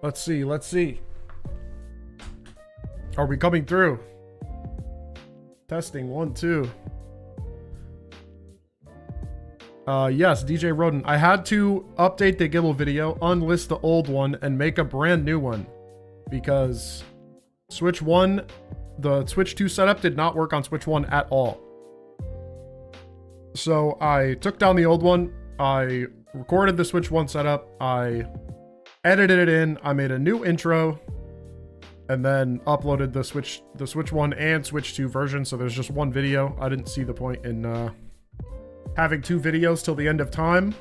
Let's see. Let's see. Are we coming through? Testing 1, 2. Yes, DJ Rodent. I had to update the Gible video, unlist the old one, and make a brand new one. Because Switch 1, the Switch 2 setup did not work on Switch 1 at all. So I took down the old one, I recorded the Switch 1 setup, I edited it in, I made a new intro, and then uploaded the Switch 1 and Switch 2 version, so there's just one video. I didn't see the point in having 2 videos till the end of time.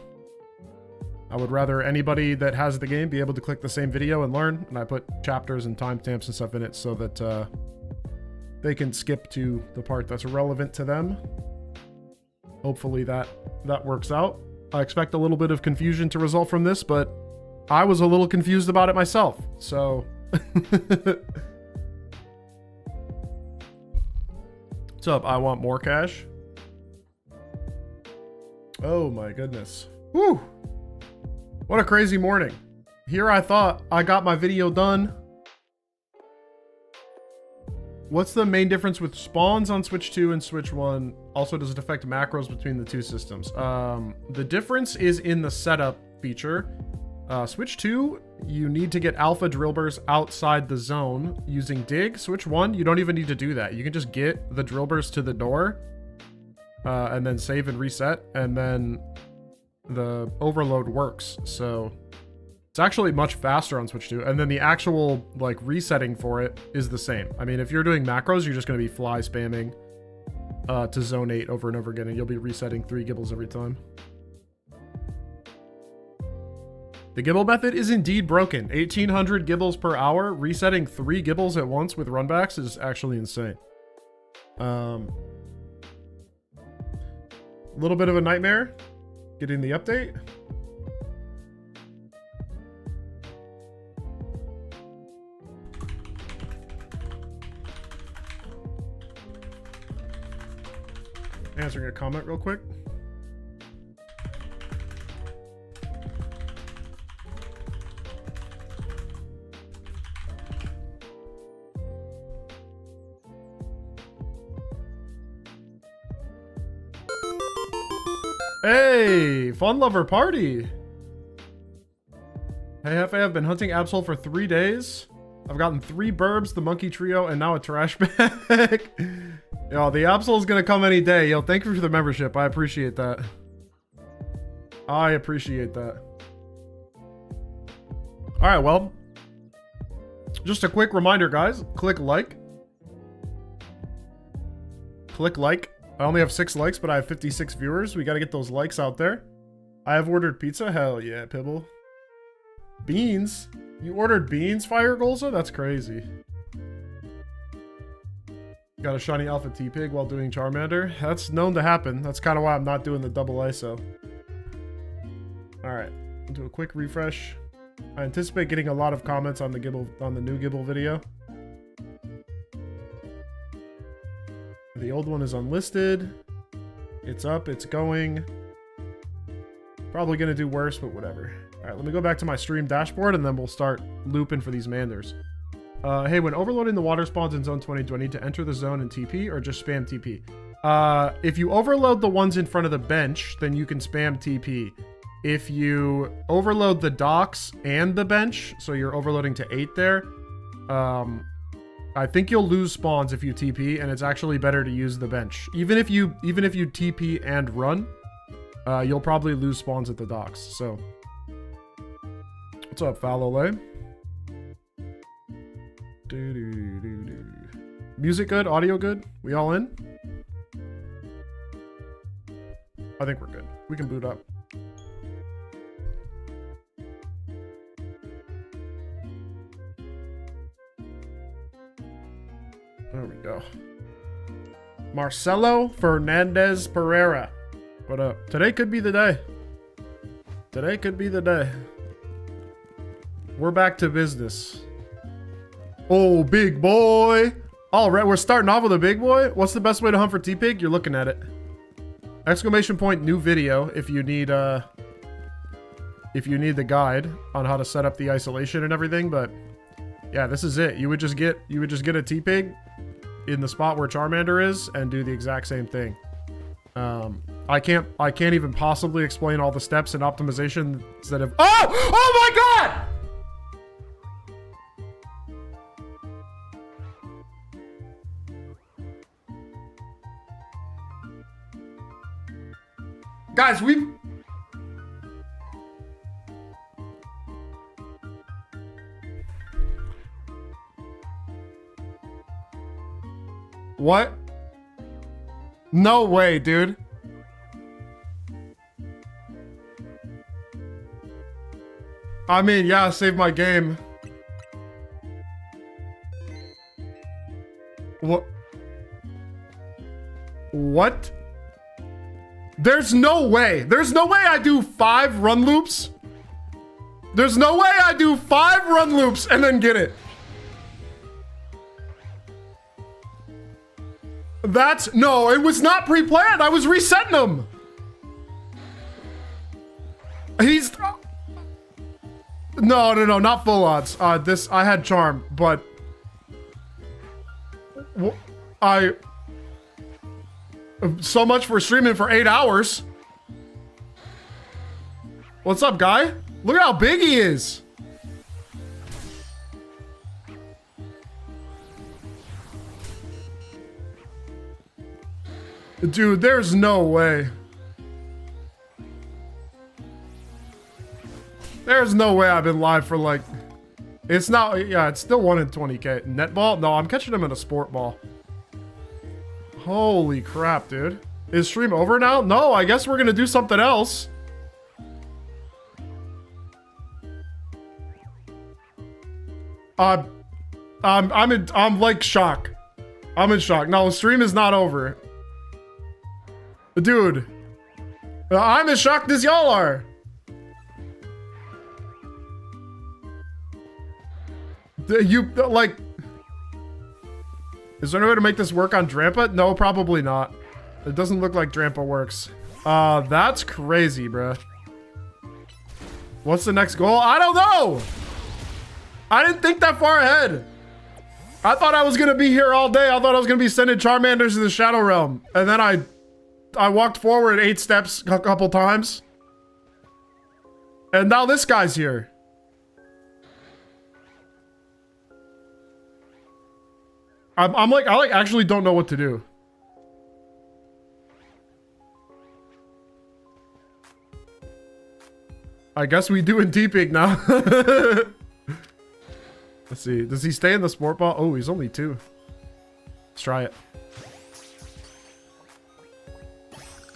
I would rather anybody that has the game be able to click the same video and learn, and I put chapters and timestamps and stuff in it so that they can skip to the part that's relevant to them. Hopefully that works out. I expect a little bit of confusion to result from this, but I was a little confused about it myself, so... What's up? I want more cash. Oh my goodness. Whew! What a crazy morning. Here I thought I got my video done. What's the main difference with spawns on Switch 2 and Switch 1? Also, does it affect macros between the two systems? The difference is in the setup feature. Switch 2, you need to get alpha drill bursts outside the zone using dig. Switch 1, you don't even need to do that. You can just get the drill burst to the door and then save and reset, and then the overload works. So it's actually much faster on Switch 2, and then the actual like resetting for it is the same. I mean, if you're doing macros, you're just going to be fly spamming to zone 8 over and over again, and you'll be resetting 3 Gibles every time. The Gible method is indeed broken. 1800 Gibles per hour. Resetting 3 Gibles at once with runbacks is actually insane. A little bit of a nightmare getting the update. Answering a comment real quick. Hey, Fun Lover Party. Hey, Hefe, I've been hunting Absol for 3 days. I've gotten 3 burbs, the monkey trio, and now a trash bag. Yo, the Absol is gonna come any day. Yo, thank you for the membership. I appreciate that. I appreciate that. All right, well, just a quick reminder, guys. Click like. Click like. I only have 6 likes, but I have 56 viewers. We got to get those likes out there. I have ordered pizza. Hell yeah, Pibble. Beans? You ordered beans, Fire Golza? That's crazy. Got a shiny alpha T-Pig while doing Charmander. That's known to happen. That's kind of why I'm not doing the double ISO. Alright, do a quick refresh. I anticipate getting a lot of comments on the new Gible video. The old one is unlisted. It's up, it's going. Probably gonna do worse, but whatever. All right, let me go back to my stream dashboard and then we'll start looping for these Manders. Hey, when overloading the water spawns in zone 20, do I need to enter the zone and TP or just spam TP? If you overload the ones in front of the bench, then you can spam TP. If you overload the docks and the bench, so you're overloading to 8 there, I think you'll lose spawns if you TP, and it's actually better to use the bench. Even if you TP and run, you'll probably lose spawns at the docks. So, what's up, Falole? Music good? Audio good? We all in? I think we're good. We can boot up. There we go. Marcelo Fernandez Pereira. What up? Today could be the day. Today could be the day. We're back to business. Oh, big boy. All right, we're starting off with a big boy. What's the best way to hunt for T-Pig? You're looking at it. Exclamation point, new video if you need if you need the guide on how to set up the isolation and everything, but yeah, this is it. You would just get a T-Pig in the spot where Charmander is and do the exact same thing. I can't even possibly explain all the steps and optimization that have. Oh my god! Guys, what? No way, dude. I mean, yeah, save my game. What? What? There's no way. There's no way I do 5 run loops. There's no way I do 5 run loops and then get it. No, it was not pre-planned. I was resetting them. No, not full odds. I had charm, but so much for streaming for 8 hours. What's up, guy? Look at how big he is. Dude, there's no way. There's no way I've been live for like... It's not... Yeah, it's still 1 in 20k. Netball? No, I'm catching him in a sport ball. Holy crap, dude. Is stream over now? No, I guess we're gonna do something else. I'm like shock. I'm in shock. No, the stream is not over. Dude. I'm as shocked as y'all are. You, like... Is there any way to make this work on Drampa? No, probably not. It doesn't look like Drampa works. That's crazy, bruh. What's the next goal? I don't know! I didn't think that far ahead. I thought I was gonna be here all day. I thought I was gonna be sending Charmanders to the Shadow Realm. And then I walked forward 8 steps a couple times. And now this guy's here. I actually don't know what to do. I guess we do in T-Pig now. Let's see. Does he stay in the sport ball? Oh, he's only 2. Let's try it.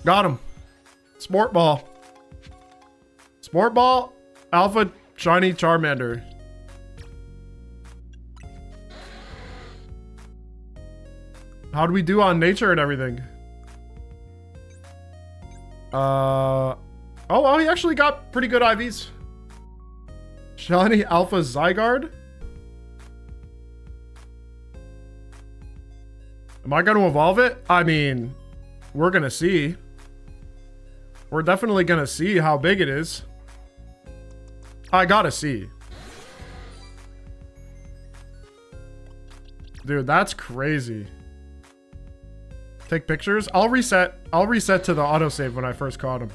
Got him. Sport ball. Sport ball. Alpha shiny Charmander. How do we do on nature and everything? Oh, well, he actually got pretty good IVs. Shiny Alpha Zygarde? Am I going to evolve it? I mean, we're going to see. We're definitely going to see how big it is. I gotta see. Dude, that's crazy. Take pictures? I'll reset to the autosave when I first caught him.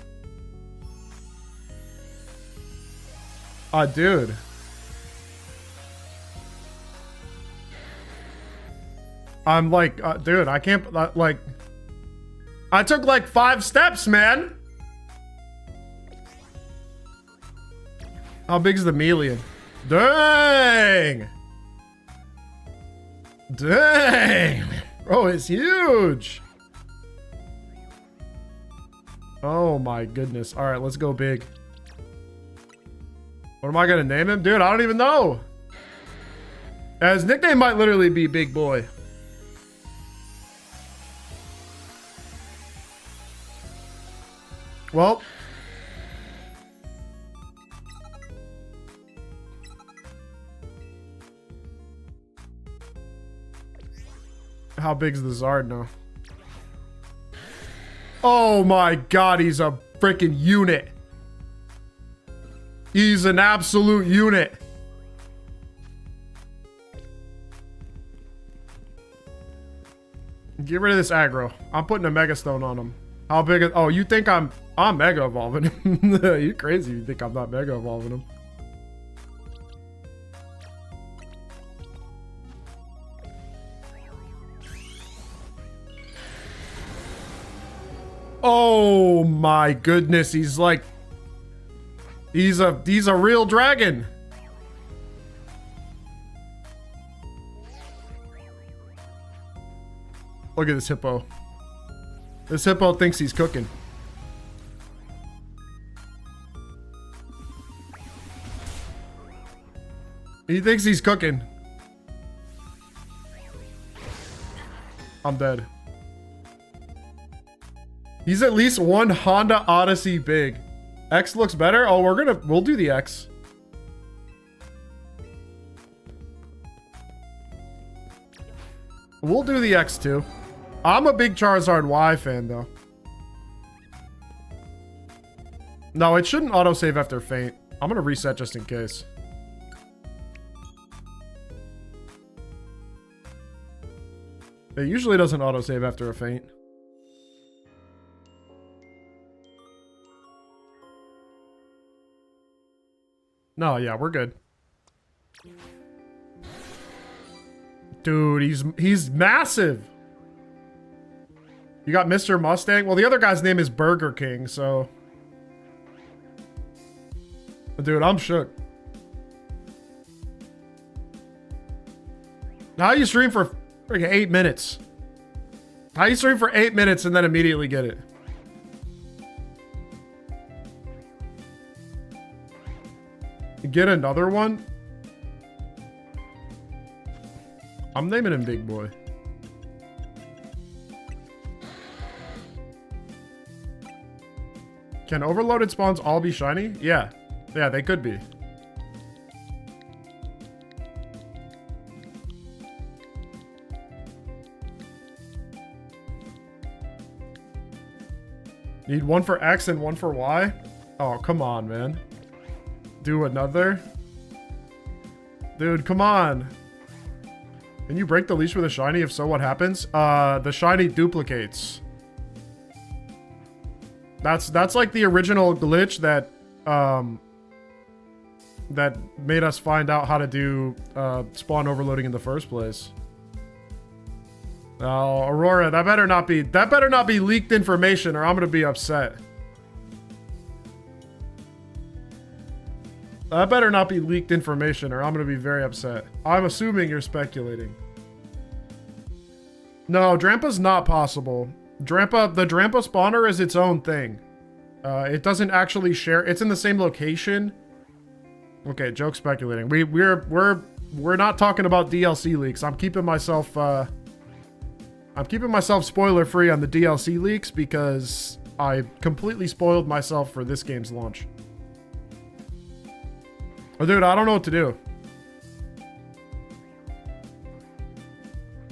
Dude. I'm like, dude, I can't, like, I took like 5 steps, man. How big is the Melian? Dang. Dang. Bro, it's huge. Oh my goodness. All right, let's go big. What am I gonna name him? Dude, I don't even know. His nickname might literally be Big Boy. Well. How big's the Zard now? Oh my god, he's a freaking unit. He's an absolute unit. Get rid of this aggro. I'm putting a Mega Stone on him. How big is... Oh, you think I'm Mega Evolving him. You're crazy. You think I'm not Mega Evolving him. Oh my goodness. He's like... He's a real dragon. Look at this hippo. This hippo thinks he's cooking. He thinks he's cooking. I'm dead. He's at least one Honda Odyssey big. X looks better? Oh, we'll do the X. We'll do the X too. I'm a big Charizard Y fan though. No, it shouldn't autosave after faint. I'm gonna reset just in case. It usually doesn't autosave after a faint. No, yeah, we're good. Dude, he's massive. You got Mr. Mustang? Well, the other guy's name is Burger King, so... Dude, I'm shook. How you stream for freaking 8 minutes? How you stream for 8 minutes and then immediately get it? Get another one? I'm naming him Big Boy. Can overloaded spawns all be shiny? Yeah. Yeah, they could be. Need one for X and one for Y? Oh, come on, man. Do another? Dude, come on. Can you break the leash with a shiny? If so, what happens? The shiny duplicates. That's like the original glitch that that made us find out how to do spawn overloading in the first place. Oh, Aurora, that better not be leaked information or I'm gonna be upset. That better not be leaked information or I'm gonna be very upset. I'm assuming you're speculating. No, Drampa's not possible. The Drampa spawner is its own thing. It doesn't actually share. It's in the same location. Okay, joke speculating. We're not talking about DLC leaks. I'm keeping myself spoiler free on the DLC leaks because I completely spoiled myself for this game's launch. Oh, dude, I don't know what to do.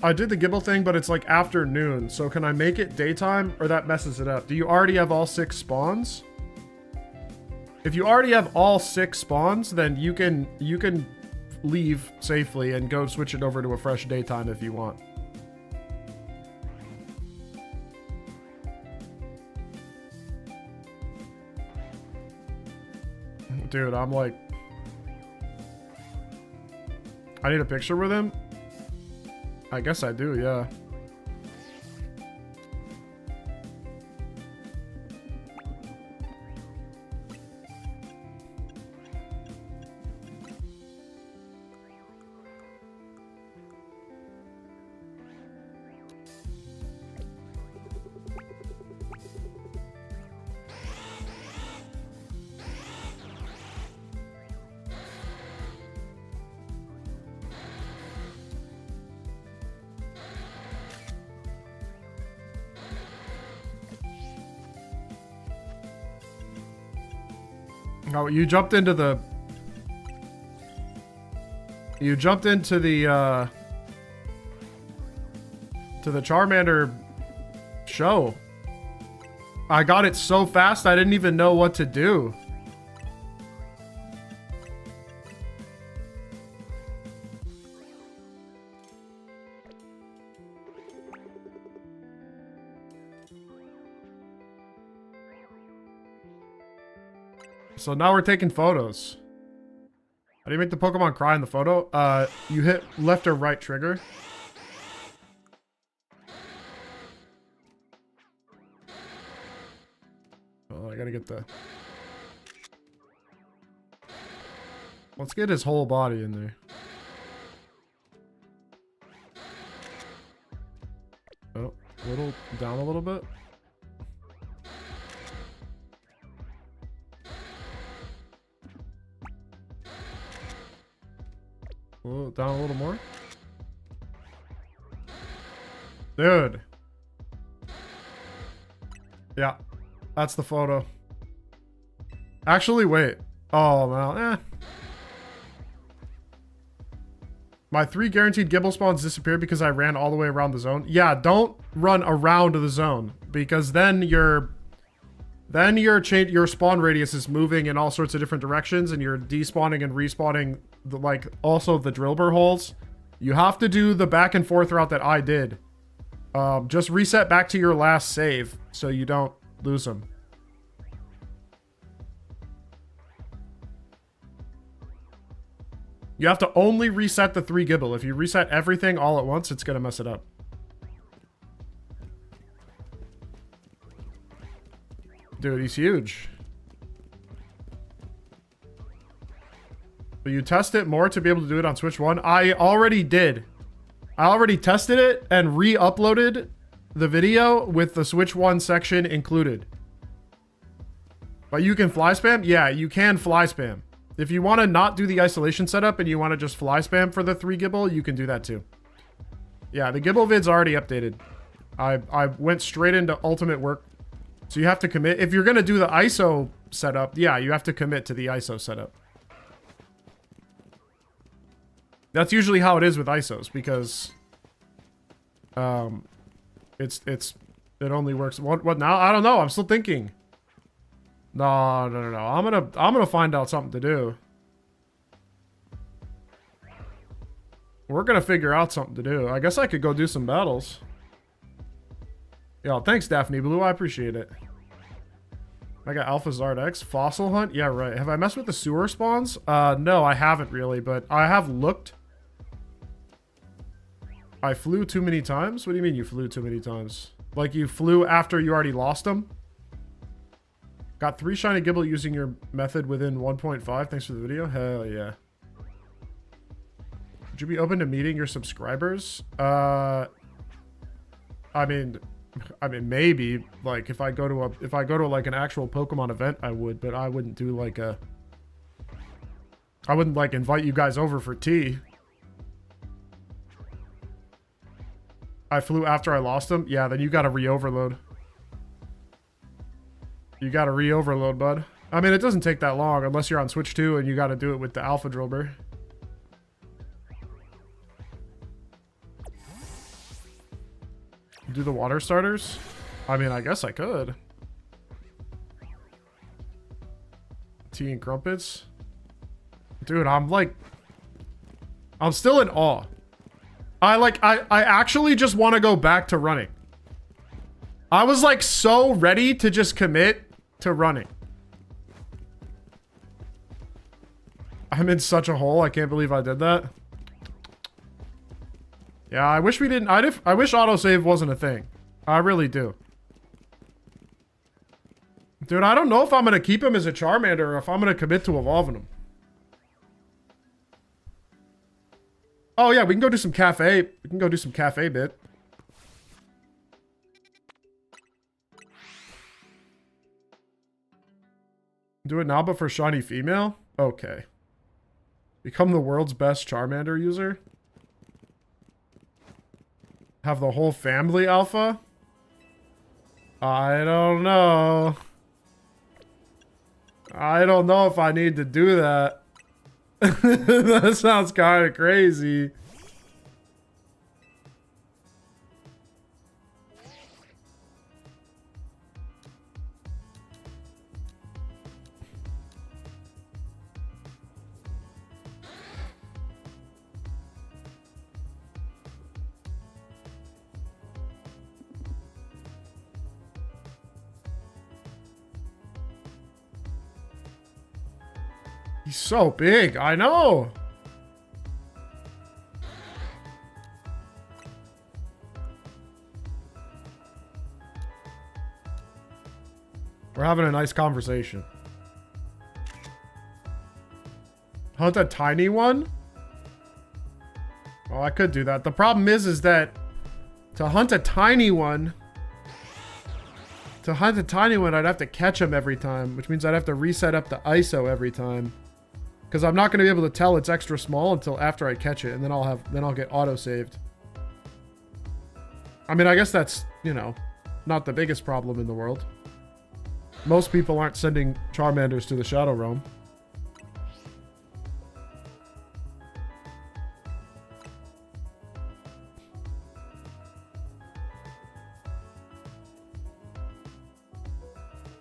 I did the Gible thing, but it's like afternoon. So can I make it daytime or that messes it up? Do you already have all 6 spawns? If you already have all 6 spawns, then you can leave safely and go switch it over to a fresh daytime if you want. Dude, I'm like... I need a picture with him? I guess I do, yeah. Oh, you jumped into the Charmander show. I got it so fast I didn't even know what to do. So now we're taking photos. How do you make the Pokemon cry in the photo? You hit left or right trigger. Oh, I gotta get the... Let's get his whole body in there. Oh, a little down a little bit. Oh, down a little more. Dude. Yeah, that's the photo. Actually, wait. Oh, well, eh. My 3 guaranteed Gible spawns disappeared because I ran all the way around the zone. Yeah, don't run around the zone because then your spawn radius is moving in all sorts of different directions and you're despawning and respawning also the drill burr holes. You have to do the back and forth route that I did. Just reset back to your last save so you don't lose them. You have to only reset the 3 Gible. If you reset everything all at once, it's going to mess it up. Dude, he's huge. But you test it more to be able to do it on Switch 1? I already did. I already tested it and re-uploaded the video with the Switch 1 section included. But you can fly spam? Yeah, you can fly spam. If you want to not do the isolation setup and you want to just fly spam for the 3 Gible, you can do that too. Yeah, the Gible vid's already updated. I went straight into ultimate work. So you have to commit. If you're going to do the ISO setup, yeah, you have to commit to the ISO setup. That's usually how it is with ISOs because it only works. What now? I don't know. I'm still thinking. No. I'm gonna find out something to do. We're gonna figure out something to do. I guess I could go do some battles. Yo, thanks, Daphne Blue. I appreciate it. I got Alpha Zard X. Fossil Hunt? Yeah, right. Have I messed with the sewer spawns? No, I haven't really, but I have looked. I flew too many times? What do you mean you flew too many times? Like you flew after you already lost them? Got 3 shiny Gible using your method within 1.5. Thanks for the video. Hell yeah. Would you be open to meeting your subscribers? I mean maybe like if I go to like an actual Pokemon event I would, but I wouldn't do like I wouldn't like invite you guys over for tea. I flew after I lost them? Yeah, then you gotta re-overload. You gotta re-overload, bud. I mean, it doesn't take that long unless you're on Switch 2 and you gotta do it with the Alpha Drillbur. Do the water starters? I mean, I guess I could. Tea and crumpets? Dude, I'm still in awe. I actually just want to go back to running. I was like so ready to just commit to running. I'm in such a hole. I can't believe I did that. Yeah, I wish we didn't. I wish autosave wasn't a thing. I really do. Dude, I don't know if I'm going to keep him as a Charmander or if I'm going to commit to evolving him. Oh, yeah, we can go do some cafe. We can go do some cafe bit. Do it now, but for shiny female? Okay. Become the world's best Charmander user? Have the whole family alpha? I don't know. I don't know if I need to do that. That sounds kind of crazy. He's so big. I know. We're having a nice conversation. Hunt a tiny one? Oh, I could do that. The problem is that to hunt a tiny one, I'd have to catch him every time, which means I'd have to reset up the ISO every time. Because I'm not going to be able to tell it's extra small until after I catch it, and then I'll get auto-saved. I mean, I guess that's, you know, not the biggest problem in the world. Most people aren't sending Charmanders to the Shadow Realm.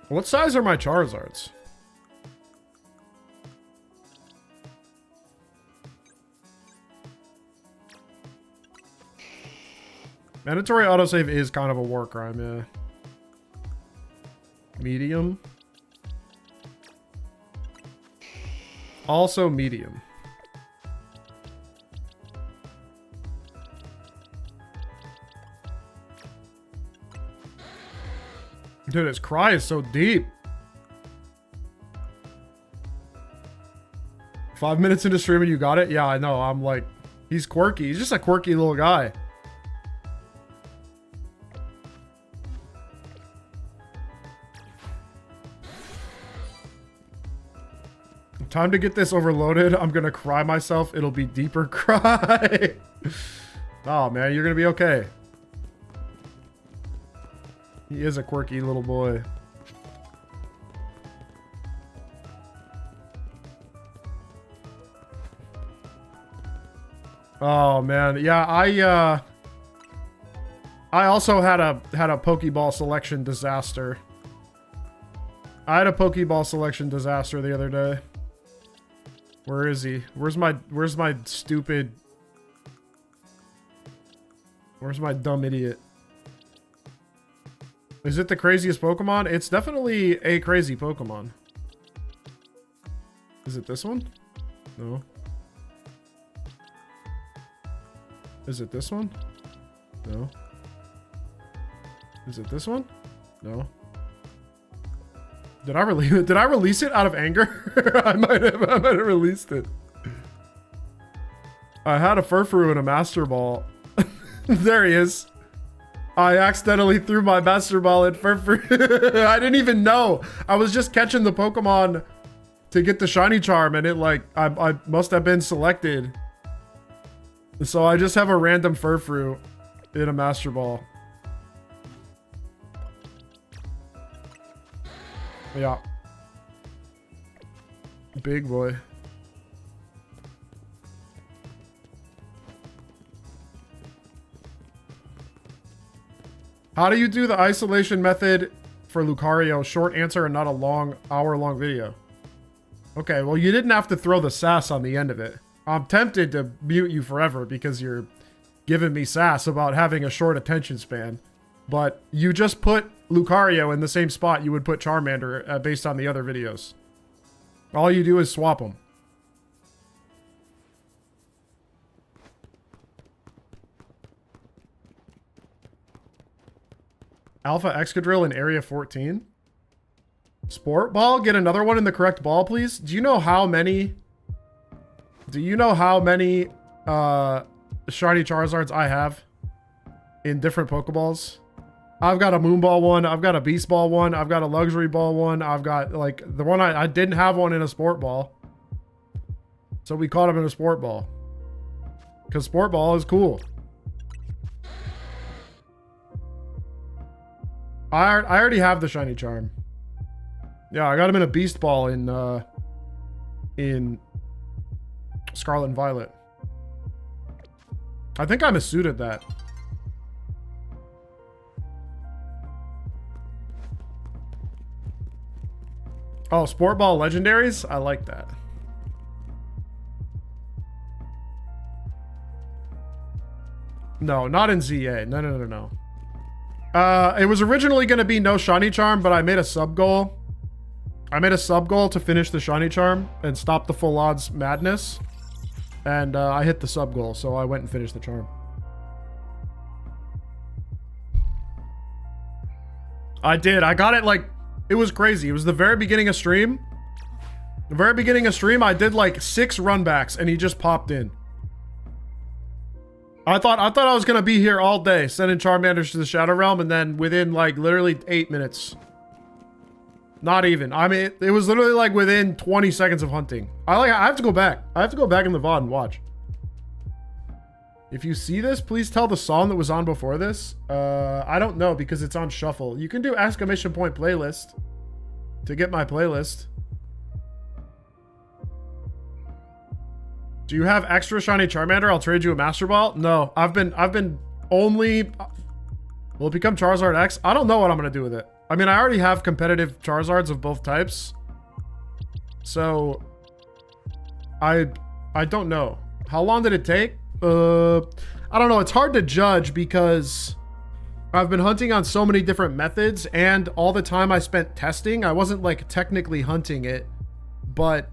What size are my Charizards? Mandatory autosave is kind of a war crime, yeah. Medium. Also medium. Dude, his cry is so deep. 5 minutes into streaming, you got it? Yeah, I know. I'm like, he's quirky. He's just a quirky little guy. Time to get this overloaded. I'm gonna cry myself. It'll be deeper cry. Oh, man, you're gonna be okay. He is a quirky little boy. Oh, man. Yeah, I also had a Pokeball selection disaster. I had a Pokeball selection disaster the other day. Where is he? Where's my stupid... Where's my dumb idiot? Is it the craziest Pokemon? It's definitely a crazy Pokemon. Is it this one? No. Is it this one? No. Is it this one? No. Did I release it out of anger? I might have released it. I had a Furfrou and a Master Ball. There he is. I accidentally threw my Master Ball at Furfrou. I didn't even know. I was just catching the Pokemon to get the shiny charm, and it like I must have been selected. So I just have a random Furfrou in a Master Ball. Yeah. Big boy. How do you do the isolation method for Lucario? Short answer and not a long, hour-long video. Okay, well, you didn't have to throw the sass on the end of it. I'm tempted to mute you forever because you're giving me sass about having a short attention span. But you just put Lucario in the same spot you would put Charmander based on the other videos. All you do is swap them. Alpha Excadrill in Area 14? Sport Ball? Get another one in the correct ball, please? Do you know how many... shiny Charizards I have in different Pokeballs? I've got a Moonball one, I've got a Beast Ball one, I've got a Luxury Ball one, I've got, like, the one I didn't have one in a Sport Ball. So we caught him in a Sport Ball. Because Sport Ball is cool. I already have the shiny charm. Yeah, I got him in a Beast Ball in Scarlet and Violet. I think I missuited that. Oh, Sport Ball Legendaries? I like that. No, not in ZA. No. It was originally going to be no shiny charm, but I made a sub goal. I made a sub goal to finish the shiny charm and stop the full odds madness. And I hit the sub goal, so I went and finished the charm. I did. I got it like, it was crazy. It was the very beginning of stream. The very beginning of stream, I did like 6 runbacks and he just popped in. I thought I was gonna be here all day sending Charmanders to the Shadow Realm, and then within like literally 8 minutes. Not even. I mean, it was literally like within 20 seconds of hunting. I have to go back. I have to go back in the VOD and watch. If you see this, please tell the song that was on before this. I don't know because it's on shuffle. You can do exclamation point playlist to get my playlist. Do you have extra shiny Charmander? I'll trade you a Master Ball. No, I've been only. Will it become Charizard X? I don't know what I'm gonna do with it. I mean, I already have competitive Charizards of both types, so I don't know. How long did it take? I don't know. It's hard to judge because I've been hunting on so many different methods, and all the time I spent testing, I wasn't like technically hunting it, but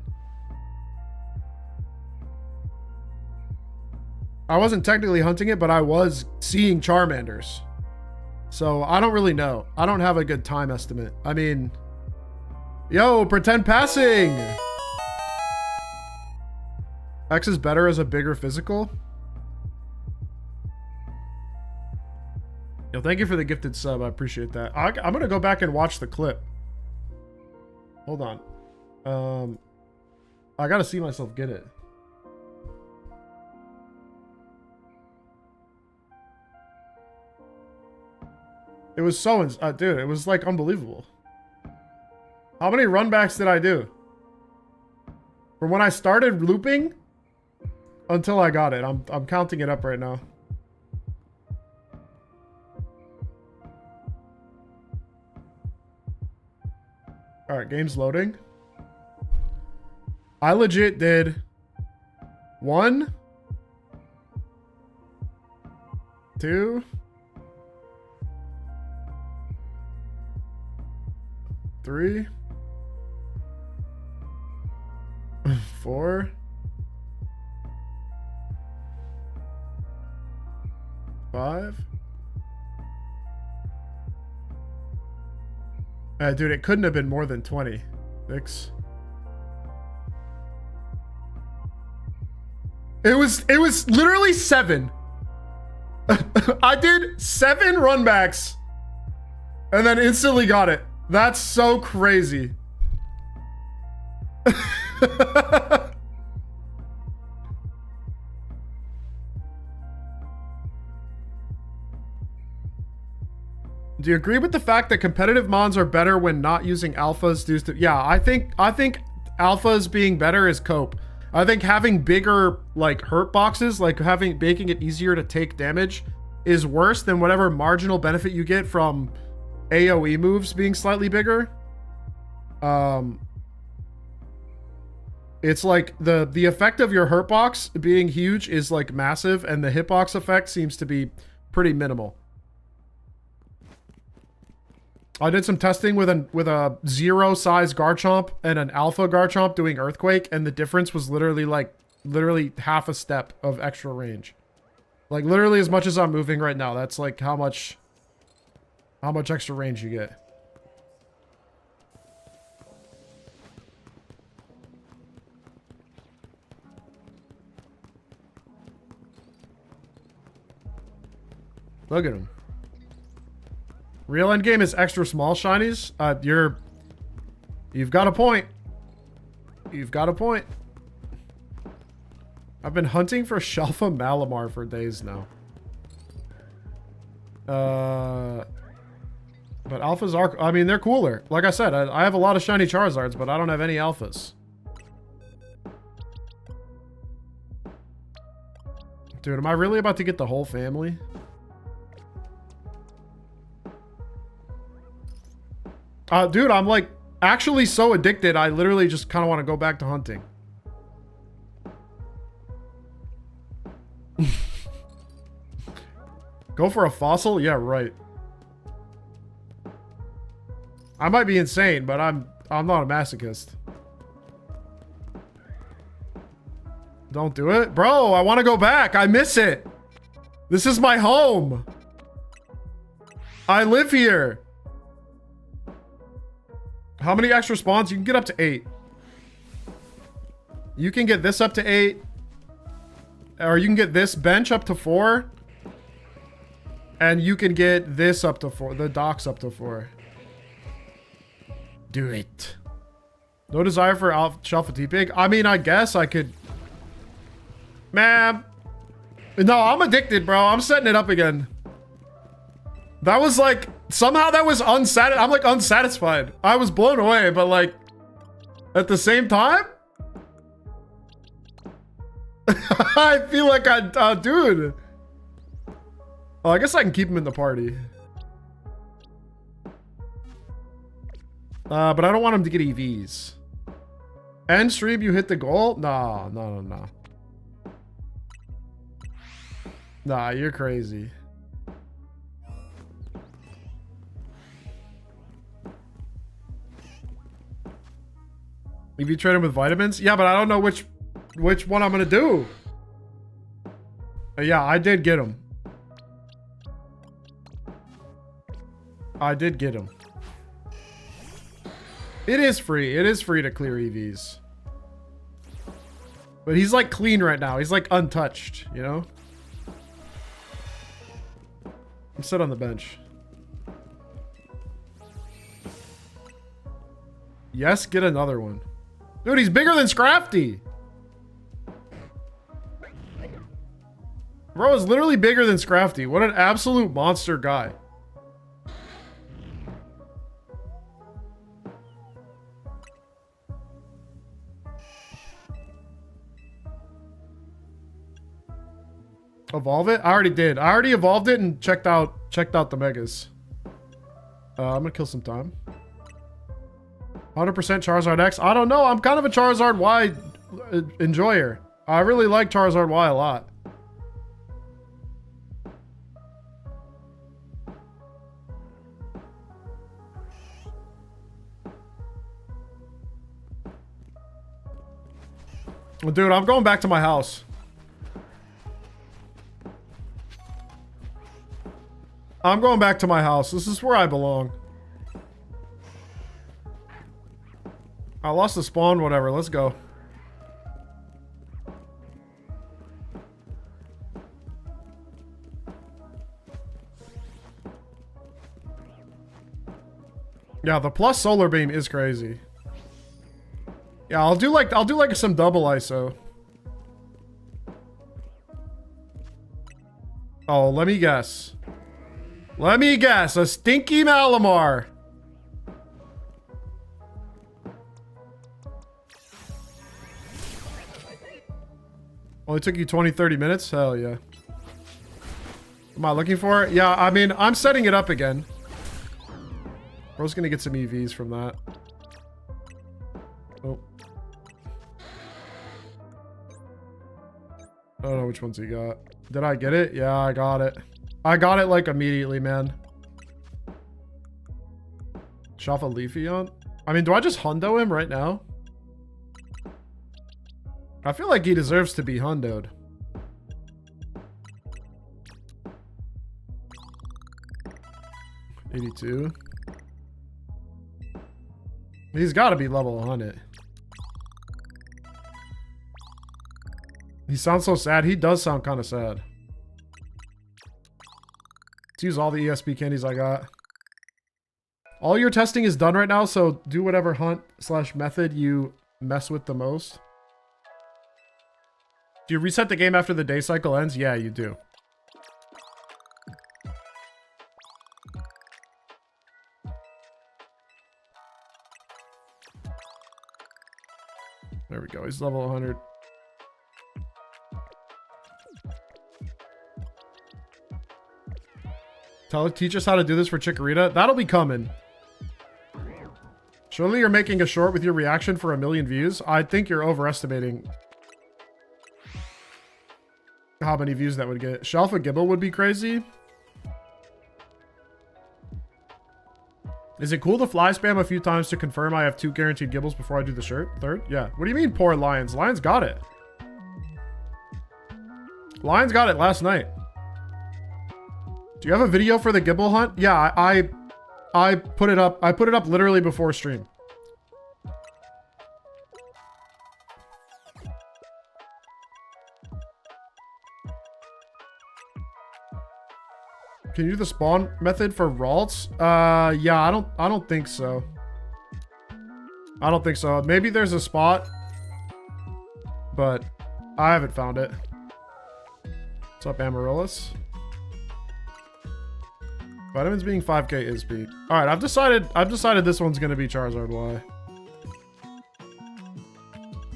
I wasn't technically hunting it, but I was seeing Charmanders. So I don't really know. I don't have a good time estimate. I mean, yo, pretend passing. X is better as a bigger physical. Yo, thank you for the gifted sub. I appreciate that. I'm going to go back and watch the clip. Hold on. I got to see myself get it. It was so, dude, it was like unbelievable. How many runbacks did I do? From when I started looping until I got it. I'm counting it up right now. All right, game's loading. I legit did 1, 2, 3, 4, 5. Dude, it couldn't have been more than 20. 6. It was literally 7. I did 7 runbacks and then instantly got it. That's so crazy. Do you agree with the fact that competitive mons are better when not using alphas due to... Yeah, I think alphas being better is cope. I think having bigger like hurt boxes, like making it easier to take damage is worse than whatever marginal benefit you get from AoE moves being slightly bigger. It's like the effect of your hurt box being huge is like massive, and the hitbox effect seems to be pretty minimal. I did some testing with a 0 size Garchomp and an alpha Garchomp doing Earthquake, and the difference was literally half a step of extra range. Like literally as much as I'm moving right now. That's like how much extra range you get. Look at him. Real endgame is extra small shinies. You've got a point. You've got a point. I've been hunting for Shelfa Malamar for days now. But alphas are, I mean, they're cooler. Like I said, I have a lot of shiny Charizards, but I don't have any alphas. Dude, am I really about to get the whole family? Dude, I'm like actually so addicted. I literally just kind of want to go back to hunting. Go for a fossil? Yeah, right. I might be insane, but I'm not a masochist. Don't do it. Bro, I want to go back. I miss it. This is my home. I live here. How many extra spawns? You can get up to 8. You can get this up to 8. Or you can get this bench up to 4. And you can get this up to 4. The docks up to 4. Do it. No desire for shelf a T-Pig? I mean, I guess I could... Man. No, I'm addicted, bro. I'm setting it up again. That was like... Somehow that was unsatisfied. I'm like unsatisfied. I was blown away, but like... At the same time? I feel like dude. Oh, I guess I can keep him in the party. But I don't want him to get EVs. End stream, you hit the goal? Nah, no. Nah, you're crazy. If you trade him with vitamins? Yeah, but I don't know which one I'm gonna do. Yeah, I did get him. I did get him. It is free. It is free to clear EVs. But he's like clean right now. He's like untouched, you know? I'm sit on the bench. Yes, get another one. Dude, he's bigger than Scrafty. Bro is literally bigger than Scrafty. What an absolute monster guy. Evolve it? I already did. I already evolved it and checked out the megas. I'm gonna kill some time. 100% Charizard X. I don't know. I'm kind of a Charizard Y enjoyer. I really like Charizard Y a lot. Well, dude, I'm going back to my house. I'm going back to my house. This is where I belong. I lost the spawn, whatever. Let's go. Yeah, the plus solar beam is crazy. Yeah, I'll do like some double ISO. Oh, let me guess. Let me guess. A stinky Malamar. Only took you 20-30 minutes? Hell yeah. Am I looking for it? Yeah, I mean, I'm setting it up again. Bro's gonna get some EVs from that. Oh. I don't know which ones he got. Did I get it? Yeah, I got it. I got it like immediately, man. Shafa Leafeon? I mean, do I just hundo him right now? I feel like he deserves to be hundoed. $82. He's got to be level 100. He sounds so sad. He does sound kind of sad. Let's use all the ESP candies I got. All your testing is done right now, so do whatever hunt/method you mess with the most. Do you reset the game after the day cycle ends? Yeah, you do. There we go. He's level 100. Teach us how to do this for Chikorita. That'll be coming. Surely you're making a short with your reaction for 1 million views. I think you're overestimating how many views that would get. Shelf a Gible would be crazy. Is it cool to fly spam a few times to confirm I have 2 guaranteed Gibles before I do the third? Yeah. What do you mean poor Lions? Lions got it. Lions got it last night. Do you have a video for the Gible hunt? Yeah, I put it up. I put it up literally before stream. Can you do the spawn method for Ralts? Yeah, I don't think so. I don't think so. Maybe there's a spot, but I haven't found it. What's up, Amaryllis? Vitamins being 5k is peak. All right, I've decided this one's gonna be Charizard Y.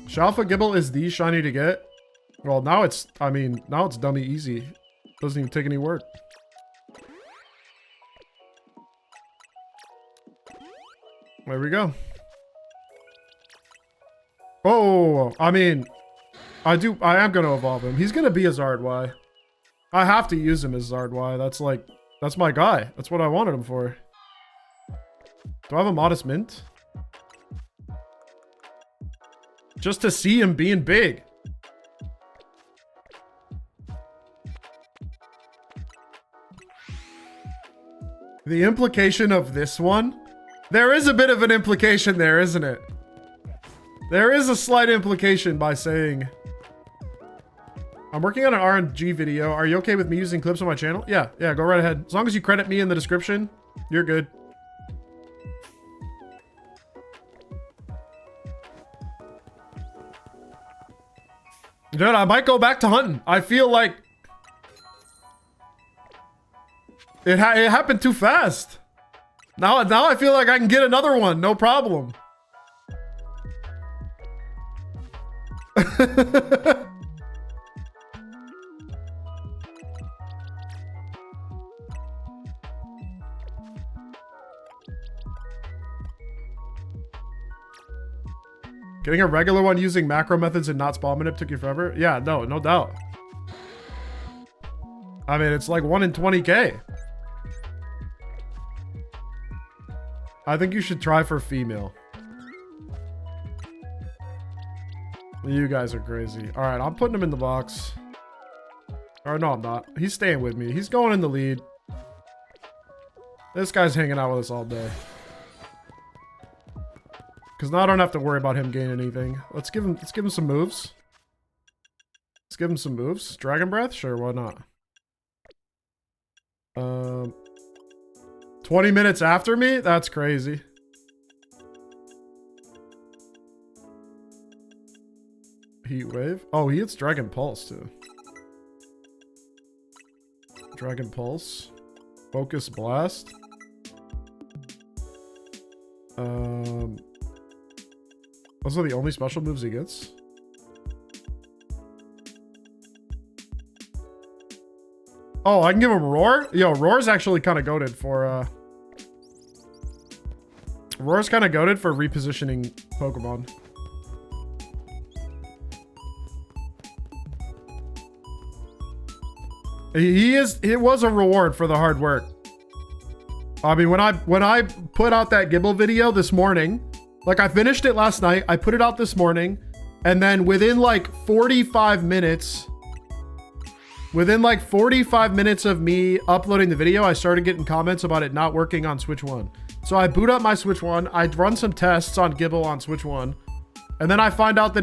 Shalfa Gible is the shiny to get. Well, now it's, I mean, now it's dummy easy. Doesn't even take any work. There we go. Oh, I mean, I am going to evolve him. He's going to be a Zard Y. I have to use him as Zard Y. That's my guy. That's what I wanted him for. Do I have a Modest Mint? Just to see him being big. The implication of this one? There is a bit of an implication there, isn't it? There is a slight implication by saying... I'm working on an RNG video. Are you okay with me using clips on my channel? Yeah, go right ahead. As long as you credit me in the description, you're good. Dude, I might go back to hunting. I feel like... It happened too fast. Now I feel like I can get another one, no problem. Getting a regular one using macro methods and not spawn manip took you forever? Yeah, no doubt. I mean, it's like 1 in 20k. I think you should try for female. You guys are crazy. All right, I'm putting him in the box. Or no, I'm not. He's staying with me. He's going in the lead. This guy's hanging out with us all day. Because now I don't have to worry about him gaining anything. Let's give him some moves. Let's give him some moves. Dragon Breath? Sure, why not? 20 minutes after me? That's crazy. Heat Wave? Oh, he hits Dragon Pulse too. Dragon Pulse. Focus Blast. Those are the only special moves he gets. Oh, I can give him Roar? Yo, Roar's actually kind of goated for, Roar's kind of goated for repositioning Pokemon. It was a reward for the hard work. I mean, when I put out that Gible video this morning, like I finished it last night, I put it out this morning, and then within like 45 minutes of me uploading the video, I started getting comments about it not working on Switch 1. So I boot up my Switch 1, I run some tests on Gible on Switch 1, and then I find out that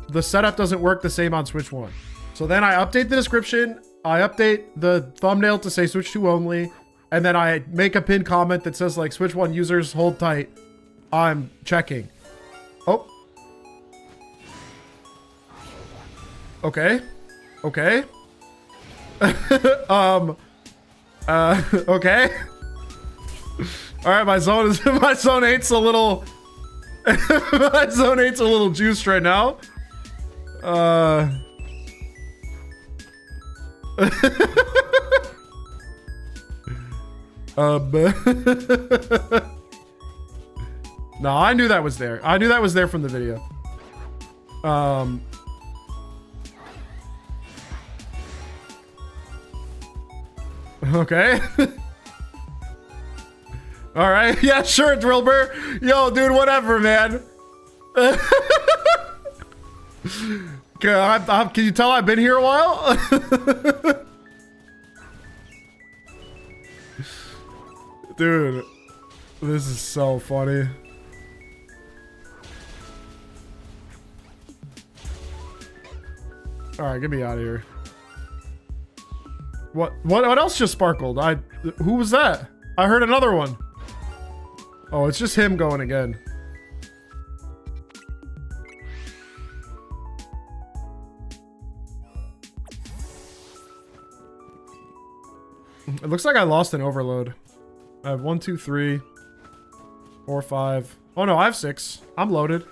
the setup doesn't work the same on Switch 1. So then I update the description, I update the thumbnail to say Switch 2 only, and then I make a pinned comment that says like Switch 1 users hold tight. I'm checking. Oh. Okay. Okay. Okay. All right, my zone 8's a little my zone 8's a little juiced right now. No, I knew that was there. I knew that was there from the video. Okay. All right. Yeah, sure, Drillbur. Yo, dude, whatever, man. Can you tell I've been here a while? Dude, this is so funny. All right, get me out of here. What else just sparkled? Who was that? I heard another one. Oh, it's just him going again. It looks like I lost an overload. I have 1, 2, 3, 4, 5. Oh no, I have 6. I'm loaded.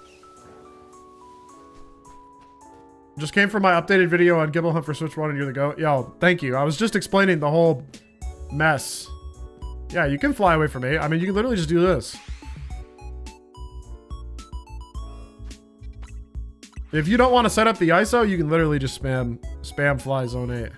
Just came from my updated video on Gible Hunt for Switch 1 and you're the GOAT. Yo, thank you. I was just explaining the whole mess. Yeah, you can fly away from me. I mean, you can literally just do this. If you don't want to set up the ISO, you can literally just spam fly zone 8.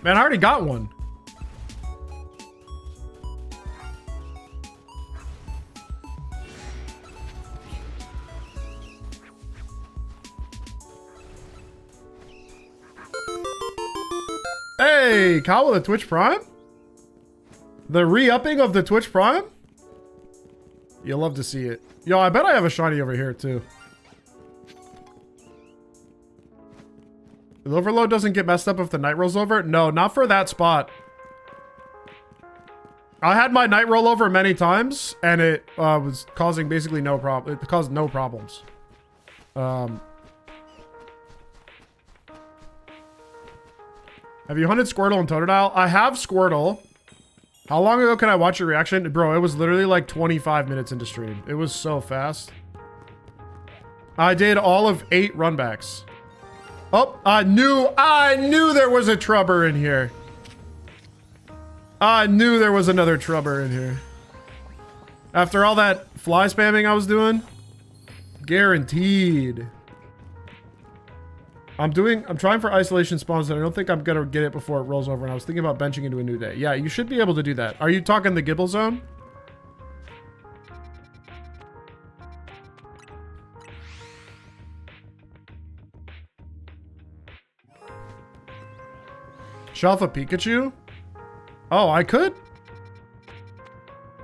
Man, I already got one. Hey, Kyle with the Twitch Prime? The re-upping of the Twitch Prime? You'll love to see it. Yo, I bet I have a shiny over here too. The overload doesn't get messed up if the night rolls over? No, not for that spot. I had my night roll over many times, and it was causing basically no problem. It caused no problems. Have you hunted Squirtle and Totodile? I have Squirtle. How long ago can I watch your reaction? Bro, it was literally like 25 minutes into stream. It was so fast. I did all of 8 runbacks. Oh, I knew there was a trubber in here. I knew there was another trubber in here. After all that fly spamming I was doing, guaranteed. I'm trying for isolation spawns and I don't think I'm gonna get it before it rolls over, and I was thinking about benching into a new day. Yeah, you should be able to do that. Are you talking the Gible zone? Shelf a Pikachu? Oh, I could?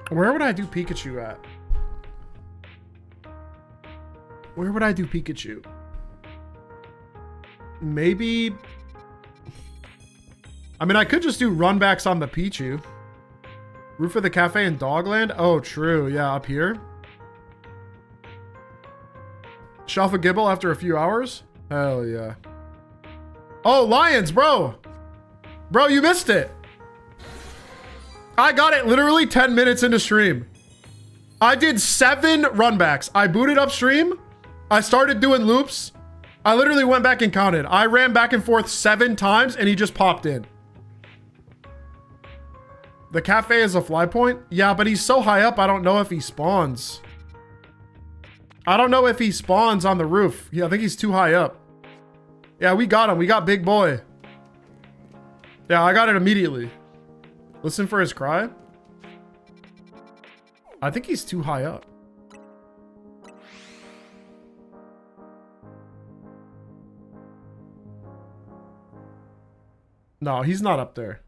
Where would I do Pikachu at? Where would I do Pikachu? Maybe... I mean, I could just do runbacks on the Pichu. Roof of the cafe in Dogland? Oh, true. Yeah, up here. Shelf a Gible after a few hours? Hell yeah. Oh, Lions, bro! Bro, you missed it. I got it literally 10 minutes into stream. I did 7 runbacks. I booted up stream. I started doing loops. I literally went back and counted. I ran back and forth 7 times and he just popped in. The cafe is a fly point? Yeah, but he's so high up, I don't know if he spawns. I don't know if he spawns on the roof. Yeah, I think he's too high up. Yeah, we got him. We got Big Boy. Yeah, I got it immediately. Listen for his cry. I think he's too high up. No, he's not up there.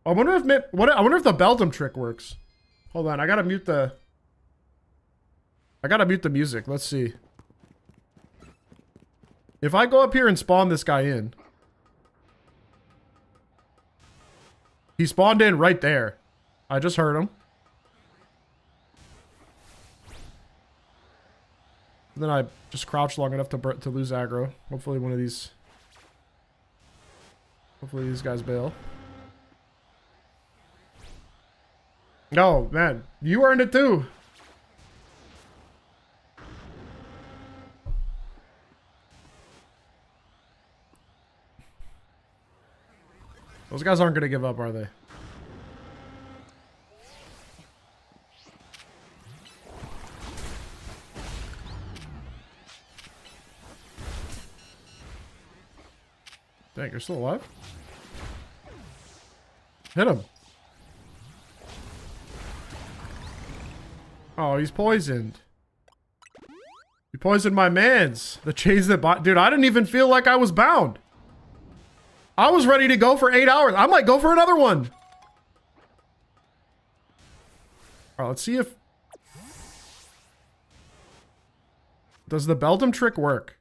I wonder if the Beldum trick works. Hold on, I gotta mute the music. Let's see. If I go up here and spawn this guy in. He spawned in right there. I just heard him. And then I just crouched long enough to lose aggro. Hopefully one of these... Hopefully these guys bail. Oh, man. You earned it too. Those guys aren't going to give up, are they? Dang, you're still alive? Hit him. Oh, he's poisoned. You poisoned my mans. The chains that bought. Dude, I didn't even feel like I was bound. I was ready to go for 8 hours. I might go for another one. All right, let's see if... Does the Beldum trick work?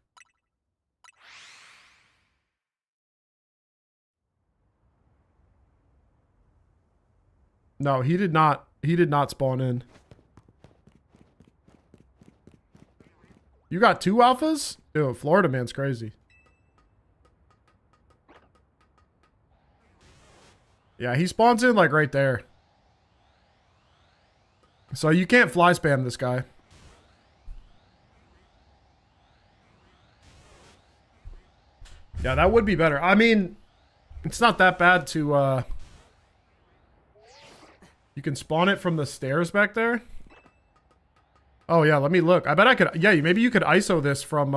No, he did not. He did not spawn in. You got 2 alphas? Ew, Florida man's crazy. Yeah, he spawns in like right there. So you can't fly spam this guy. Yeah, that would be better. I mean, it's not that bad to, you can spawn it from the stairs back there. Oh, yeah, let me look. I bet I could, yeah, maybe you could ISO this from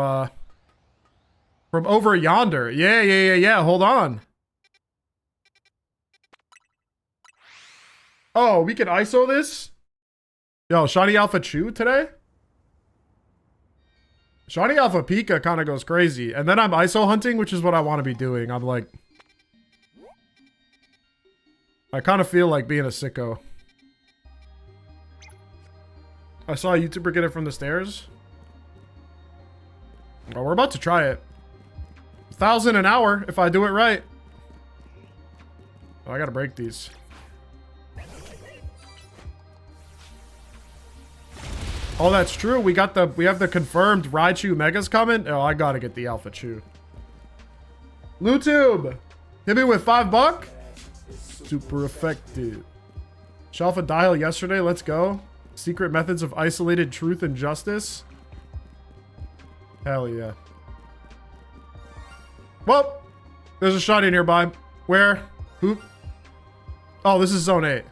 over yonder. Yeah, hold on. Oh, we can ISO this? Yo, Shiny Alpha Chew today? Shiny Alpha Pika kind of goes crazy. And then I'm ISO hunting, which is what I want to be doing. I'm like... I kind of feel like being a sicko. I saw a YouTuber get it from the stairs. Oh, we're about to try it. 1,000 an hour if I do it right. Oh, I gotta break these. Oh, that's true. We have the confirmed Raichu Megas coming. Oh, I gotta get the Alpha Chew. LuTube, hit me with $5. Super effective. Shelf a dial yesterday. Let's go. Secret methods of isolated truth and justice. Hell yeah. Well, there's a shiny nearby. Where? Who? Oh, this is zone 8.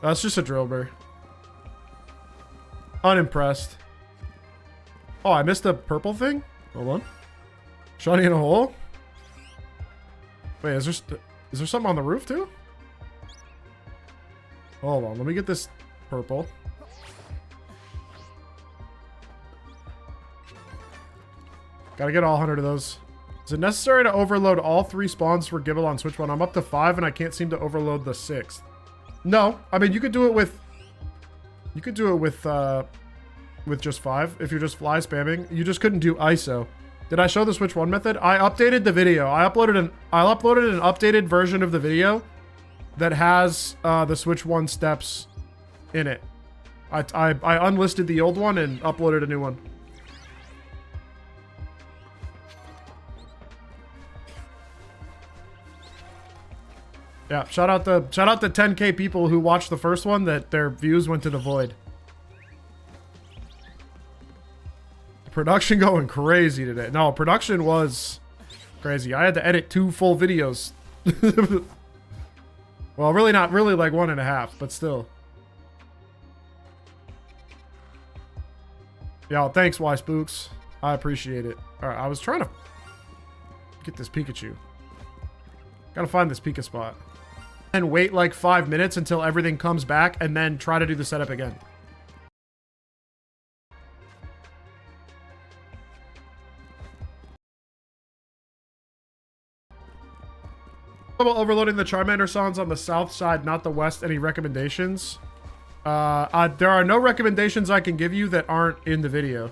That's just a Drillbur. Unimpressed. Oh, I missed the purple thing? Hold on. Shiny in a hole? Wait, is there something on the roof too? Hold on, let me get this purple. Gotta get all 100 of those. Is it necessary to overload all 3 spawns for Gible on Switch 1? I'm up to 5 and I can't seem to overload the 6th. No, I mean, you could do it with... You could do it with just 5 if you're just fly spamming. You just couldn't do ISO. Did I show the Switch 1 method? I updated the video. I uploaded an updated version of the video that has the Switch 1 steps in it. I unlisted the old one and uploaded a new one. Yeah, shout out the 10K people who watched the first one that their views went to the void. Production going crazy today. No, production was crazy. I had to edit 2 full videos. Well, really not really, like 1.5, but still. Yo, thanks, Y Spooks. I appreciate it. All right, I was trying to get this Pikachu. Gotta find this Pika spot. And wait like 5 minutes until everything comes back and then try to do the setup again. About overloading the Charmander songs on the south side, not the west. Any recommendations? There are no recommendations I can give you that aren't in the video.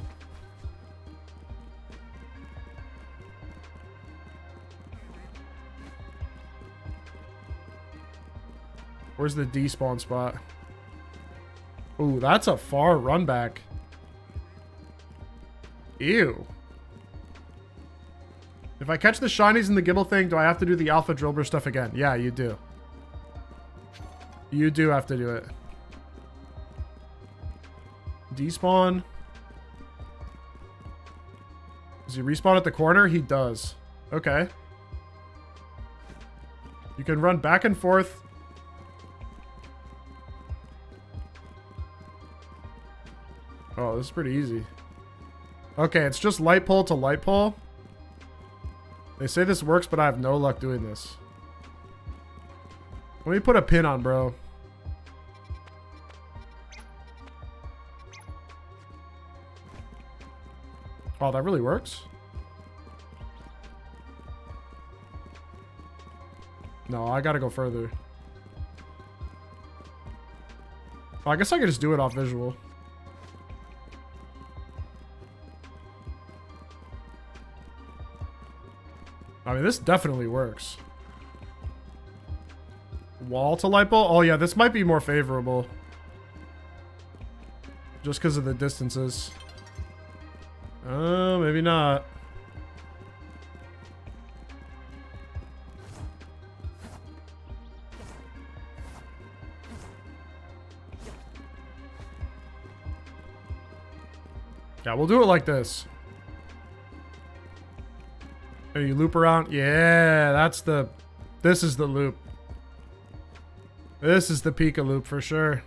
Where's the despawn spot? Ooh, that's a far run back. Ew. If I catch the shinies in the Gible thing, do I have to do the Alpha Drillbur stuff again? Yeah, you do. You do have to do it. Despawn. Does he respawn at the corner? He does. Okay. You can run back and forth. Oh, this is pretty easy. Okay, it's just light pole to light pole. They say this works, but I have no luck doing this. Let me put a pin on, bro. Oh, that really works? No, I gotta go further. Oh, I guess I could just do it off visual. I mean, this definitely works. Wall to light bulb? Oh, yeah, this might be more favorable. Just because of the distances. Maybe not. Yeah, we'll do it like this. And you loop around. Yeah, that's the... This is the loop. This is the Pika loop for sure.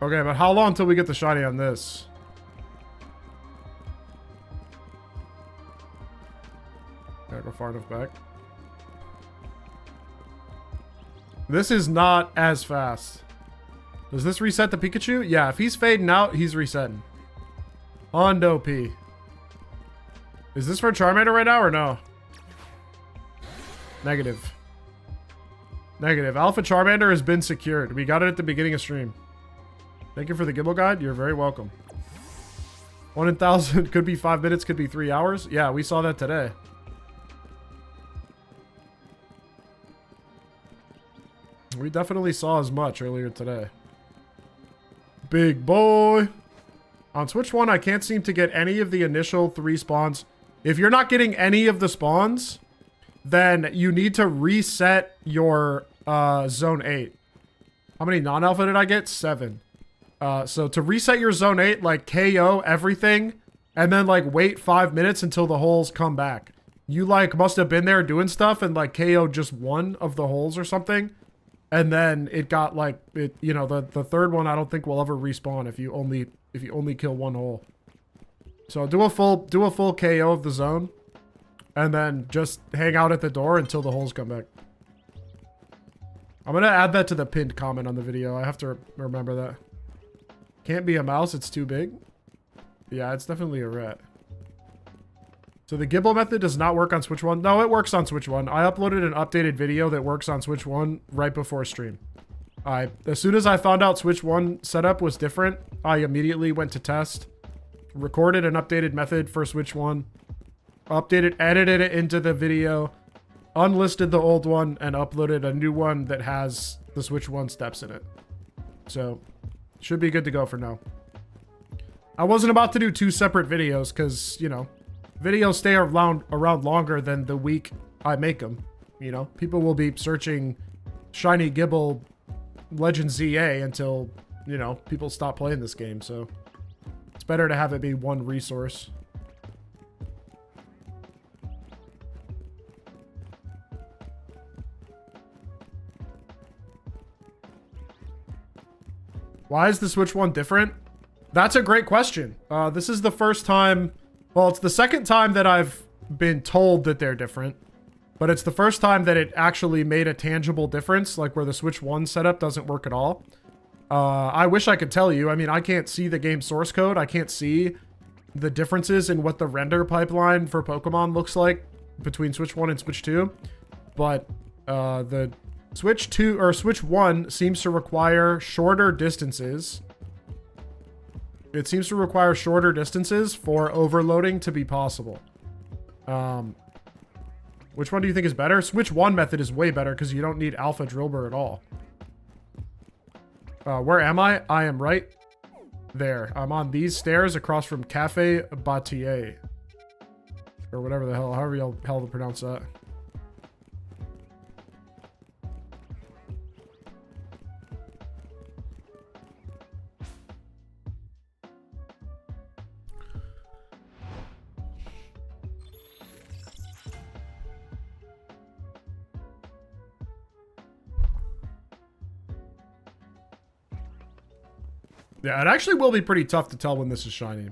Okay, but how long until we get the shiny on this? Gotta go far enough back. This is not as fast. Does this reset the Pikachu? Yeah, if he's fading out, he's resetting. Hondo P. Is this for Charmander right now or no? Negative. Negative. Alpha Charmander has been secured. We got it at the beginning of stream. Thank you for the Gible guide. You're very welcome. 1 in 1,000 could be 5 minutes, could be 3 hours. Yeah, we saw that today. We definitely saw as much earlier today. Big boy. On Switch 1, I can't seem to get any of the initial 3 spawns. If you're not getting any of the spawns, then you need to reset your Zone 8. How many non-alpha did I get? 7. So to reset your Zone 8, like KO everything, and then like wait 5 minutes until the holes come back. You like must have been there doing stuff and like KO just one of the holes or something. And then it got like it, you know, the third one I don't think will ever respawn if you only kill one hole. So do a full KO of the zone, and then just hang out at the door until the holes come back. I'm gonna add that to the pinned comment on the video. I have to remember that. Can't be a mouse, it's too big. Yeah, it's definitely a rat. So the Gible method does not work on Switch 1. No, it works on Switch 1. I uploaded an updated video that works on Switch 1 right before stream. As soon as I found out Switch 1 setup was different, I immediately went to test, recorded an updated method for Switch 1, edited it into the video, unlisted the old one, and uploaded a new one that has the Switch 1 steps in it. So, should be good to go for now. I wasn't about to do 2 separate videos because, you know, videos stay around longer than the week I make them. You know, people will be searching Shiny Gible Legend ZA until, you know, people stop playing this game. So it's better to have it be one resource. Why is the Switch 1 different? That's a great question. This is the first time... Well, it's the second time that I've been told that they're different, but it's the first time that it actually made a tangible difference, like where the Switch 1 setup doesn't work at all. I wish I could tell you. I mean, I can't see the game source code. I can't see the differences in what the render pipeline for Pokemon looks like between Switch 1 and Switch 2, but the Switch 2 or Switch 1 seems to require shorter distances. It seems to require shorter distances for overloading to be possible. Which one do you think is better? Switch 1 method is way better because you don't need Alpha Drillbur at all. Where am I? I am right there. I'm on these stairs across from Cafe Batier. Or whatever the hell, however you hell to pronounce that. Yeah, it actually will be pretty tough to tell when this is shiny.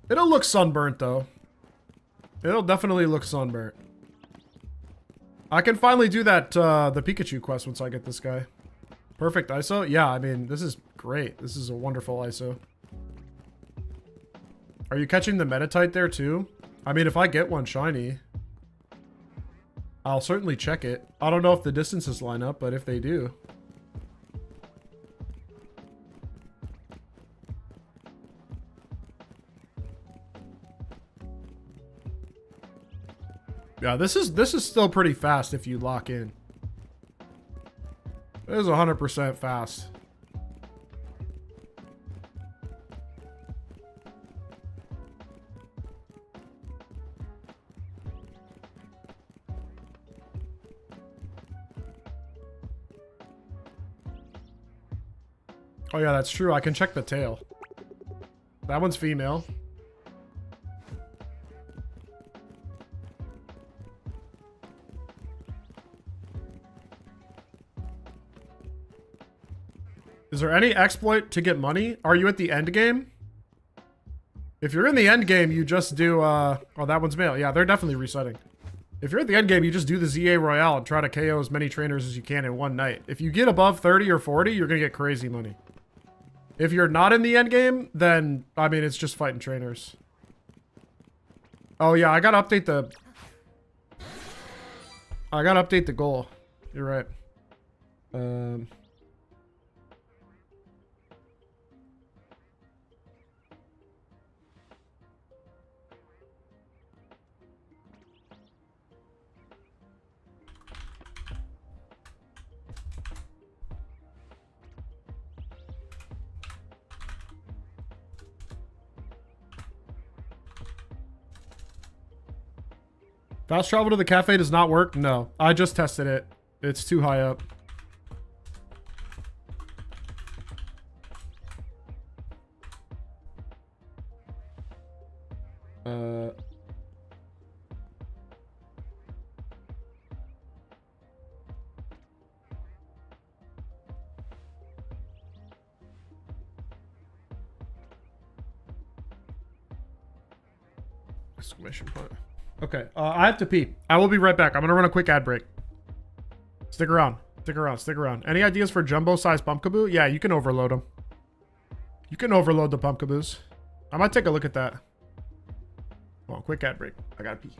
It'll look sunburnt, though. It'll definitely look sunburnt. I can finally do that, the Pikachu quest once I get this guy. Perfect ISO? Yeah, I mean, this is great. This is a wonderful ISO. Are you catching the Metatite there, too? I mean, if I get one shiny, I'll certainly check it. I don't know if the distances line up, but if they do. Yeah, this is still pretty fast if you lock in. It is 100% fast. Oh yeah, that's true. I can check the tail. That one's female. Is there any exploit to get money? Are you at the end game? If you're in the end game, you just do, oh, that one's male. Yeah, they're definitely resetting. If you're at the end game, you just do the ZA Royale and try to KO as many trainers as you can in one night. If you get above 30 or 40, you're going to get crazy money. If you're not in the end game, then, I mean, it's just fighting trainers. Oh, yeah, I got to update the... I got to update the goal. You're right. Fast travel to the cafe does not work? No. I just tested it. It's too high up. Exclamation point. Okay, I have to pee. I will be right back. I'm gonna run a quick ad break. Stick around. Stick around. Stick around. Any ideas for jumbo-sized pumpkaboo? Yeah, you can overload them. You can overload the pumpkaboos. I might take a look at that. Well, quick ad break. I gotta pee.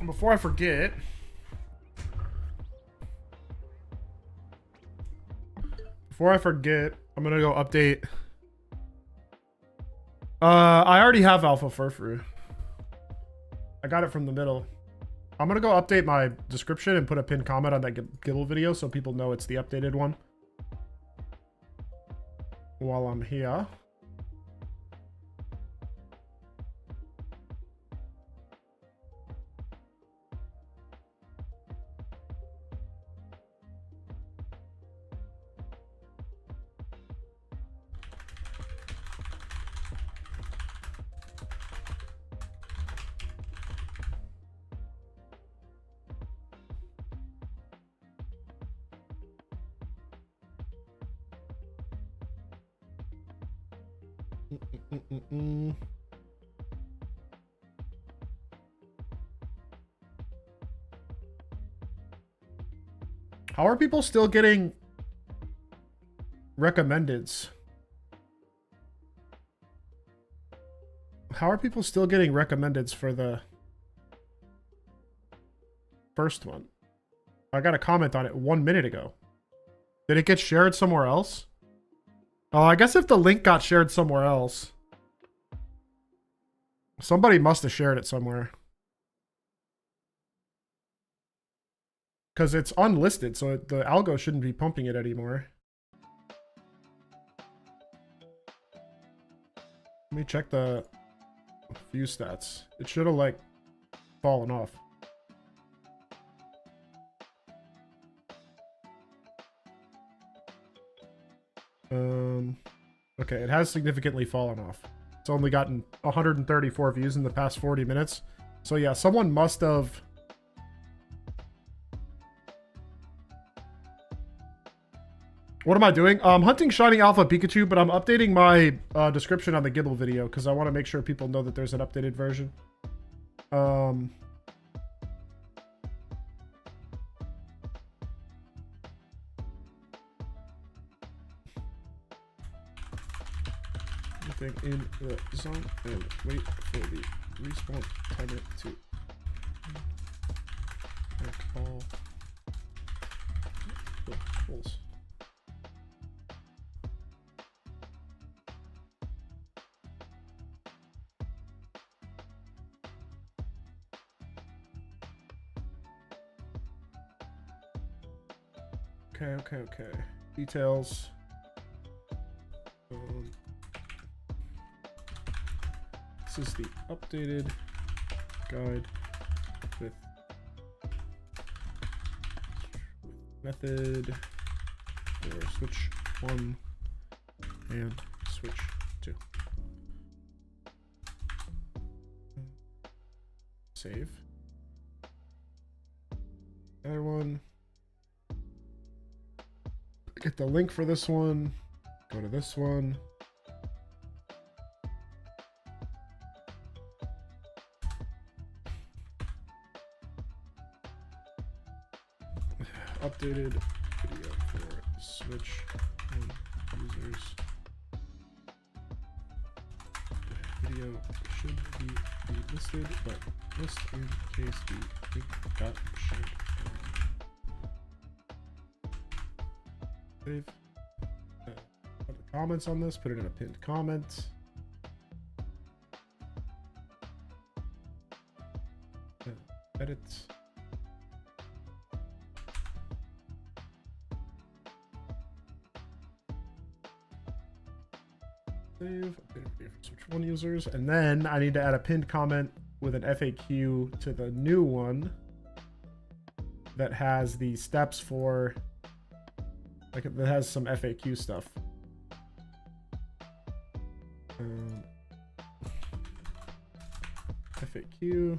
Before I forget, I'm gonna go update. I already have Alpha Furfru. I got it from the middle. I'm gonna go update my description and put a pinned comment on that Gible video so people know it's the updated one. While I'm here. How are people still getting recommendeds? How are people still getting recommendeds for the first one? I got a comment on it 1 minute ago. Did it get shared somewhere else? Oh, I guess if the link got shared somewhere else, somebody must have shared it somewhere. Because it's unlisted, so the algo shouldn't be pumping it anymore. Let me check the view stats. It should have, like, fallen off. Okay, it has significantly fallen off. It's only gotten 134 views in the past 40 minutes. So yeah, someone must have... What am I doing? I'm hunting Shiny Alpha Pikachu, but I'm updating my description on the Gible video because I want to make sure people know that there's an updated version. In the zone and wait for the respawn timer to back all the holes. Okay. Details. This is the updated guide with method for switch 1 and switch 2. Save. Other one. Get the link for this one. Go to this one. Updated video for Switch 1 users. Video should be listed, but list in case the link got shared. Save. Put the comments on this, put it in a pinned comment. Edit. Save. Switch 1 users, and then I need to add a pinned comment with an FAQ to the new one that has the steps for, like, that has some FAQ stuff. FAQ.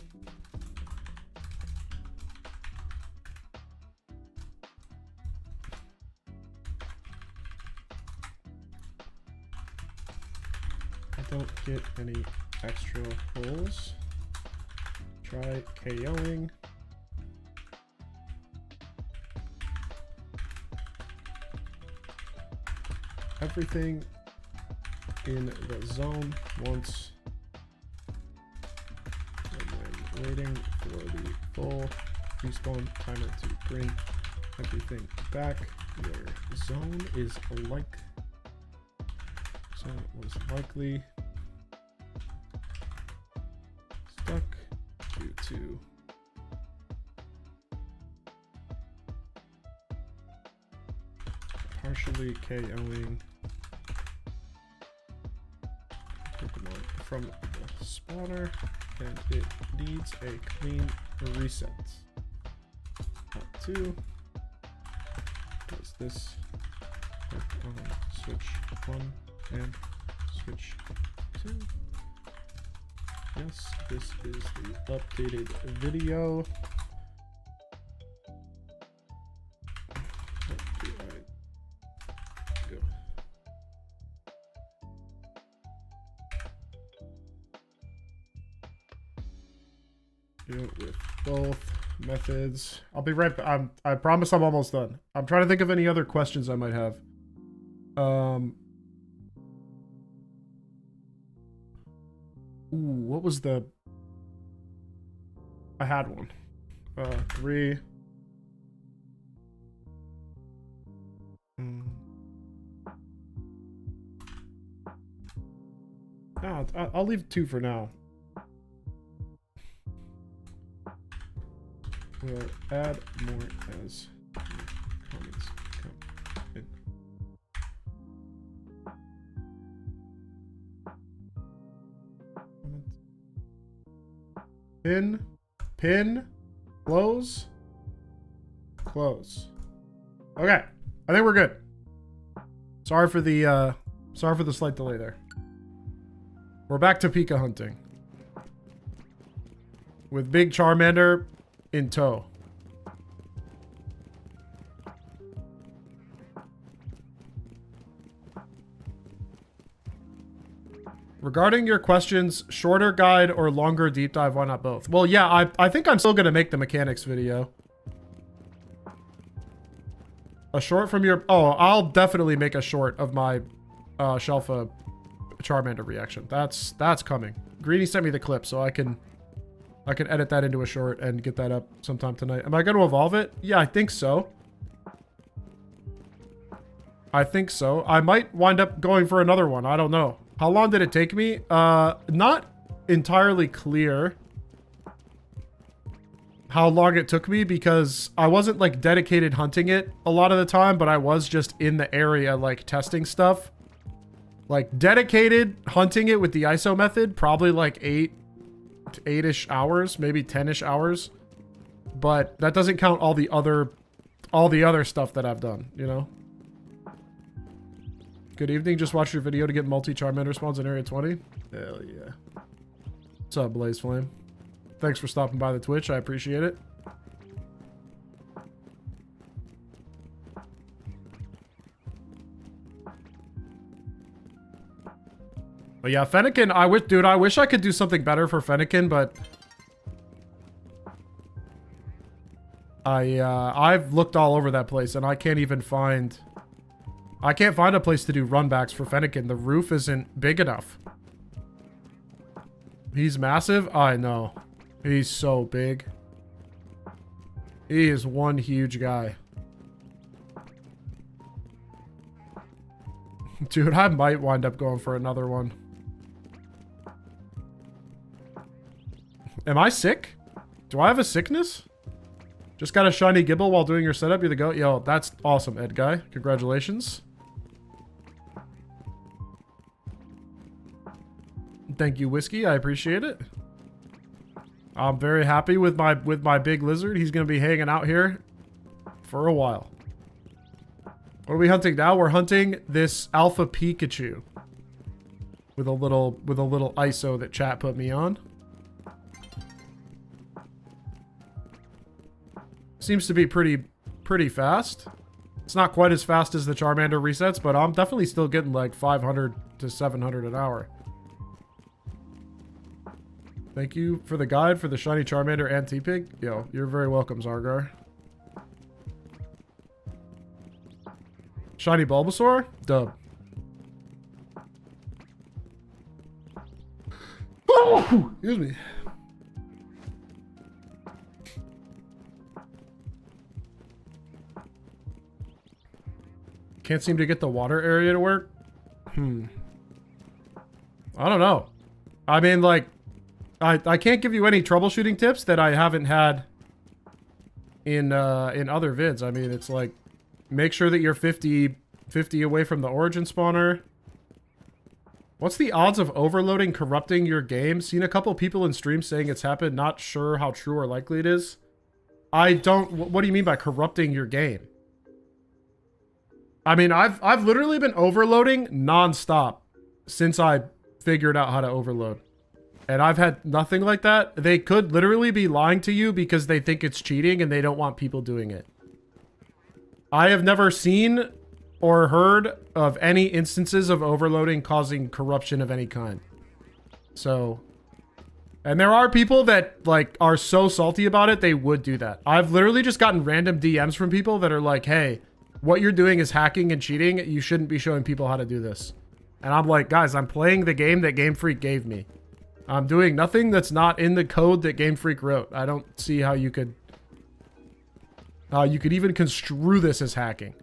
Don't get any extra holes. Try KOing. Everything in the zone once, and then waiting for the full respawn timer to bring everything back. Your zone is was likely stuck due to partially KOing Pokemon from the spawner, and it needs a clean reset. Part 2 does this work on switch 1 and switch 2. Yes, this is the updated video. What do I do? you with both methods. I'll be right back. I promise I'm almost done. I'm trying to think of any other questions I might have. Ooh, what was the... I had one. 3. No, I'll leave 2 for now. We'll add more as comments come in. Pin, close. Okay, I think we're good. Sorry for the slight delay there. We're back to Pika hunting. With big Charmander in tow. Regarding your questions, shorter guide or longer deep dive, why not both? Well, yeah, I think I'm still going to make the mechanics video. A short from your... Oh, I'll definitely make a short of my Shelfa Charmander reaction. That's coming. Greeny sent me the clip, so I can edit that into a short and get that up sometime tonight. Am I going to evolve it? Yeah, I think so. I might wind up going for another one. I don't know. How long did it take me? Not entirely clear how long it took me because I wasn't like dedicated hunting it a lot of the time, but I was just in the area like testing stuff. Like dedicated hunting it with the ISO method, probably like 8-ish hours, maybe 10-ish hours. But that doesn't count all the other stuff that I've done, you know? Good evening. Just watched your video to get multi-Charmander spawns in Area 20. Hell yeah. What's up, Blaze Flame? Thanks for stopping by the Twitch. I appreciate it. But yeah, Fennekin, I wish I could do something better for Fennekin, but I've looked all over that place and I can't find a place to do runbacks for Fennekin. The roof isn't big enough. He's massive? I know. He's so big. He is one huge guy. Dude, I might wind up going for another one. Am I sick? Do I have a sickness? Just got a shiny Gible while doing your setup. You're the goat. Yo, that's awesome, Ed Guy. Congratulations. Thank you, Whiskey. I appreciate it. I'm very happy with my big lizard. He's gonna be hanging out here for a while. What are we hunting now? We're hunting this alpha Pikachu with a little ISO that chat put me on. Seems to be pretty fast. It's not quite as fast as the Charmander resets, but I'm definitely still getting like 500 to 700 an hour. Thank you for the guide for the shiny Charmander and T-Pig. Yo, you're very welcome, Zargar. Shiny Bulbasaur? Dub. Oh, excuse me. Can't seem to get the water area to work? I don't know. I mean, like, I can't give you any troubleshooting tips that I haven't had in other vids. I mean, it's like, make sure that you're 50 away from the origin spawner. What's the odds of overloading corrupting your game? Seen a couple people in stream saying it's happened. Not sure how true or likely it is. What do you mean by corrupting your game? I mean, I've literally been overloading nonstop since I figured out how to overload. And I've had nothing like that. They could literally be lying to you because they think it's cheating and they don't want people doing it. I have never seen or heard of any instances of overloading causing corruption of any kind. So, And there are people that like are so salty about it, they would do that. I've literally just gotten random DMs from people that are like, hey, what you're doing is hacking and cheating. You shouldn't be showing people how to do this. And I'm like, guys, I'm playing the game that Game Freak gave me. I'm doing nothing that's not in the code that Game Freak wrote. I don't see how you could even construe this as hacking.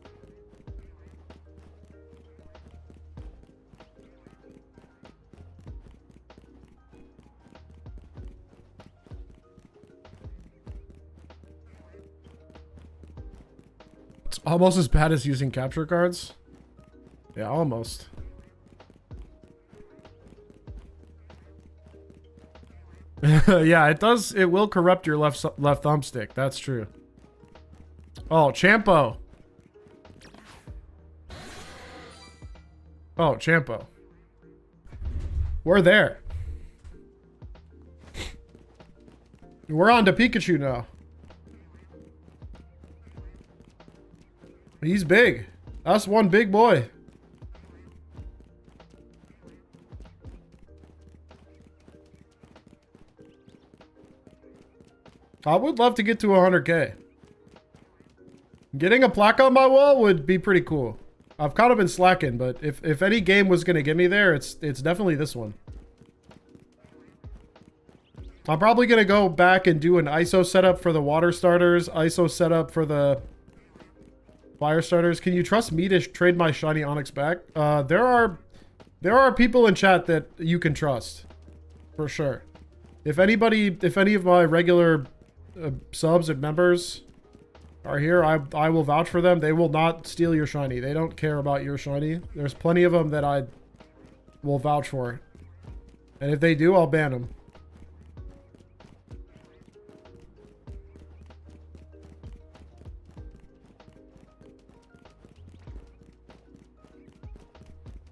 It's almost as bad as using capture cards. Yeah, almost. Yeah, it does. It will corrupt your left thumbstick. That's true. Oh, Champo. Oh, Champo. We're there. We're on to Pikachu now. He's big. That's one big boy. I would love to get to 100K. Getting a plaque on my wall would be pretty cool. I've kind of been slacking, but if any game was going to get me there, it's definitely this one. I'm probably going to go back and do an ISO setup for the water starters, ISO setup for the fire starters. Can you trust me to trade my shiny Onyx back? There are people in chat that you can trust, for sure. If any of my regular subs and members are here, I will vouch for them. They will not steal your shiny. They don't care about your shiny. There's plenty of them that I will vouch for. And if they do, I'll ban them.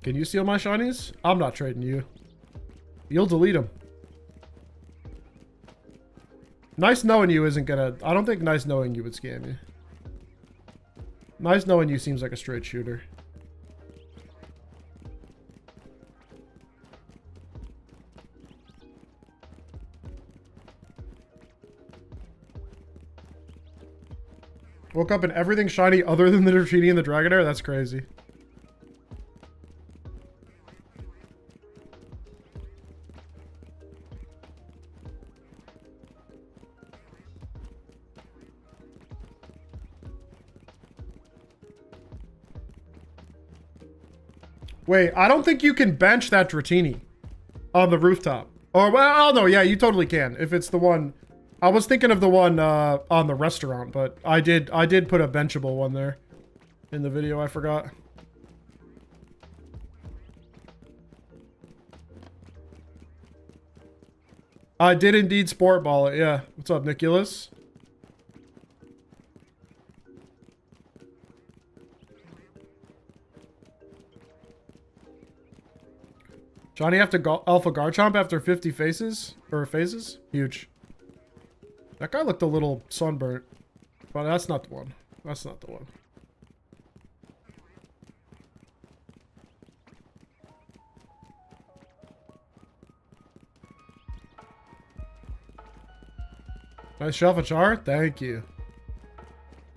Can you steal my shinies? I'm not trading you. You'll delete them. Nice knowing you isn't gonna... I don't think nice knowing you would scam you. Nice knowing you seems like a straight shooter. Woke up and everything shiny other than the Dratini and the Dragonair? That's crazy. Wait, I don't think you can bench that Dratini on the rooftop. Or, well, no, yeah, you totally can. If it's the one... I was thinking of the one on the restaurant, but I did put a benchable one there in the video. I forgot. I did indeed sport ball it, yeah. What's up, Nicholas? Johnny have to Alpha Garchomp after 50 faces? Or phases? Huge. That guy looked a little sunburnt. But that's not the one. That's not the one. Nice shelf of char? Thank you.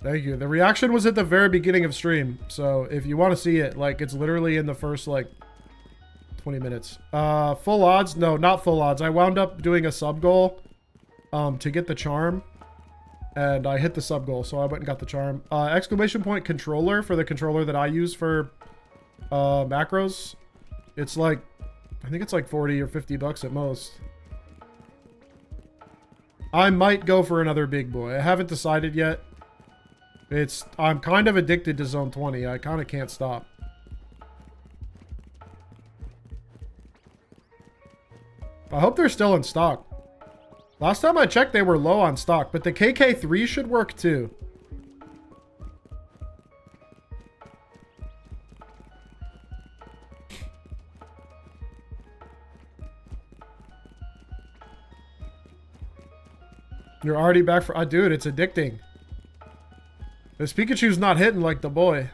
Thank you. The reaction was at the very beginning of stream. So if you want to see it, like, it's literally in the first, like, 20 minutes. Full odds? No, not full odds. I wound up doing a sub goal to get the charm. And I hit the sub goal, so I went and got the charm. Exclamation point controller for the controller that I use for macros. It's like, I think it's like 40 or 50 bucks at most. I might go for another big boy. I haven't decided yet. I'm kind of addicted to Zone 20. I kind of can't stop. I hope they're still in stock. Last time I checked, they were low on stock, but the KK3 should work too. You're already back for... dude, it's addicting. This Pikachu's not hitting like the boy.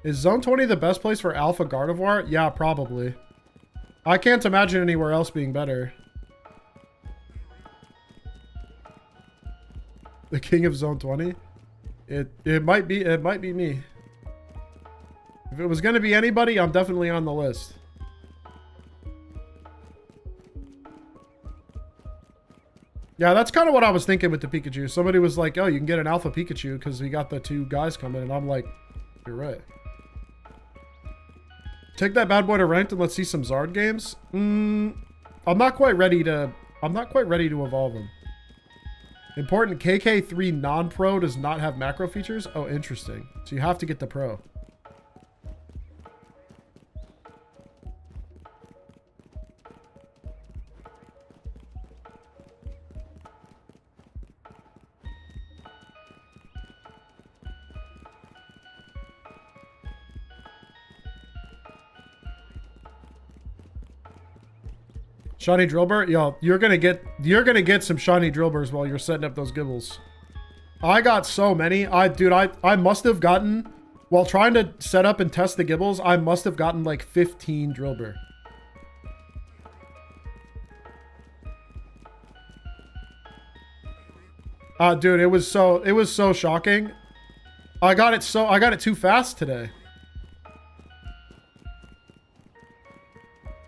Is Zone 20 the best place for Alpha Gardevoir? Yeah, probably. I can't imagine anywhere else being better. The king of Zone 20? It might be me. If it was gonna be anybody, I'm definitely on the list. Yeah, that's kind of what I was thinking with the Pikachu. Somebody was like, oh, you can get an Alpha Pikachu because we got the 2 guys coming. And I'm like, you're right. Take that bad boy to ranked and let's see some Zard games. I'm not quite ready to evolve him. Important, KK3 non-pro does not have macro features. Oh, interesting. So you have to get the pro. Shiny Drillbur? Yo, you're gonna get some shiny Drillburs while you're setting up those Gibles. I got so many. I must have gotten, while trying to set up and test the Gibles, I must have gotten like 15 Drillbur. Dude, it was so shocking. I got it too fast today.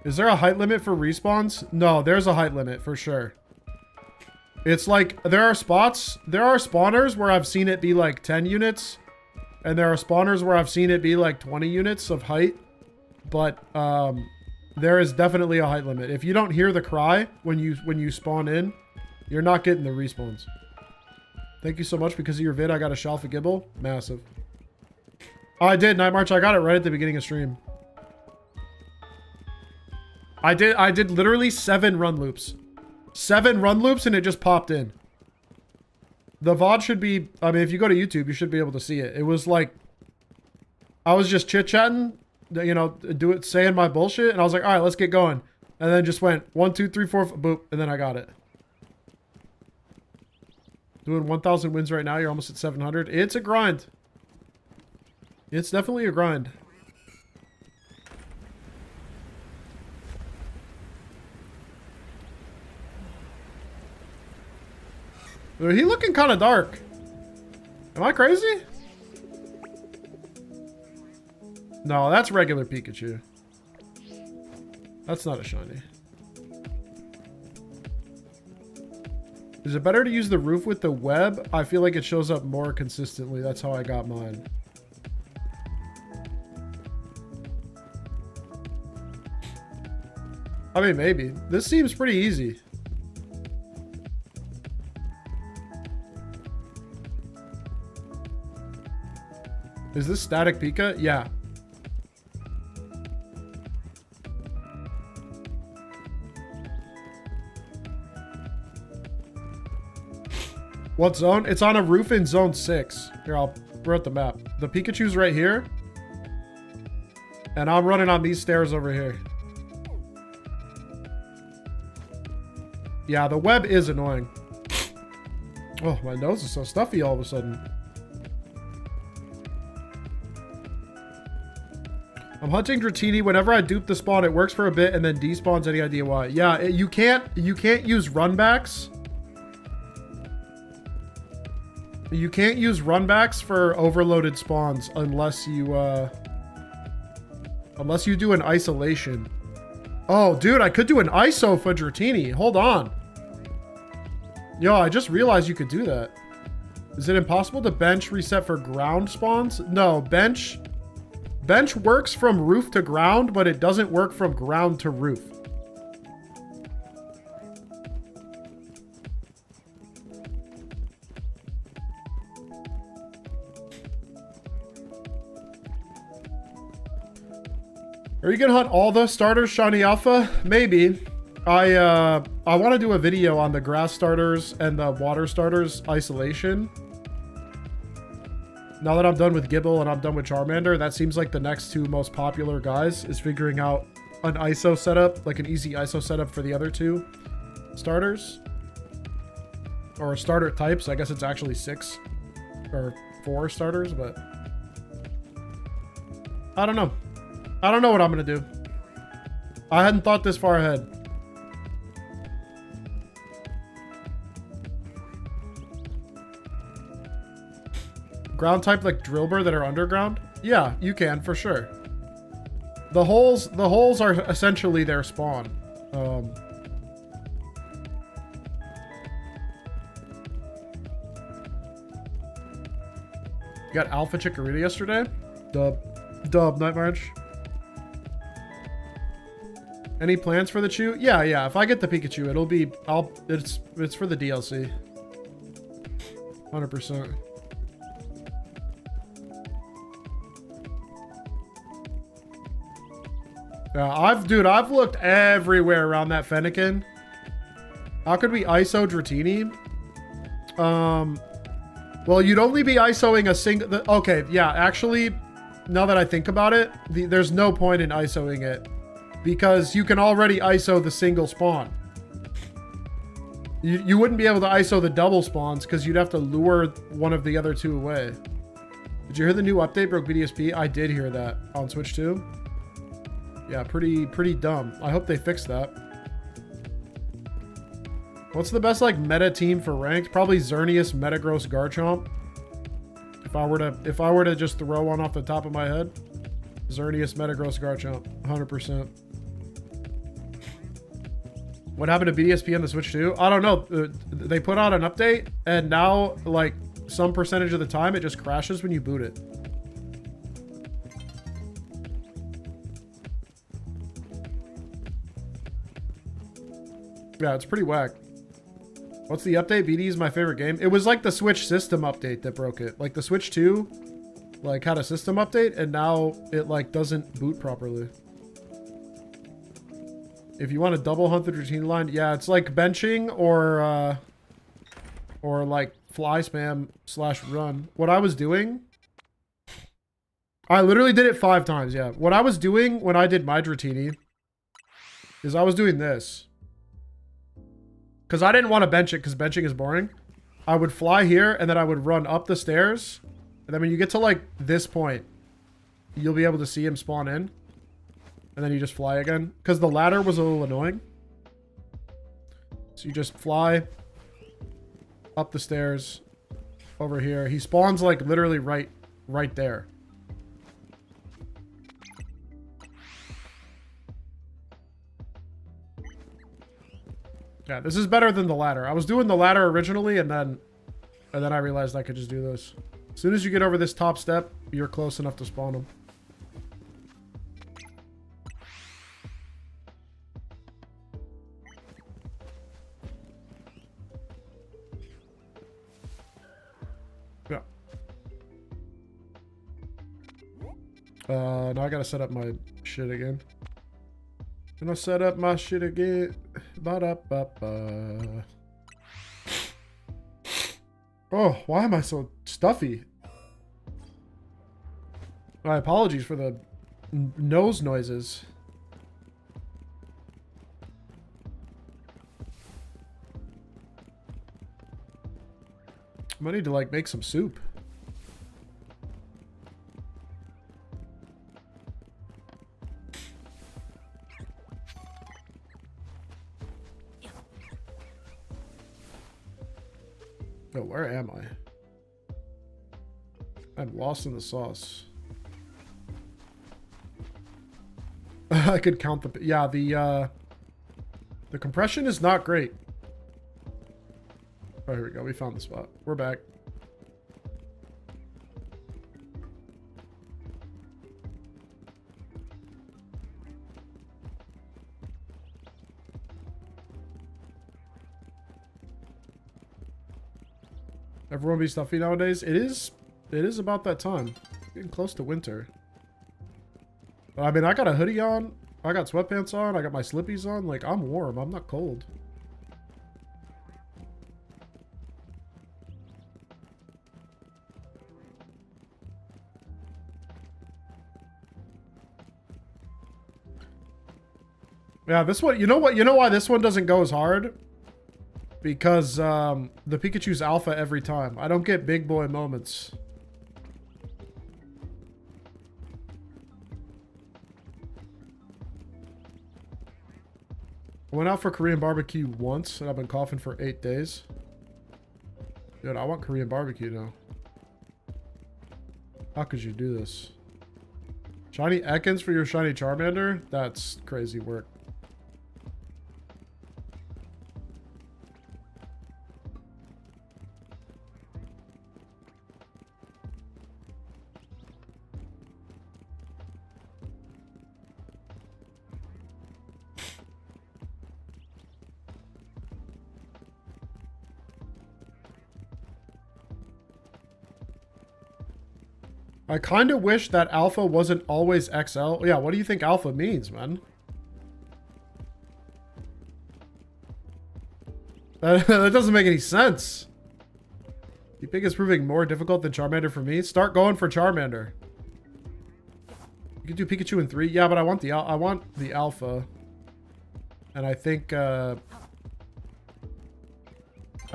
Is there a height limit for respawns? No, there's a height limit for sure. It's like, there are spawners where I've seen it be like 10 units. And there are spawners where I've seen it be like 20 units of height. But, there is definitely a height limit. If you don't hear the cry when you spawn in, you're not getting the respawns. Thank you so much. Because of your vid, I got a Shalfa Gible. Massive. Oh, I did, Night March. I got it right at the beginning of stream. I did literally 7 run loops. 7 run loops and it just popped in. The VOD should be, I mean, if you go to YouTube, you should be able to see it. It was like, I was just chit-chatting, you know, saying my bullshit. And I was like, all right, let's get going. And then just went 1, 2, 3, 4, boop. And then I got it. Doing 1,000 wins right now. You're almost at 700. It's a grind. It's definitely a grind. Dude, he looking kind of dark. Am I crazy? No, that's regular Pikachu. That's not a shiny. Is it better to use the roof with the web? I feel like it shows up more consistently. That's how I got mine. I mean, maybe. This seems pretty easy. Is this static Pika? Yeah. What zone? It's on a roof in zone 6. Here, I'll write the map. The Pikachu's right here. And I'm running on these stairs over here. Yeah, the web is annoying. Oh, my nose is so stuffy all of a sudden. I'm hunting Dratini. Whenever I dupe the spawn, it works for a bit and then despawns. Any idea why? Yeah, you can't use runbacks. You can't use runbacks for overloaded spawns unless you do an isolation. Oh, dude, I could do an ISO for Dratini. Hold on. Yo, I just realized you could do that. Is it impossible to bench reset for ground spawns? No, bench works from roof to ground, but it doesn't work from ground to roof. Are you gonna hunt all the starters shiny alpha? Maybe. I want to do a video on the grass starters and the water starters isolation. Now that I'm done with Gible and I'm done with Charmander, that seems like the next 2 most popular guys is figuring out an ISO setup, like an easy ISO setup for the other 2 starters. Or starter types. I guess it's actually 6 or 4 starters, but I don't know. I don't know what I'm gonna do. I hadn't thought this far ahead. Ground type like Drillbur that are underground? Yeah, you can for sure. The holes are essentially their spawn. You got Alpha Chikorita yesterday? Dub, Night March. Any plans for the Chew? Yeah. If I get the Pikachu, it'll be it's for the DLC. 100%. Yeah, I've looked everywhere around that Fennekin. How could we ISO Dratini? Well, you'd only be ISOing a single... Okay, yeah, actually, now that I think about it, there's no point in ISOing it. Because you can already ISO the single spawn. You wouldn't be able to ISO the double spawns because you'd have to lure one of the other two away. Did you hear the new update broke BDSP? I did hear that on Switch 2. Yeah, pretty dumb. I hope they fix that. What's the best like meta team for ranked? Probably Xerneas, Metagross, Garchomp. If I were to just throw one off the top of my head, Xerneas, Metagross, Garchomp, 100%. What happened to BDSP on the Switch 2? I don't know. They put out an update, and now like some percentage of the time it just crashes when you boot it. Yeah, it's pretty whack. What's the update? BD is my favorite game. It was like the Switch system update that broke it. Like the Switch 2, like had a system update, and now it like doesn't boot properly. If you want to double hunt the routine line, yeah, it's like benching or like fly spam / run. What I was doing, I literally did it 5 times. Yeah, what I was doing when I did my Dratini is I was doing this. Because I didn't want to bench it because benching is boring. I would fly here and then I would run up the stairs. And then when you get to like this point, you'll be able to see him spawn in. And then you just fly again. Because the ladder was a little annoying. So you just fly up the stairs over here. He spawns like literally right there. Yeah, this is better than the ladder. I was doing the ladder originally, and then I realized I could just do this. As soon as you get over this top step, you're close enough to spawn them. Yeah. Now I gotta set up my shit again. Gonna set up my shit again. Ba-da-ba-ba. Oh, why am I so stuffy? My apologies for the nose noises. I might need to like make some soup. Oh, where am I? I'm lost in the sauce. I could count the... Yeah, the compression is not great. Oh, here we go. We found the spot. We're back. Everyone be stuffy nowadays. It is about that time. Getting close to winter. But I mean, I got a hoodie on. I got sweatpants on. I got my slippies on. Like, I'm warm. I'm not cold. Yeah, this one, you know why this one doesn't go as hard? Because the Pikachu's alpha every time. I don't get big boy moments. I went out for Korean barbecue once, and I've been coughing for 8 days. Dude, I want Korean barbecue now. How could you do this? Shiny Ekans for your shiny Charmander? That's crazy work. I kind of wish that alpha wasn't always XL. Yeah, what do you think alpha means, man? That doesn't make any sense. You think it's proving more difficult than Charmander for me? Start going for Charmander. You can do Pikachu in 3. Yeah, but I want the alpha. And I think I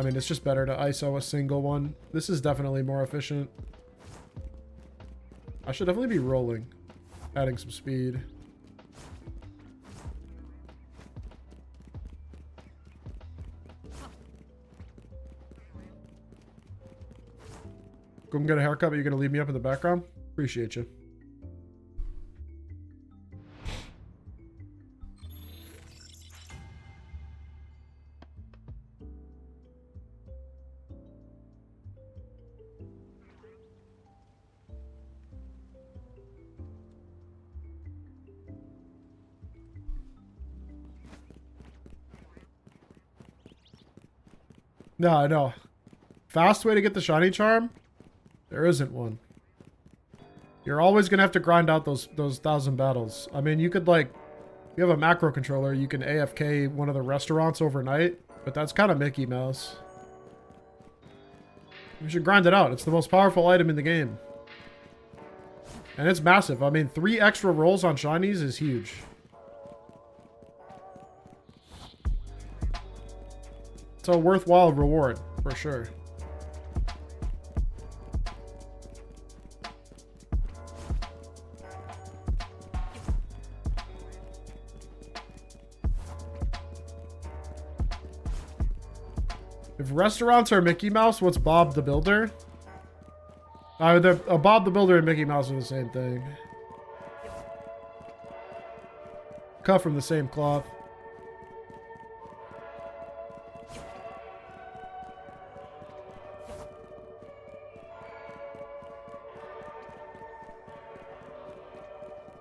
mean, it's just better to ISO a single one. This is definitely more efficient. I should definitely be rolling, adding some speed. Go and get a haircut, but you're going to leave me up in the background? Appreciate you. No, I know. Fast way to get the shiny charm? There isn't one. You're always gonna have to grind out those 1,000 battles. I mean, you could like, you have a macro controller, you can AFK one of the restaurants overnight, but that's kind of Mickey Mouse. You should grind it out. It's the most powerful item in the game. And it's massive. I mean, 3 extra rolls on shinies is huge. It's a worthwhile reward, for sure. If restaurants are Mickey Mouse, what's Bob the Builder? Bob the Builder and Mickey Mouse are the same thing. Cut from the same cloth.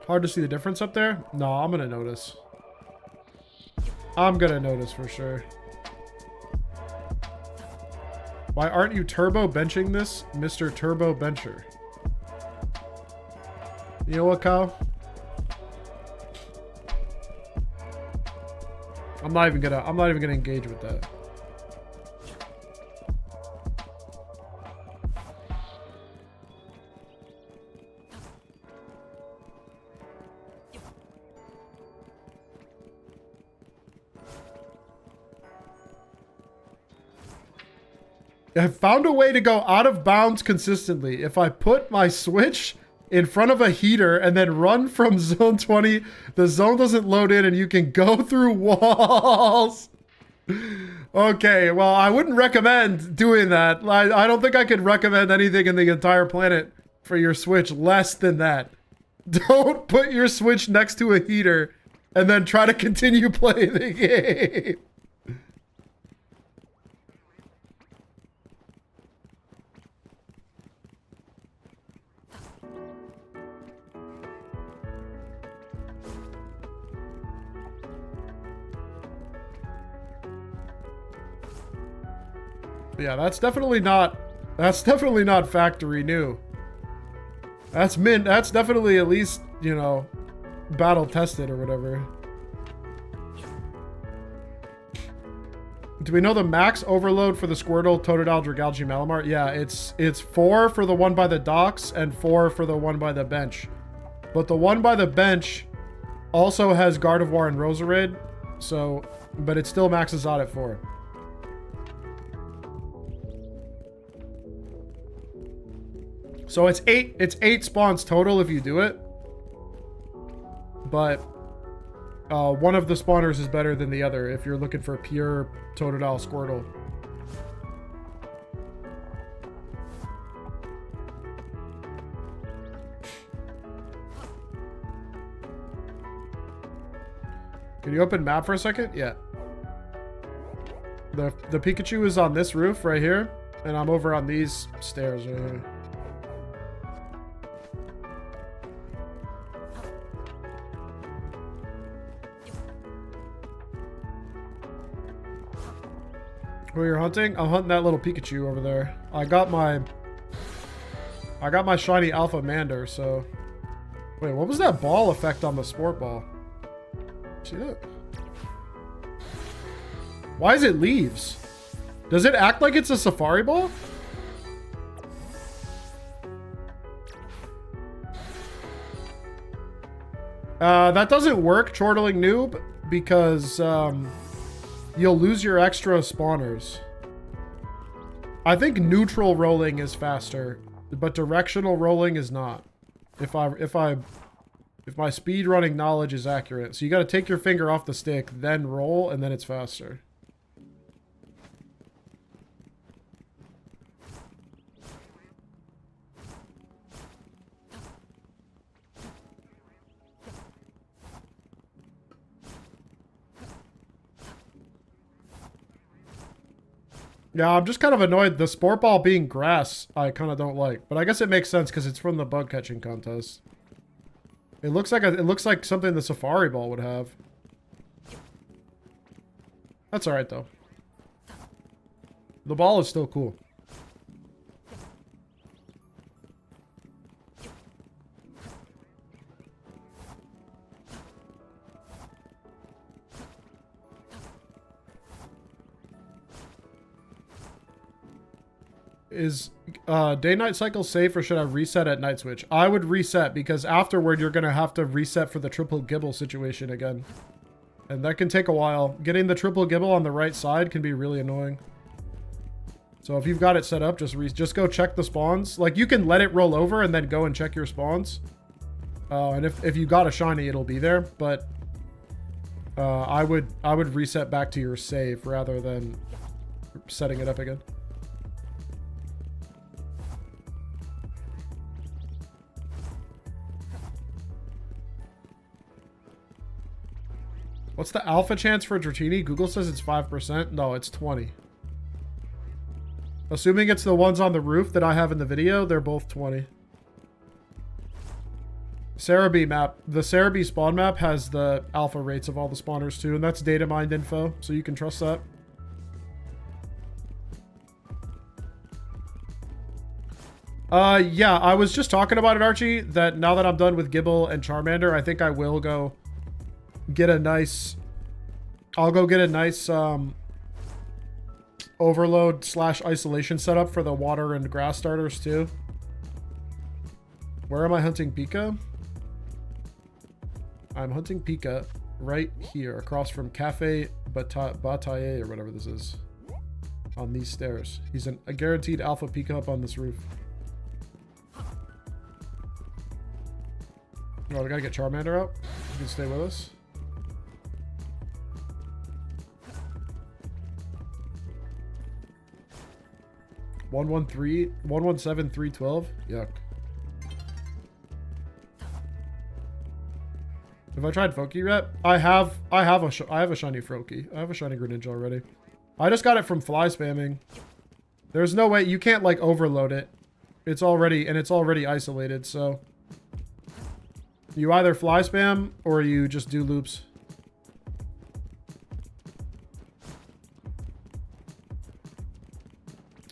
Hard to see the difference up there? No, I'm gonna notice. I'm gonna notice for sure. Why aren't you turbo benching this, Mr. Turbo Bencher? You know what, Kyle? I'm not even gonna engage with that. I found a way to go out of bounds consistently. If I put my Switch in front of a heater and then run from zone 20, the zone doesn't load in and you can go through walls. Okay, well, I wouldn't recommend doing that. I don't think I could recommend anything in the entire planet for your Switch less than that. Don't put your Switch next to a heater and then try to continue playing the game. Yeah, that's definitely not factory new. That's definitely at least, you know, battle tested or whatever. Do we know the max overload for the Squirtle, Totodile, Dragalge, Malamar? Yeah, it's 4 for the one by the docks and 4 for the one by the bench. But the one by the bench also has Gardevoir and Roserade, so, but it still maxes out at 4. So it's 8 spawns total if you do it. But one of the spawners is better than the other if you're looking for a pure Totodile Squirtle. Can you open map for a second? Yeah. The Pikachu is on this roof right here, and I'm over on these stairs right here. Who you're hunting? I'm hunting that little Pikachu over there. I got my shiny Alpha Mander, so... Wait, what was that ball effect on the sport ball? See that? Why is it leaves? Does it act like it's a safari ball? That doesn't work, chortling noob, because you'll lose your extra spawners. I think neutral rolling is faster, but directional rolling is not. If my speed running knowledge is accurate. So you got to take your finger off the stick, then roll, and then it's faster. Yeah, I'm just kind of annoyed. The sport ball being grass, I kind of don't like. But I guess it makes sense because it's from the bug catching contest. It looks like something the safari ball would have. That's alright though. The ball is still cool. Is day-night cycle safe, or should I reset at night switch? I would reset, because afterward you're going to have to reset for the triple Gible situation again. And that can take a while. Getting the triple Gible on the right side can be really annoying. So if you've got it set up, just go check the spawns. Like, you can let it roll over and then go and check your spawns. And if you got a shiny, it'll be there. But I would reset back to your save rather than setting it up again. What's the alpha chance for Dratini? Google says it's 5%. No, it's 20. Assuming it's the ones on the roof that I have in the video, they're both 20. Cerebi map. The Cerebi spawn map has the alpha rates of all the spawners too, and that's data mined info, so you can trust that. Yeah, I was just talking about it, Archie, that now that I'm done with Gible and Charmander, I think I will go get a nice... I'll go get a nice overload / isolation setup for the water and grass starters too. Where am I hunting Pika? I'm hunting Pika right here, across from Cafe Bataille or whatever this is. On these stairs. He's a guaranteed alpha Pika up on this roof. Oh, I gotta get Charmander out. You can stay with us. One 117 312. Yuck. Have I tried Froakie yet? I have a shiny Froakie. I have a shiny Greninja already. I just got it from fly spamming. There's no way you can't like overload it. It's already isolated, so you either fly spam or you just do loops.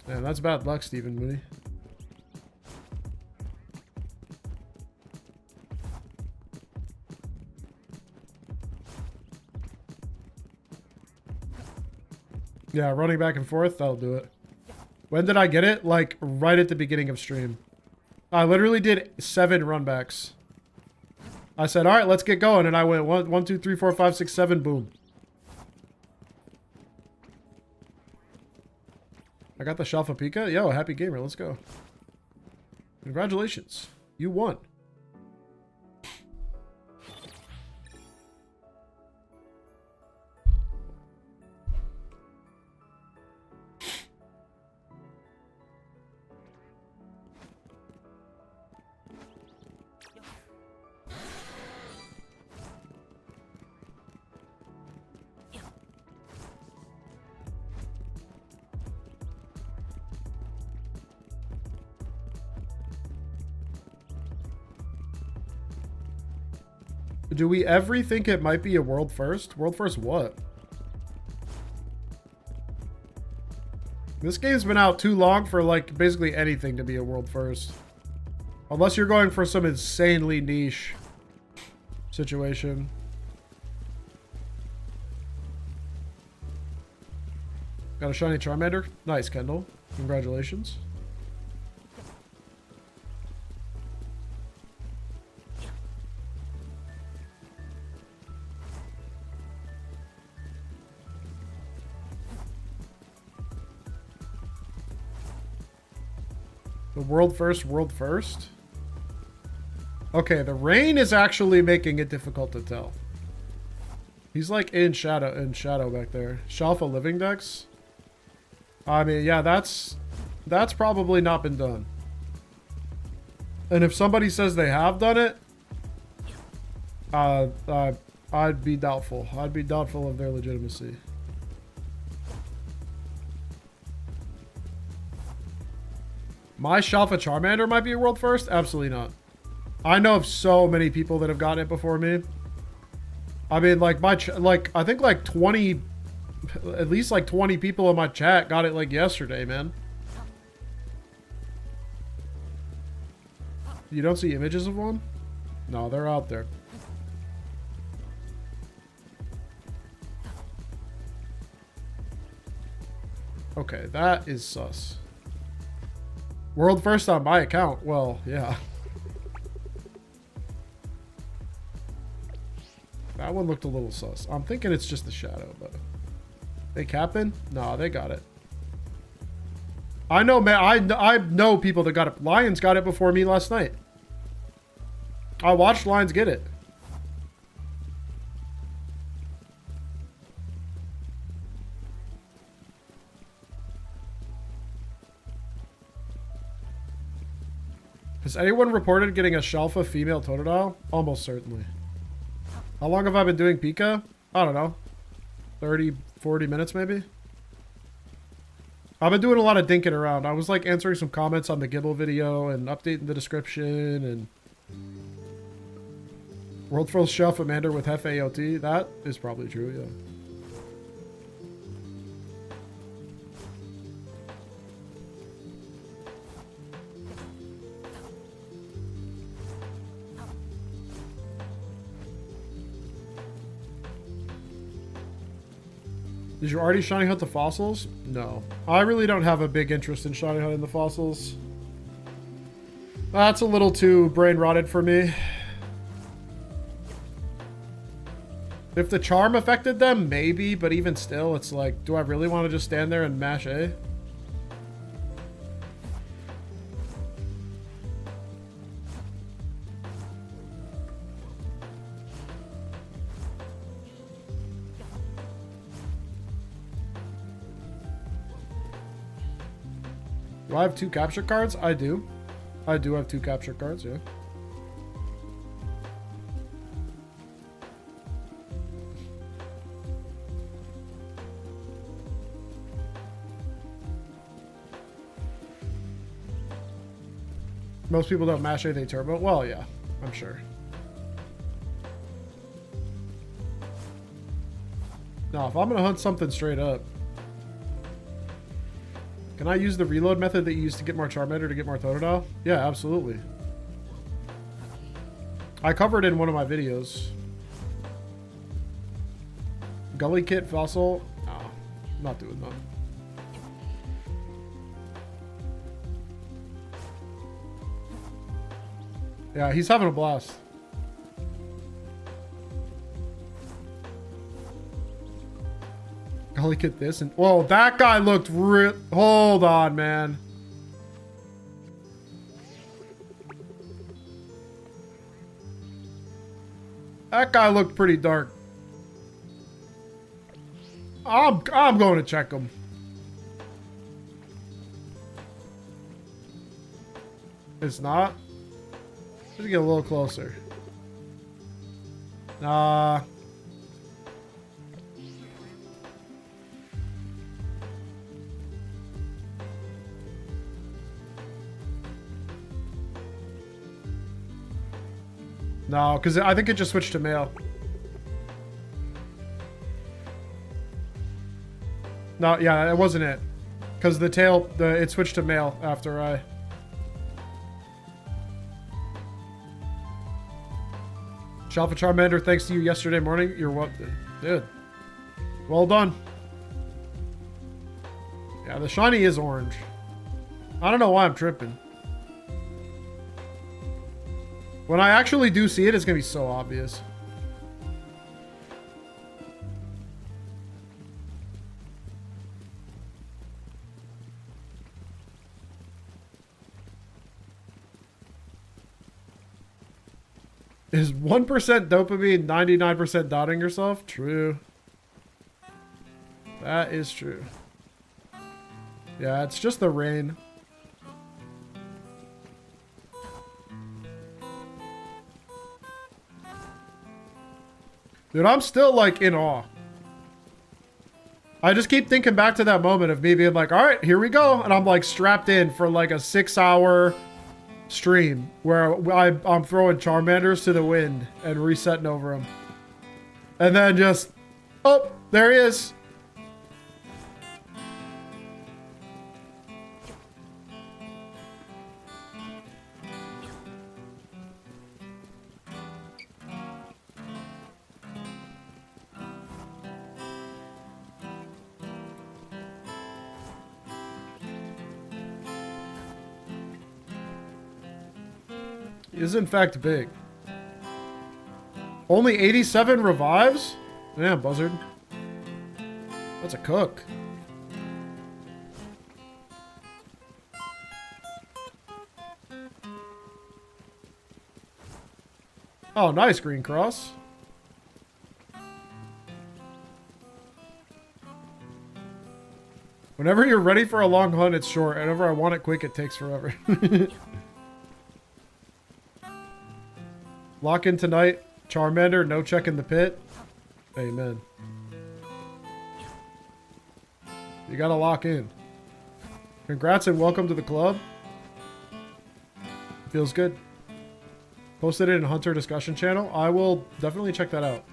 Man, that's bad luck, Stephen Mooney. Yeah, running back and forth, that'll do it. When did I get it? Like, right at the beginning of stream. I literally did 7 runbacks. I said, alright, let's get going. And I went 1, 2, 3, 4, 5, 6, 7, boom. I got the Shelf of Pika. Yo, happy gamer. Let's go. Congratulations. You won. Do we ever think it might be a world first? World first what? This game's been out too long for like basically anything to be a world first. Unless you're going for some insanely niche situation. Got a shiny Charmander? Nice, Kendall. Congratulations. The world first? Okay, the rain is actually making it difficult to tell. He's like in shadow back there. Shalfa living decks? I mean, yeah, that's probably not been done. And if somebody says they have done it, I'd be doubtful. I'd be doubtful of their legitimacy. My Shalfa Charmander might be a world first? Absolutely not. I know of so many people that have gotten it before me. I mean, like, I think like 20... At least like 20 people in my chat got it like yesterday, man. You don't see images of one? No, they're out there. Okay, that is sus. World first on my account. Well, yeah. That one looked a little sus. I'm thinking it's just the shadow, but... They capping? No, they got it. I know, man. I know people that got it. Lions got it before me last night. I watched Lions get it. Has anyone reported getting a Shalfa female Totodile? Almost certainly. How long have I been doing Pika? I don't know. 30, 40 minutes maybe? I've been doing a lot of dinking around. I was like answering some comments on the Gible video and updating the description and... World first Shelf Charmander with FAOT. That is probably true, yeah. Did you already shiny hunt the fossils? No. I really don't have a big interest in shiny hunting the fossils. That's a little too brain rotted for me. If the charm affected them, maybe, but even still, it's like, do I really want to just stand there and mash A? Do I have 2 capture cards? I do. I do have 2 capture cards, yeah. Most people don't mash anything turbo. Well, yeah, I'm sure. No, if I'm going to hunt something straight up. Can I use the reload method that you used to get more Charmander to get more Totodile? Yeah, absolutely. I covered it in one of my videos. Gully Kit Fossil? No, I'm not doing that. Yeah, he's having a blast. Look at this and whoa, that guy looked real. Hold on, man. That guy looked pretty dark. I'm going to check him. It's not. Let's get a little closer. No, because I think it just switched to male. No, yeah, it wasn't it. Because the tail, it switched to male after I... Shalfa Charmander, thanks to you yesterday morning. You're what? Dude. Well done. Yeah, the shiny is orange. I don't know why I'm tripping. When I actually do see it, it's going to be so obvious. Is 1% dopamine 99% dotting yourself? True. That is true. Yeah, it's just the rain. Dude, I'm still like in awe. I just keep thinking back to that moment of me being like, all right, here we go. And I'm like strapped in for like a 6-hour stream where I'm throwing Charmanders to the wind and resetting over them. And then just, oh, there he is. Is in fact big. Only 87 revives? Damn, Buzzard. That's a cook. Oh, nice, Green Cross. Whenever you're ready for a long hunt, it's short. Whenever I want it quick, it takes forever. Lock in tonight. Charmander, no check in the pit. Amen. You gotta lock in. Congrats and welcome to the club. Feels good. Posted it in Hunter discussion channel. I will definitely check that out.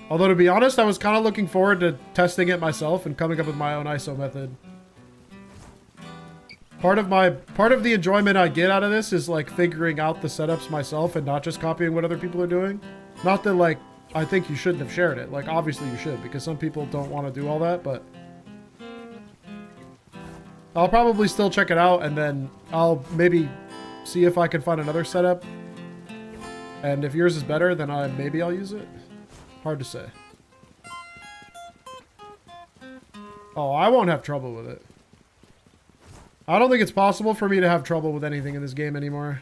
Although to be honest, I was kind of looking forward to testing it myself and coming up with my own ISO method. Part of the enjoyment I get out of this is like figuring out the setups myself and not just copying what other people are doing. Not that like I think you shouldn't have shared it. Like obviously you should, because some people don't want to do all that, but I'll probably still check it out and then I'll maybe see if I can find another setup. And if yours is better, then maybe I'll use it. Hard to say. Oh, I won't have trouble with it. I don't think it's possible for me to have trouble with anything in this game anymore.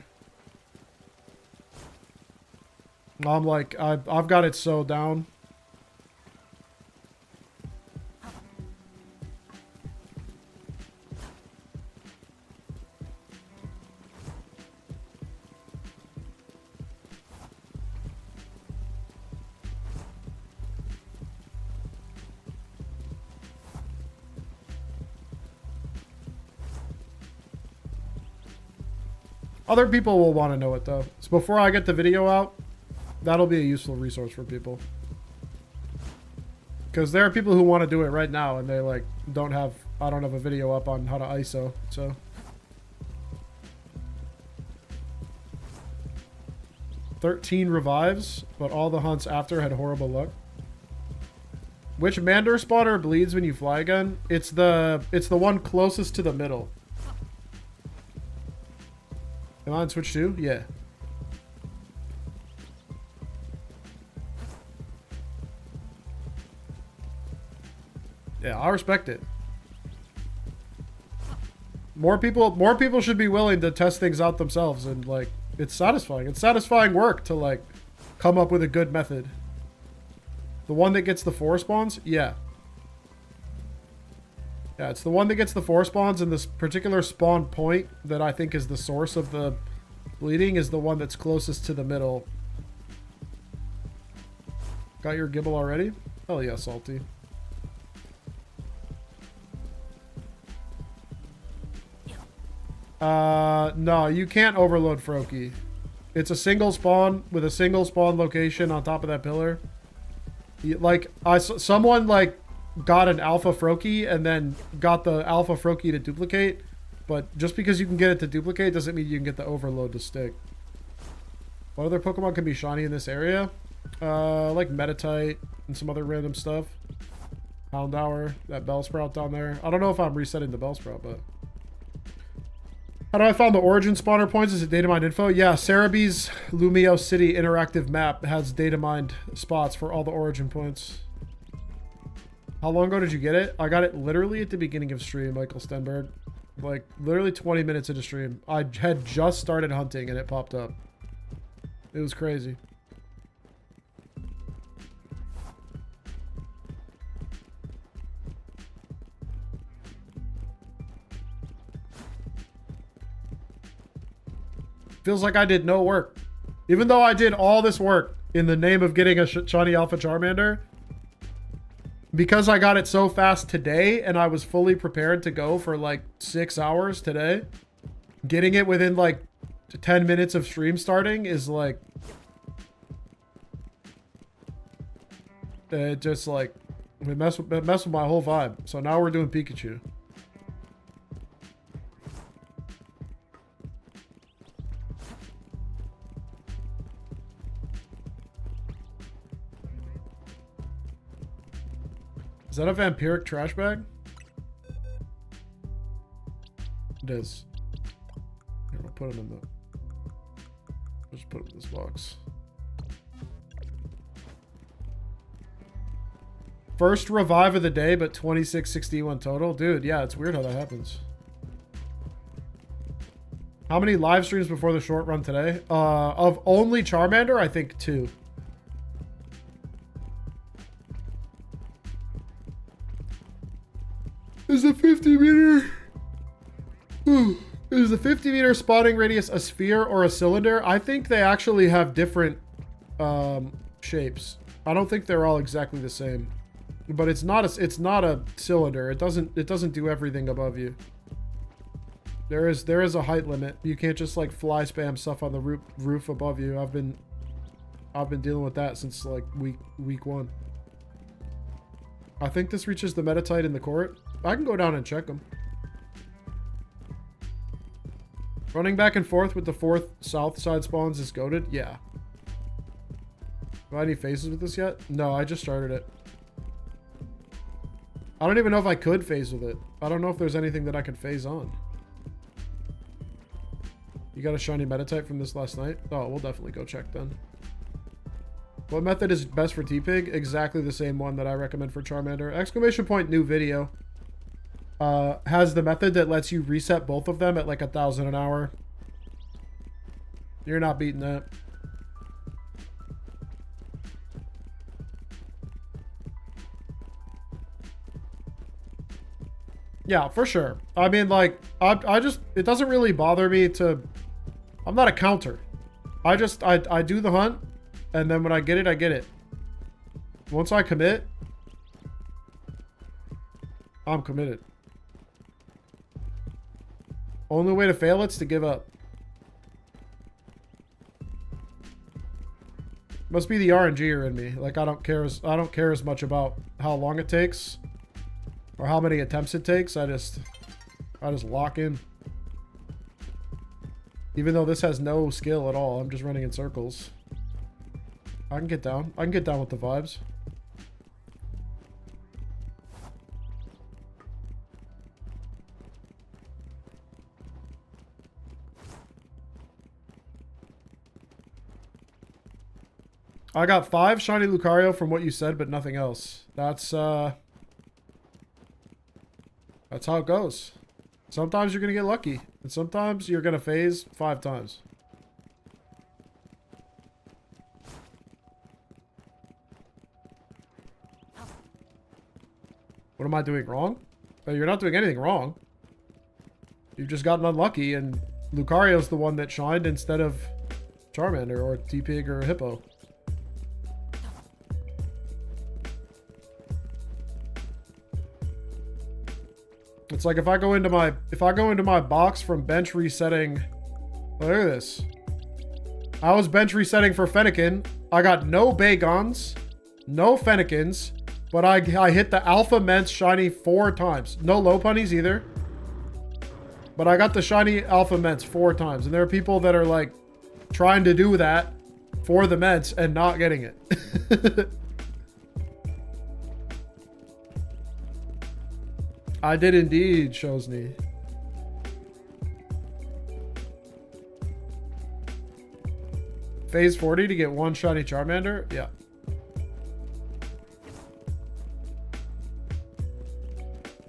I'm like, I've got it so down. Other people will want to know it though. So before I get the video out, that'll be a useful resource for people. Because there are people who want to do it right now and they like I don't have a video up on how to ISO, so. "13 revives, but all the hunts after had horrible luck." Which Mander spawner bleeds when you fly again? It's the one closest to the middle. Am I on Switch 2? Yeah. Yeah, I respect it. More people should be willing to test things out themselves, and like it's satisfying. It's satisfying work to like come up with a good method. The one that gets the 4 spawns? Yeah. Yeah, it's the one that gets the 4 spawns, and this particular spawn point that I think is the source of the bleeding is the one that's closest to the middle. Got your Gible already? Hell yeah, Salty. No, you can't overload Froakie. It's a single spawn with a single spawn location on top of that pillar. Like, someone, like, got an alpha Froakie and then got the alpha Froakie to duplicate. But just because you can get it to duplicate doesn't mean you can get the overload to stick. What other Pokemon can be shiny in this area? Like Metatite and some other random stuff. Houndour, that Bellsprout down there. I don't know if I'm resetting the Bellsprout, but... How do I find the origin spawner points? Is it data mined info? Yeah, Cerebee's Lumio City interactive map has data mined spots for all the origin points. How long ago did you get it? I got it literally at the beginning of stream, Michael Stenberg. Like, literally 20 minutes into stream. I had just started hunting and it popped up. It was crazy. Feels like I did no work. Even though I did all this work in the name of getting a shiny Alpha Charmander, because I got it so fast today and I was fully prepared to go for like 6 hours today, getting it within like 10 minutes of stream starting is like... It just like... It messed with my whole vibe. So now we're doing Pikachu. Is that a vampiric trash bag? It is. Here, we'll put it in the... I'll just put it in this box. First revive of the day, but 2661 total. Dude, yeah, it's weird how that happens. How many live streams before the short run today? Of only Charmander, I think 2. Is the 50 meter... Is the 50 meter spawning radius a sphere or a cylinder? I think they actually have different shapes. I don't think they're all exactly the same. But it's not a cylinder. It doesn't do everything above you. There is a height limit. You can't just like fly spam stuff on the roof above you. I've been dealing with that since like week 1. I think this reaches the Metatite in the court. I can go down and check them. Running back and forth with the 4th south side spawns is goated? Yeah. Do I have any phases with this yet? No, I just started it. I don't even know if I could phase with it. I don't know if there's anything that I could phase on. You got a shiny Metatite from this last night? Oh, we'll definitely go check then. What method is best for T-Pig? Exactly the same one that I recommend for Charmander. Exclamation point new video. Has the method that lets you reset both of them at like 1,000 an hour. You're not beating that. Yeah, for sure. I mean, like, I just, it doesn't really bother me to, I'm not a counter. I do the hunt, and then when I get it, I get it. Once I commit, I'm committed. Only way to fail it's to give up. Must be the RNGer in me. Like, I don't care as much about how long it takes or how many attempts it takes. I just lock in. Even though this has no skill at all, I'm just running in circles. I can get down. I can get down with the vibes. I got 5 shiny Lucario from what you said, but nothing else. That's how it goes. Sometimes you're gonna get lucky, and sometimes you're gonna phase 5 times. What am I doing wrong? Well, you're not doing anything wrong. You've just gotten unlucky, and Lucario's the one that shined instead of Charmander or T-Pig or Hippo. It's like if I go into my box from bench resetting. Oh, look at this. I was bench resetting for Fennekin. I got no Bagons, no Fennekins, but I hit the Alpha Ments shiny 4 times. No low punnies either. But I got the shiny Alpha Ments 4 times. And there are people that are like trying to do that for the Ments and not getting it. I did indeed, Shosny. Phase 40 to get 1 shiny Charmander? Yeah.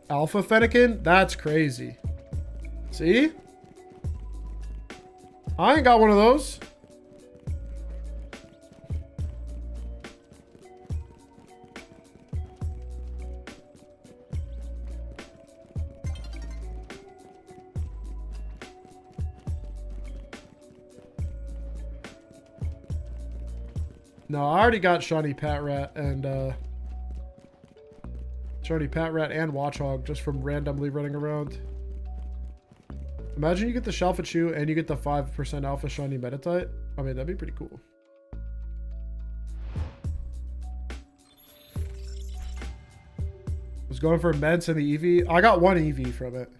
Alpha Fennekin? That's crazy. See? I ain't got one of those. No, I already got shiny Patrat and Watchog just from randomly running around. Imagine you get the Shalfachu and you get the 5% alpha shiny Metatite. I mean, that'd be pretty cool. Was going for Ments and the Eevee. I got 1 Eevee from it.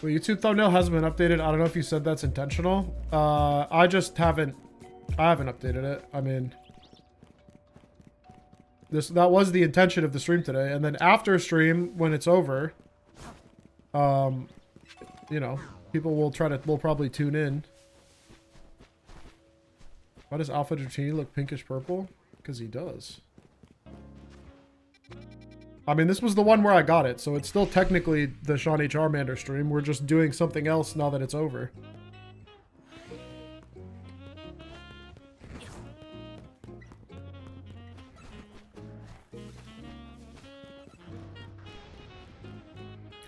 Well, YouTube thumbnail hasn't been updated. I don't know if you said that's intentional. I just haven't updated it. I mean, that was the intention of the stream today. And then after stream, when it's over, you know, people will probably tune in. Why does Alpha Dratini look pinkish purple? Because he does. I mean, this was the one where I got it, so it's still technically the shiny Charmander stream. We're just doing something else now that it's over.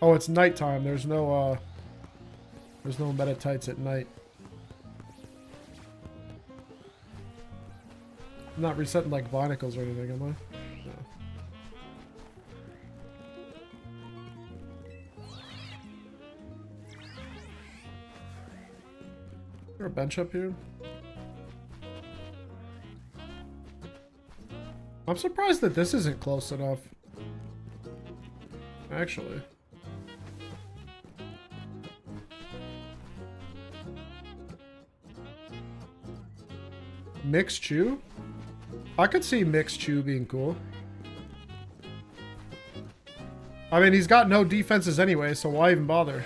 Oh, it's nighttime. There's no Metatites at night. I'm not resetting like Binicles or anything, am I? No. Is there a bench up here? I'm surprised that this isn't close enough. Actually. Mixed Chew? I could see Mixed Chew being cool. I mean, he's got no defenses anyway, so why even bother?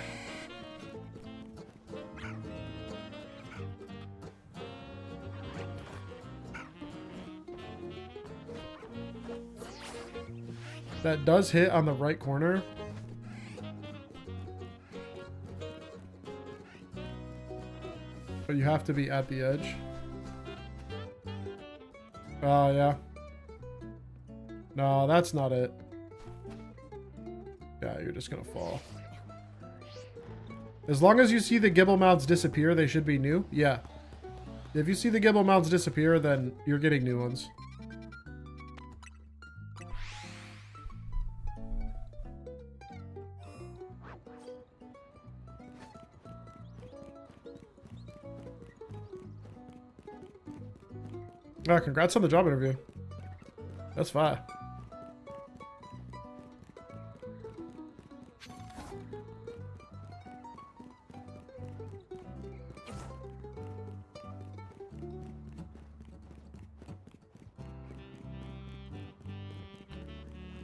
That does hit on the right corner. But you have to be at the edge. Oh, yeah. No, that's not it. Yeah, you're just gonna fall. As long as you see the Gible mounts disappear, they should be new. Yeah. If you see the Gible mounts disappear, then you're getting new ones. Oh, congrats on the job interview. That's fine.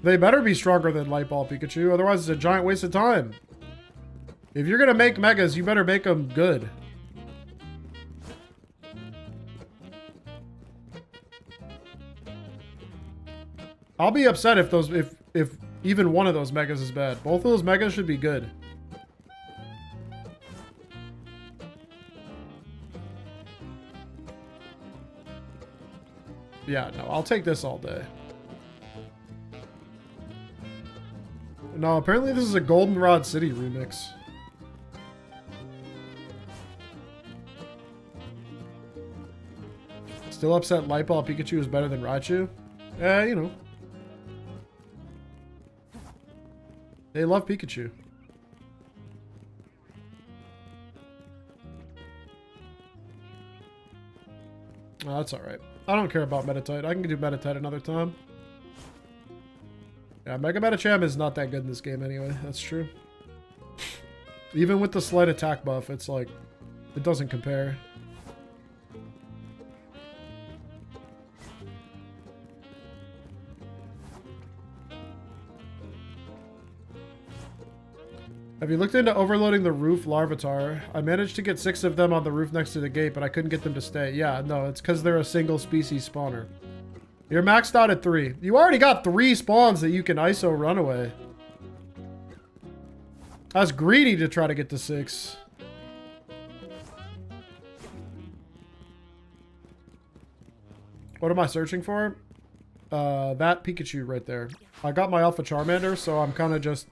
They better be stronger than Light Ball Pikachu, otherwise it's a giant waste of time. If you're gonna make megas, you better make them good. I'll be upset if those if even one of those megas is bad. Both of those megas should be good. Yeah, no, I'll take this all day. No, apparently this is a Goldenrod City remix. Still upset Light Ball Pikachu is better than Raichu? You know. They love Pikachu. Oh, that's alright. I don't care about Metatite. I can do Metatite another time. Yeah, Mega Metacham is not that good in this game anyway. That's true. Even with the slight attack buff, it's like, it doesn't compare. Have you looked into overloading the roof Larvitar? I managed to get 6 of them on the roof next to the gate, but I couldn't get them to stay. Yeah, no, it's because they're a single species spawner. You're maxed out at 3. You already got 3 spawns that you can ISO runaway. That's greedy to try to get to 6. What am I searching for? That Pikachu right there. I got my Alpha Charmander, so I'm kind of just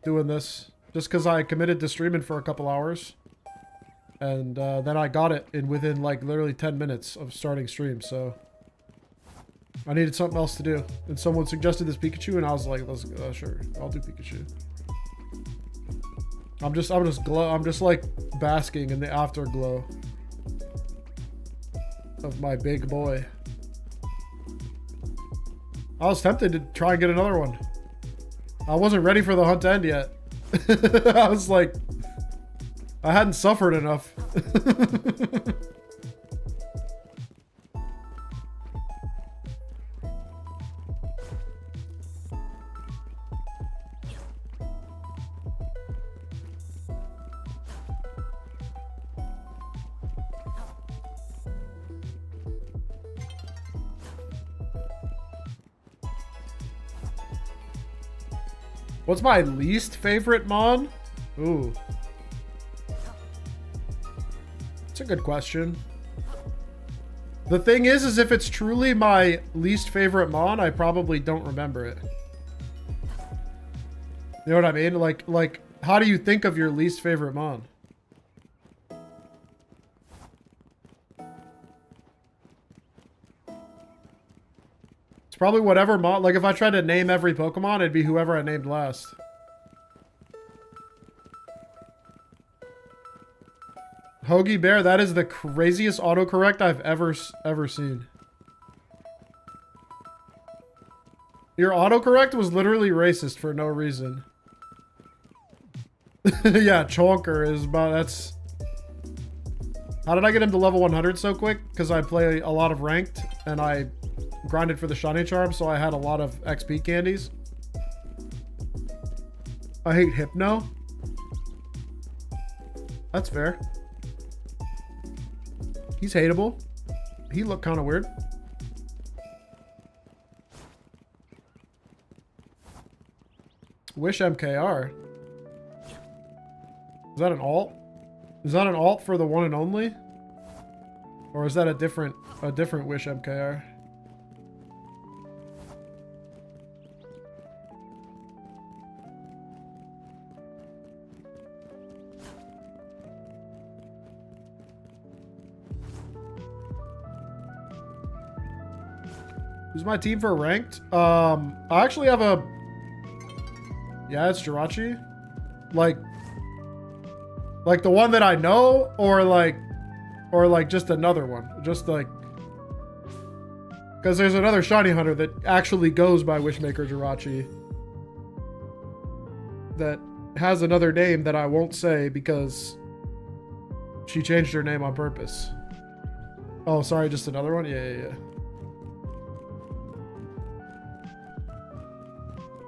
doing this just because I committed to streaming for a couple hours, and then I got it within like literally 10 minutes of starting stream. So I needed something else to do, and someone suggested this Pikachu, and I was like, "Let's sure, I'll do Pikachu." I'm just like basking in the afterglow of my big boy. I was tempted to try and get another one. I wasn't ready for the hunt to end yet. I was like, I hadn't suffered enough. What's my least favorite Mon? Ooh. It's a good question. The thing is if it's truly my least favorite Mon, I probably don't remember it. You know what I mean? Like, how do you think of your least favorite Mon? It's probably whatever Mon. Like, if I tried to name every Pokemon, it'd be whoever I named last. Hoagie Bear, that is the craziest autocorrect I've ever seen. Your autocorrect was literally racist for no reason. Yeah, Chonker is about, that's... How did I get him to level 100 so quick? Because I play a lot of ranked, and I grinded for the shiny charm, so I had a lot of XP candies. I hate Hypno. That's fair. He's hateable. He looked kind of weird. Wish MKR. Is that an alt? Is that an alt for the one and only? Or is that a different Wish MKR? Who's my team for ranked? I actually have a... Yeah, it's Jirachi. Like the one that I know, or like just another one. Just like... Because there's another shiny hunter that actually goes by Wishmaker Jirachi. That has another name that I won't say because she changed her name on purpose. Oh, sorry, just another one? Yeah.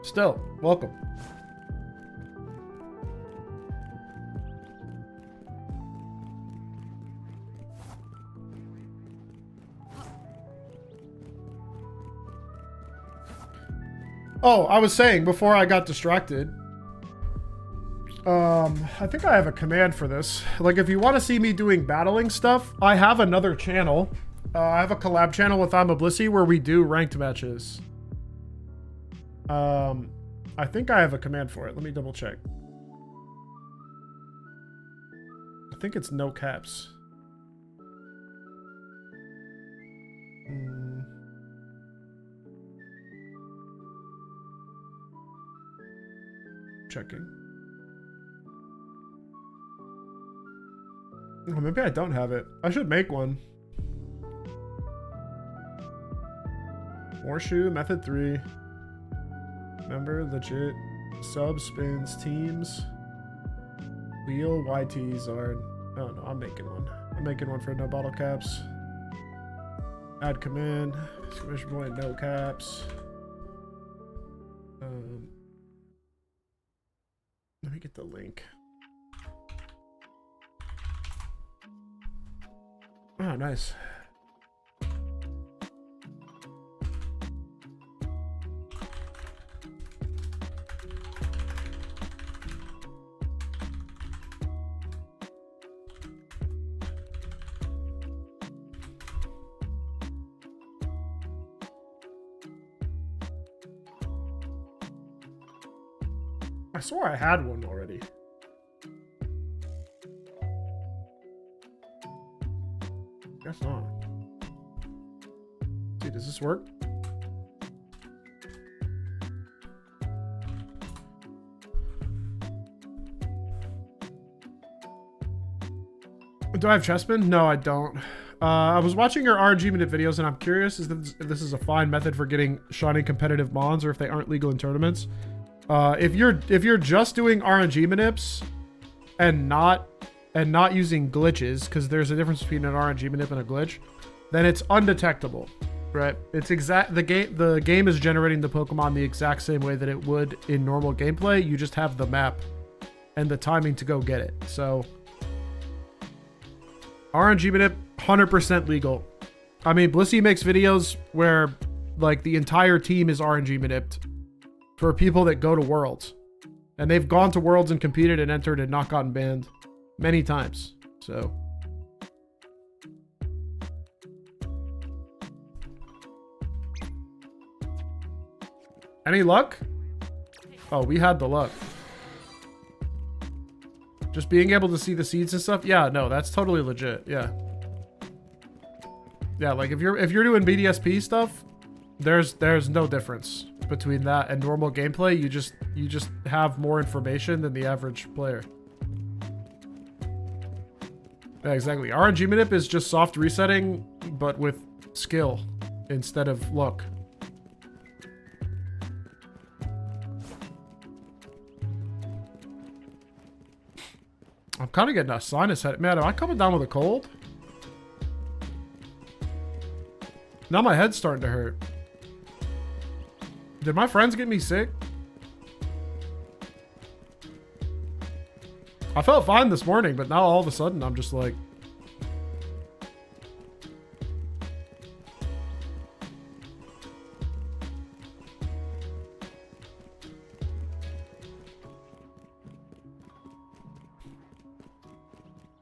Still, welcome. Oh, I was saying before I got distracted. I think I have a command for this. Like, if you want to see me doing battling stuff, I have another channel. I have a collab channel with I'm a Blissey where we do ranked matches. I think I have a command for it. Let me double check. I think it's no caps. Checking. Oh, maybe I don't have it. I should make one. Horseshoe, method 3. Member, legit. Sub, spins, teams. Wheel, YT, Zard. Oh no, I'm making one. I'm making one for no bottle caps. Add command. Exclamation point, no caps. Let me get the link. Oh, nice. I swore I had one already. Guess not. See, does this work? Do I have chessmen? No, I don't. I was watching your RNG minute videos, and I'm curious if this is a fine method for getting shiny competitive mons, or if they aren't legal in tournaments. If you're just doing RNG manips and not using glitches, because there's a difference between an RNG manip and a glitch, then it's undetectable, right? It's the game is generating the Pokemon the exact same way that it would in normal gameplay. You just have the map and the timing to go get it. So RNG manip 100% legal. I mean, Blissey makes videos where like the entire team is RNG manipped for people that go to Worlds. And they've gone to Worlds and competed and entered and not gotten banned many times. So any luck? Oh, we had the luck. Just being able to see the seeds and stuff. Yeah, no, that's totally legit. Yeah. Yeah, like if you're doing BDSP stuff, there's no difference between that and normal gameplay. You just have more information than the average player. Yeah, exactly. RNG manip is just soft resetting, but with skill instead of luck. I'm kind of getting a sinus headache. Man, am I coming down with a cold? Now my head's starting to hurt. Did my friends get me sick? I felt fine this morning, but now all of a sudden I'm just like...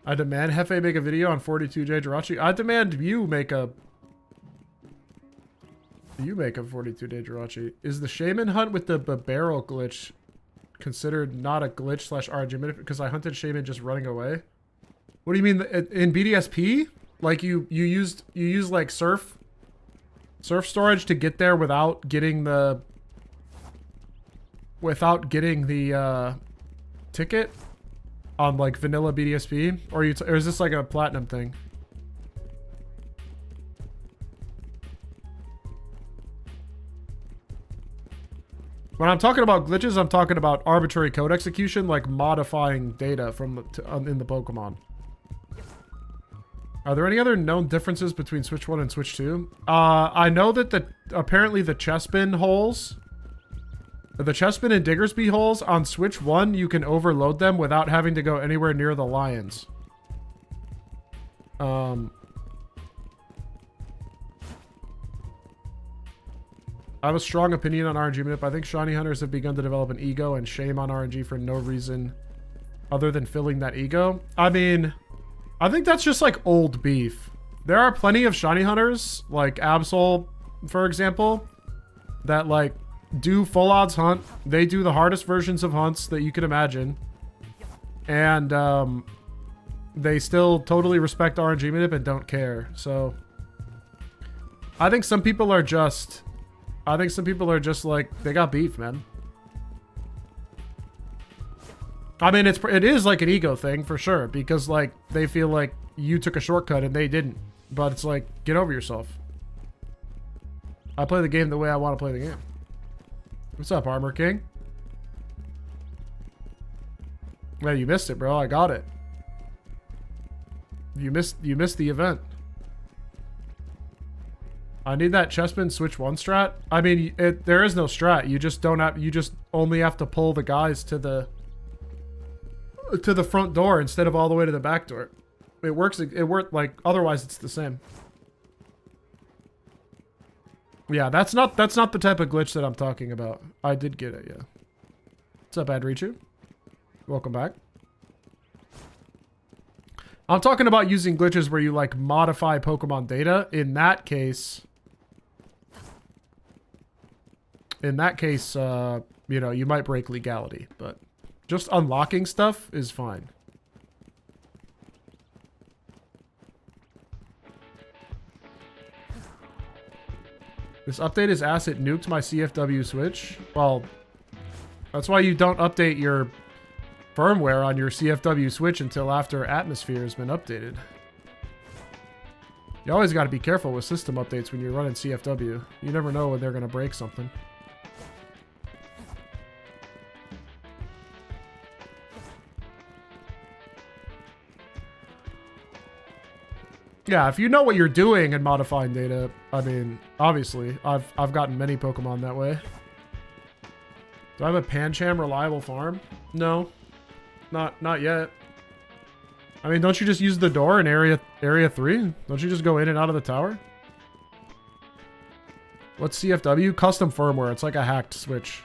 I demand Hefe make a video on 42J Jirachi. I demand you make a 42J Jirachi. Is the Shaman hunt with the barrel glitch considered not a glitch / RNG minute because I hunted Shaman just running away? What do you mean in BDSP? Like you use like surf storage to get there without getting the ticket on like vanilla BDSP, or is this like a platinum thing? When I'm talking about glitches, I'm talking about arbitrary code execution, like modifying data from in the Pokemon. Are there any other known differences between Switch 1 and Switch 2? I know that apparently the chestbin holes, the chestbin and Diggersby holes on Switch 1, you can overload them without having to go anywhere near the lions. I have a strong opinion on RNG manip. I think shiny hunters have begun to develop an ego, and shame on RNG for no reason other than filling that ego. I mean, I think that's just like old beef. There are plenty of shiny hunters, like Absol, for example, that like do full odds hunt. They do the hardest versions of hunts that you can imagine. And they still totally respect RNG manip and don't care. So I think some people are just... like, they got beef, man. I mean, it is like an ego thing for sure, because like they feel like you took a shortcut and they didn't. But it's like, get over yourself. I play the game the way I want to play the game. What's up, Armor King? Yeah, you missed it, bro. I got it. You missed the event. I need that chestbin Switch 1 strat. I mean, there is no strat. You just don't have. You just only have to pull the guys to the front door instead of all the way to the back door. It works. It worked like otherwise. It's the same. Yeah, that's not the type of glitch that I'm talking about. I did get it. Yeah. What's up, Adrichu? Welcome back. I'm talking about using glitches where you like modify Pokemon data. In that case, you know, you might break legality, but just unlocking stuff is fine. This update is ass. It nuked my CFW Switch. Well, that's why you don't update your firmware on your CFW Switch until after Atmosphere has been updated. You always got to be careful with system updates when you're running CFW. You never know when they're going to break something. Yeah, if you know what you're doing in modifying data, I mean, obviously, I've gotten many Pokemon that way. Do I have a Pancham reliable farm? No. Not yet. I mean, don't you just use the door in area 3? Don't you just go in and out of the tower? What's CFW? Custom firmware. It's like a hacked Switch.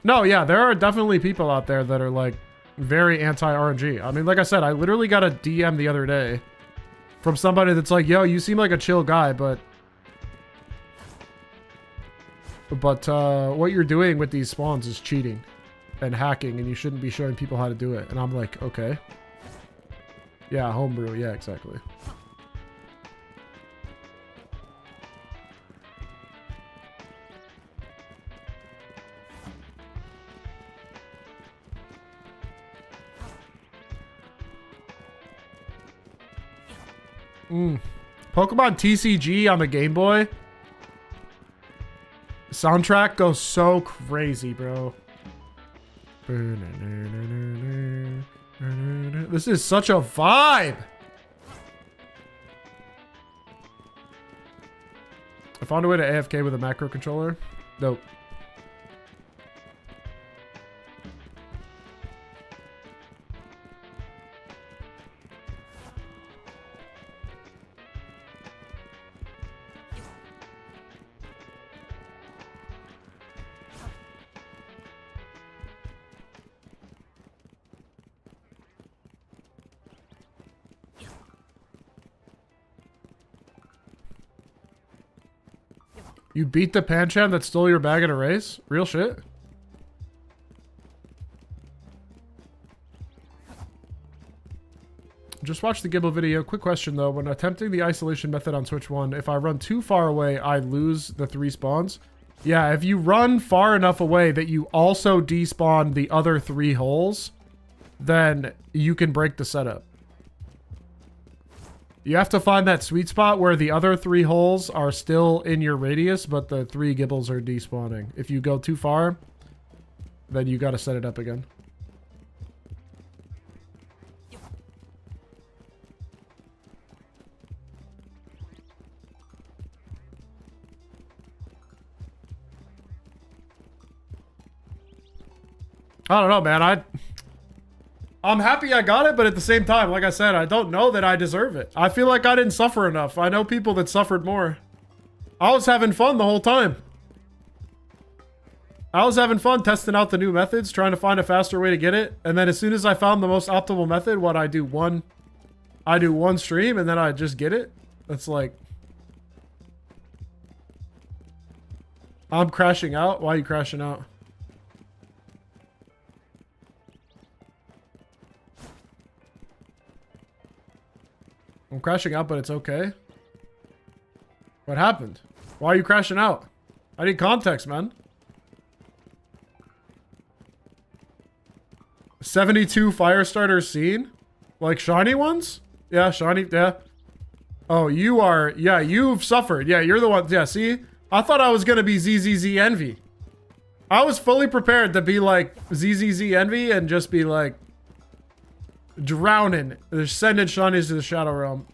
No, yeah, there are definitely people out there that are like very anti-RNG. I mean, like I said, I literally got a DM the other day from somebody that's like, yo, you seem like a chill guy, but what you're doing with these spawns is cheating and hacking, and you shouldn't be showing people how to do it. And I'm like, okay. Yeah, homebrew. Yeah, exactly. Pokemon TCG on the Game Boy. Soundtrack goes so crazy, bro. This is such a vibe. I found a way to AFK with a macro controller. Nope. You beat the Pancham that stole your bag in a race? Real shit? Just watched the Gible video. Quick question though. When attempting the isolation method on Switch 1, if I run too far away, I lose the 3 spawns? Yeah, if you run far enough away that you also despawn the other 3 holes, then you can break the setup. You have to find that sweet spot where the other 3 holes are still in your radius, but the 3 Gibles are despawning. If you go too far, then you got to set it up again. I don't know, man. I'm happy I got it, but at the same time, like I said, I don't know that I deserve it. I feel like I didn't suffer enough. I know people that suffered more. I was having fun the whole time. I was having fun testing out the new methods, trying to find a faster way to get it. And then as soon as I found the most optimal method, I do one stream and then I just get it. It's like, I'm crashing out. Why are you crashing out? I'm crashing out, but it's okay. What happened? Why are you crashing out? I need context, man. 72 fire starters seen? Like shiny ones? Yeah, shiny, yeah. Oh, you are, yeah, you've suffered. Yeah, you're the one, yeah, see? I thought I was gonna be ZZZ Envy. I was fully prepared to be like ZZZ Envy and just be like drowning. They're sending shinies to the Shadow Realm.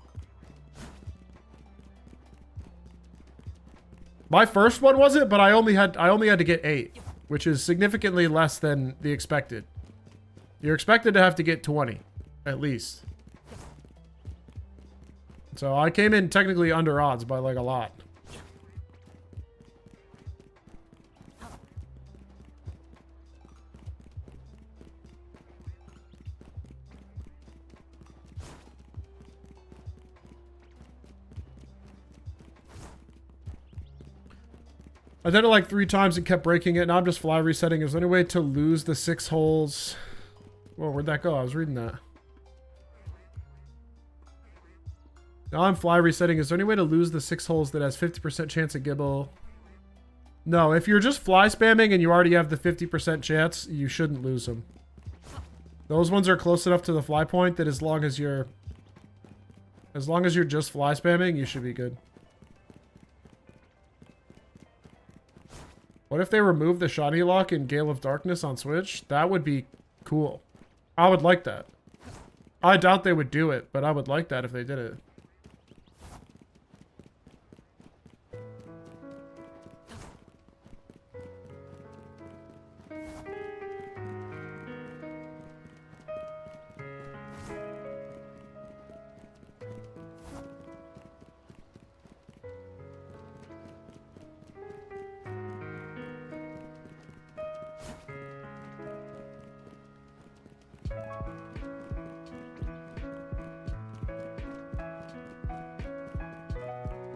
My first one wasn't, but I only had to get 8, which is significantly less than the expected. You're expected to have to get 20, at least. So I came in technically under odds by like a lot. I did it like 3 times and kept breaking it. Now I'm just fly resetting. Is there any way to lose the 6 holes? Whoa, where'd that go? I was reading that. Now I'm fly resetting. Is there any way to lose the 6 holes that has 50% chance at Gible? No, if you're just fly spamming and you already have the 50% chance, you shouldn't lose them. Those ones are close enough to the fly point that as long as you're just fly spamming, you should be good. What if they remove the shiny lock in Gale of Darkness on Switch? That would be cool. I would like that. I doubt they would do it, but I would like that if they did it.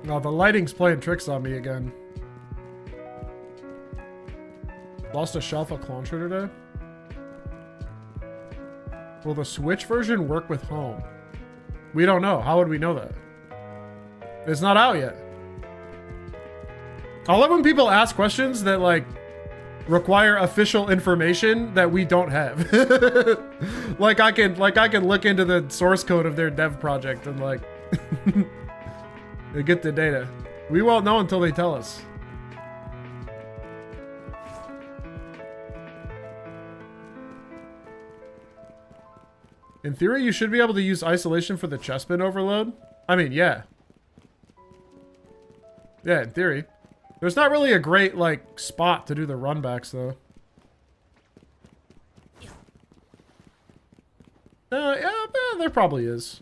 No, the lighting's playing tricks on me again. Lost a shelf of launcher today. Will the Switch version work with home? We don't know. How would we know that? It's not out yet. I love when people ask questions that like require official information that we don't have. like I can look into the source code of their dev project and like they get the data. We won't know until they tell us. In theory, you should be able to use isolation for the chestpin overload. I mean, yeah. Yeah, in theory. There's not really a great, like, spot to do the runbacks, though. Yeah, there probably is.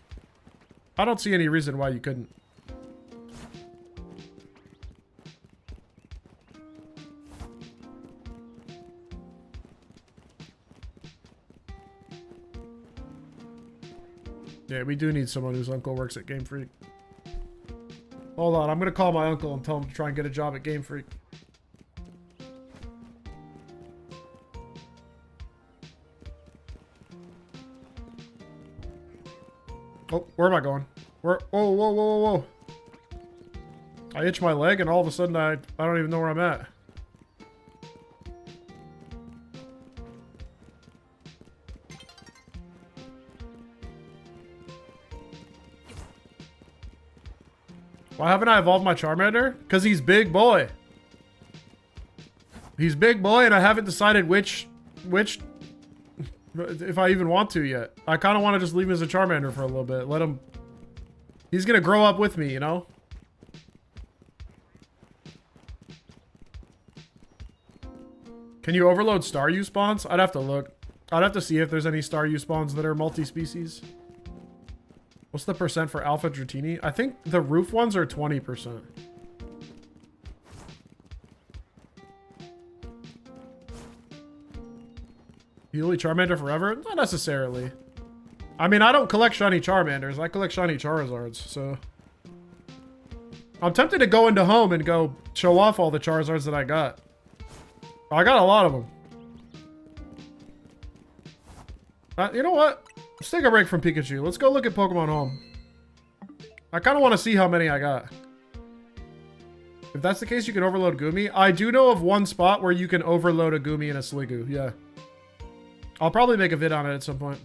I don't see any reason why you couldn't. Yeah, we do need someone whose uncle works at Game Freak. Hold on, I'm gonna call my uncle and tell him to try and get a job at Game Freak. Oh, where am I going? Where? Whoa, whoa, whoa, whoa, whoa. I itch my leg and all of a sudden I don't even know where I'm at. Why haven't I evolved my Charmander? Because he's big boy. He's big boy and I haven't decided which if I even want to yet. I kind of want to just leave him as a Charmander for a little bit. Let him... He's going to grow up with me, you know? Can you overload star U spawns? I'd have to look. I'd have to see if there's any star U spawns that are multi-species. What's the percent for Alpha Dratini? I think the roof ones are 20%. Healy Charmander forever? Not necessarily. I mean, I don't collect shiny Charmanders. I collect shiny Charizards, so... I'm tempted to go into home and go show off all the Charizards that I got. I got a lot of them. You know what? Let's take a break from Pikachu. Let's go look at Pokemon Home. I kind of want to see how many I got. If that's the case, you can overload Goomy. I do know of one spot where you can overload a Goomy and a Sliggoo. Yeah. I'll probably make a vid on it at some point.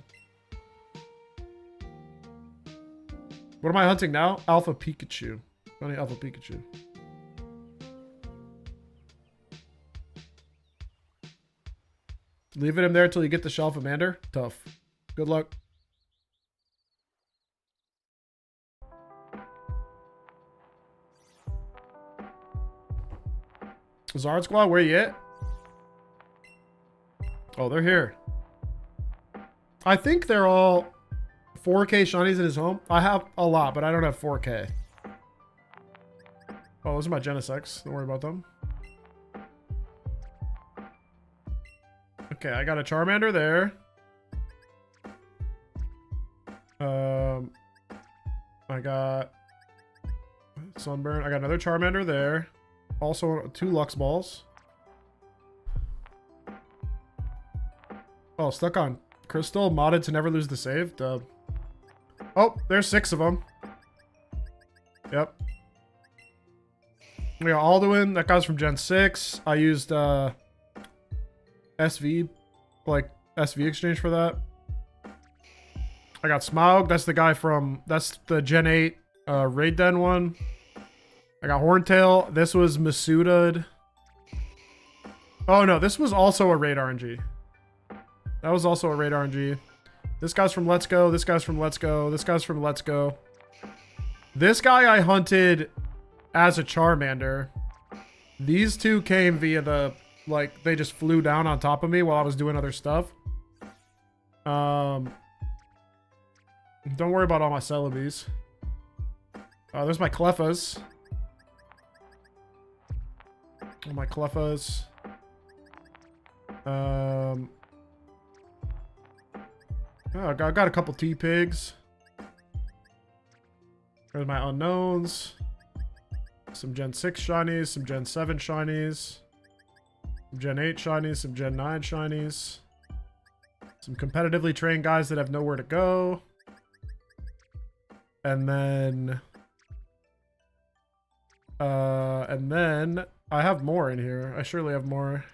What am I hunting now? Alpha Pikachu. Funny Alpha Pikachu. Leave it in there till you get the Charmander. Tough. Good luck. Zard Squad, where you at? Oh, they're here. I think they're all 4K shinies in his home. I have a lot, but I don't have 4K. Oh, those are my Genesects. Don't worry about them. Okay, I got a Charmander there. I got Sunburn. I got another Charmander there. Also 2 Lux Balls. Oh, stuck on Crystal. Modded to never lose the save. Dub. Oh, there's 6 of them. Yep. We got Alduin. That guy's from Gen 6. I used SV, like SV exchange for that. I got Smaug. That's the guy from, that's the Gen 8 Raid Den one. I got Horntail. This was Masuda'd. Oh no, this was also a Raid RNG. That was also a Raid RNG. This guy's from Let's Go. This guy's from Let's Go. This guy's from Let's Go. This guy I hunted as a Charmander. These two came via the, like, they just flew down on top of me while I was doing other stuff. Don't worry about all my Celebes. There's my Cleffas. All my Cleffas. Oh, I got a couple T-Pigs. There's my unknowns. Some Gen 6 shinies, some Gen 7 shinies. Some Gen 8 shinies, some Gen 9 shinies. Some competitively trained guys that have nowhere to go. And then I have more in here. I surely have more.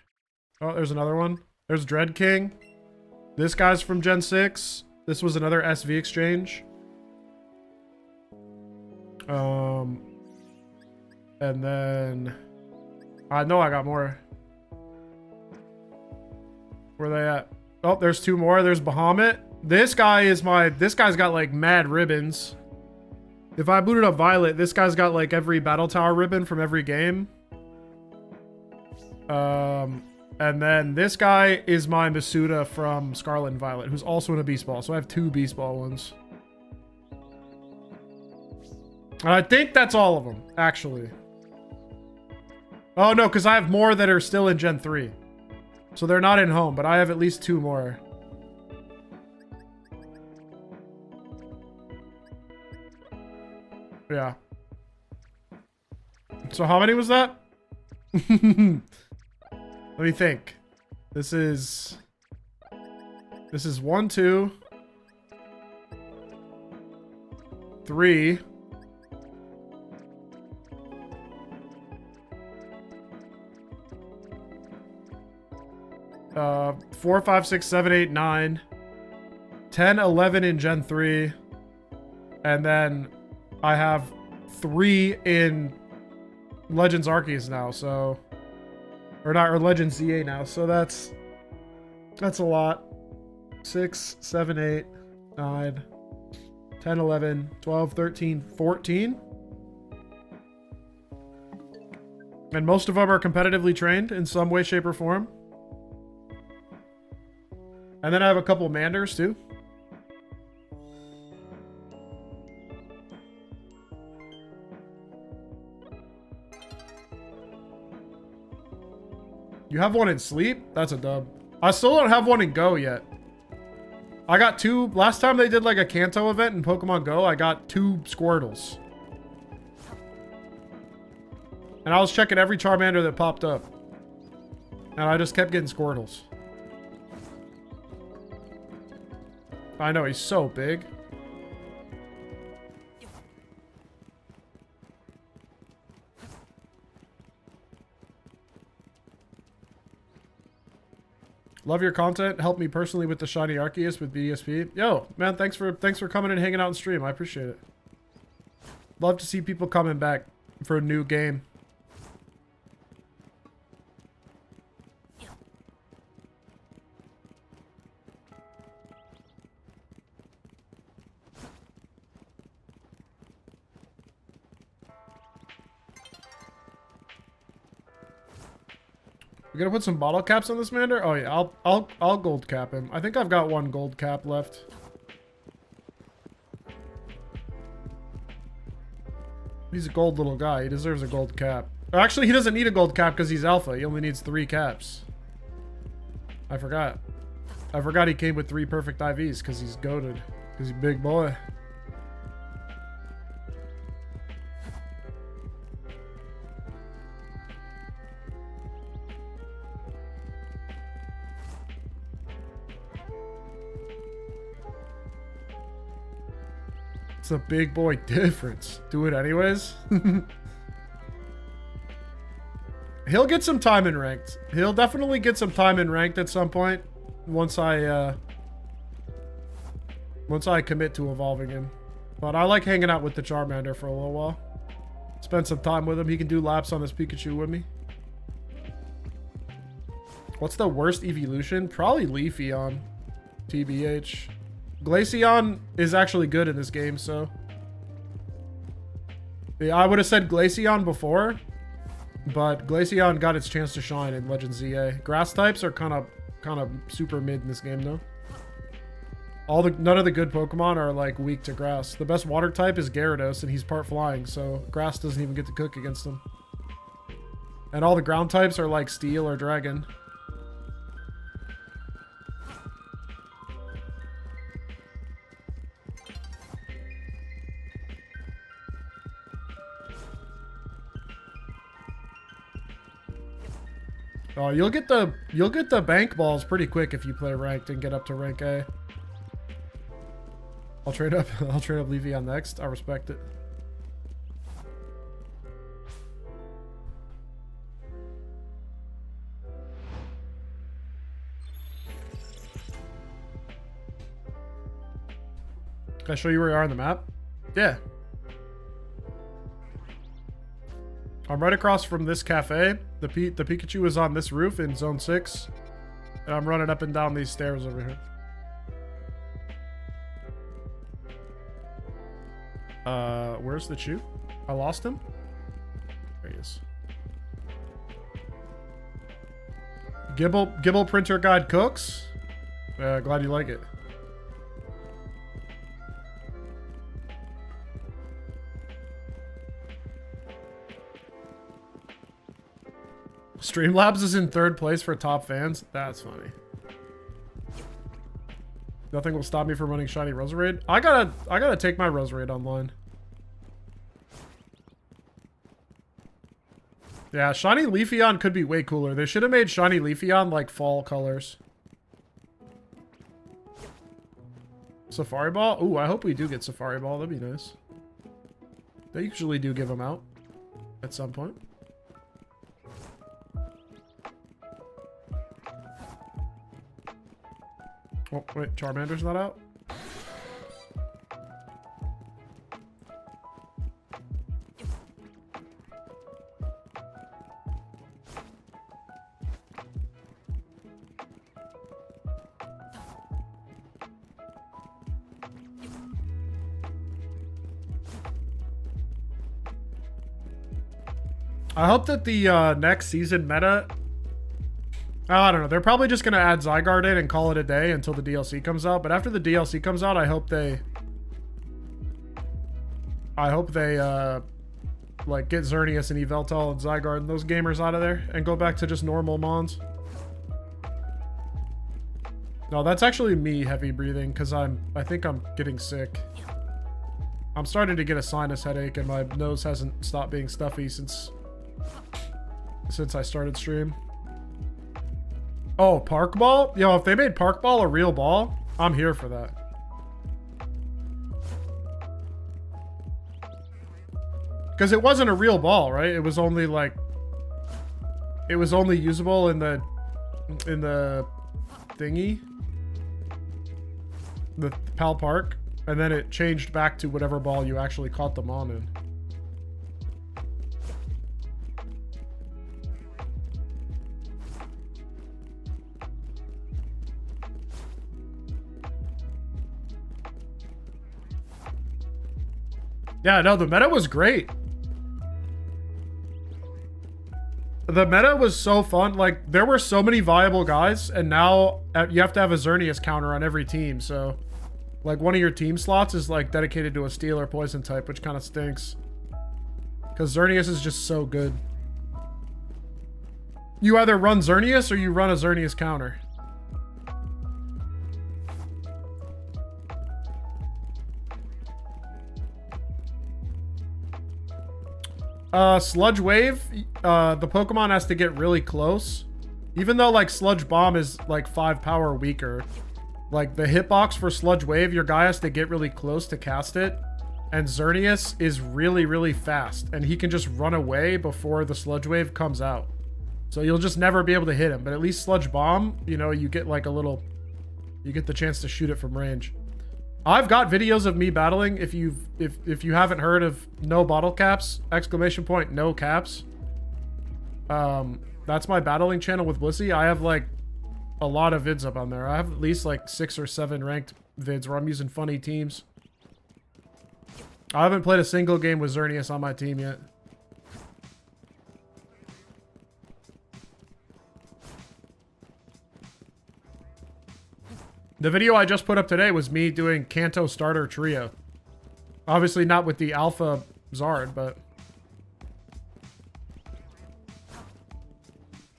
Oh, there's another one. There's Dread King. This guy's from Gen 6. This was another SV exchange. And then I know I got more. Where are they at? Oh, there's 2 more. There's Bahamut. This guy's got like mad ribbons. If I booted up Violet, this guy's got like every battle tower ribbon from every game. And then this guy is my Masuda from Scarlet and Violet, who's also in a Beast Ball. So I have 2 Beast Ball ones. And I think that's all of them, actually. Oh no, because I have more that are still in Gen 3. So they're not in home, but I have at least 2 more. Yeah. So how many was that? Let me think. This is 1, 2, 3. 4, 5, 6, 7, 8, 9, 10, 11 in Gen 3, and then I have 3 in Legends Arceus now, so, or not, or Legends ZA now, so that's a lot. 6, 7, 8, 9, 10, 11, 12, 13, 14. And most of them are competitively trained in some way, shape, or form. And then I have a couple Manders too. You have one in sleep? That's a dub. I still don't have one in Go yet. I got 2. Last time they did like a Kanto event in Pokemon Go, I got 2 Squirtles. And I was checking every Charmander that popped up. And I just kept getting Squirtles. I know, he's so big. Love your content. Help me personally with the shiny Arceus with BSP. Yo, man, thanks for coming and hanging out and stream. I appreciate it. Love to see people coming back for a new game. We're gonna put some bottle caps on this Mander? Oh yeah, I'll gold cap him. I think I've got 1 gold cap left. He's a gold little guy. He deserves a gold cap. Or actually, he doesn't need a gold cap because he's alpha. He only needs 3 caps. I forgot. I forgot he came with 3 perfect IVs because he's goated. Because he's a big boy. It's a big boy difference. Do it anyways. He'll get some time in ranked. He'll definitely get some time in ranked at some point. Once I commit to evolving him. But I like hanging out with the Charmander for a little while. Spend some time with him. He can do laps on this Pikachu with me. What's the worst evolution? Probably Leafeon. TBH. Glaceon is actually good in this game, so... Yeah, I would have said Glaceon before, but Glaceon got its chance to shine in Legend ZA. Grass types are kind of super mid in this game, though. None of the good Pokemon are, like, weak to grass. The best water type is Gyarados, and he's part flying, so grass doesn't even get to cook against him. And all the ground types are, like, Steel or Dragon. Oh, you'll get the bank balls pretty quick if you play ranked and get up to rank A. I'll trade up Leafeon next. I respect it. Can I show you where you are on the map? Yeah. I'm right across from this cafe. The Pikachu is on this roof in zone 6. And I'm running up and down these stairs over here. Where's the Chew? I lost him? There he is. Gible printer guide cooks. Glad you like it. Streamlabs is in 3rd place for top fans. That's funny. Nothing will stop me from running shiny Roserade. I gotta take my Roserade online. Yeah, shiny Leafeon could be way cooler. They should have made shiny Leafeon like fall colors. Safari Ball? Ooh, I hope we do get Safari Ball. That'd be nice. They usually do give them out at some point. Oh, wait, Charmander's not out? I hope that the next season meta I don't know. They're probably just going to add Zygarde in and call it a day until the DLC comes out. But after the DLC comes out, I hope they like get Xerneas and Yveltal and Zygarde and those gamers out of there and go back to just normal mons. No, that's actually me heavy breathing because I think I'm getting sick. I'm starting to get a sinus headache and my nose hasn't stopped being stuffy since I started stream. Oh, Park Ball? Yo, if they made Park Ball a real ball, I'm here for that. Because it wasn't a real ball, right? It was only like... It was only usable in the thingy. The Pal Park. And then it changed back to whatever ball you actually caught them on in. Yeah, no, the meta was great. The meta was so fun. Like, there were so many viable guys, and now you have to have a Xerneas counter on every team, so... Like, one of your team slots is, like, dedicated to a steel or poison type, which kind of stinks. Because Xerneas is just so good. You either run Xerneas or you run a Xerneas counter. Sludge Wave, the Pokemon has to get really close. Even though, like, Sludge Bomb is, like, 5 power weaker. Like, the hitbox for Sludge Wave, your guy has to get really close to cast it. And Xerneas is really, really fast. And he can just run away before the Sludge Wave comes out. So you'll just never be able to hit him. But at least Sludge Bomb, you know, you get, like, a little... You get the chance to shoot it from range. I've got videos of me battling. If you haven't heard of no bottle caps, exclamation point, no caps. That's my battling channel with Blissey. I have, like, a lot of vids up on there. I have at least like 6 or 7 ranked vids where I'm using funny teams. I haven't played a single game with Xerneas on my team yet. The video I just put up today was me doing Kanto starter trio. Obviously not with the alpha Zard, but...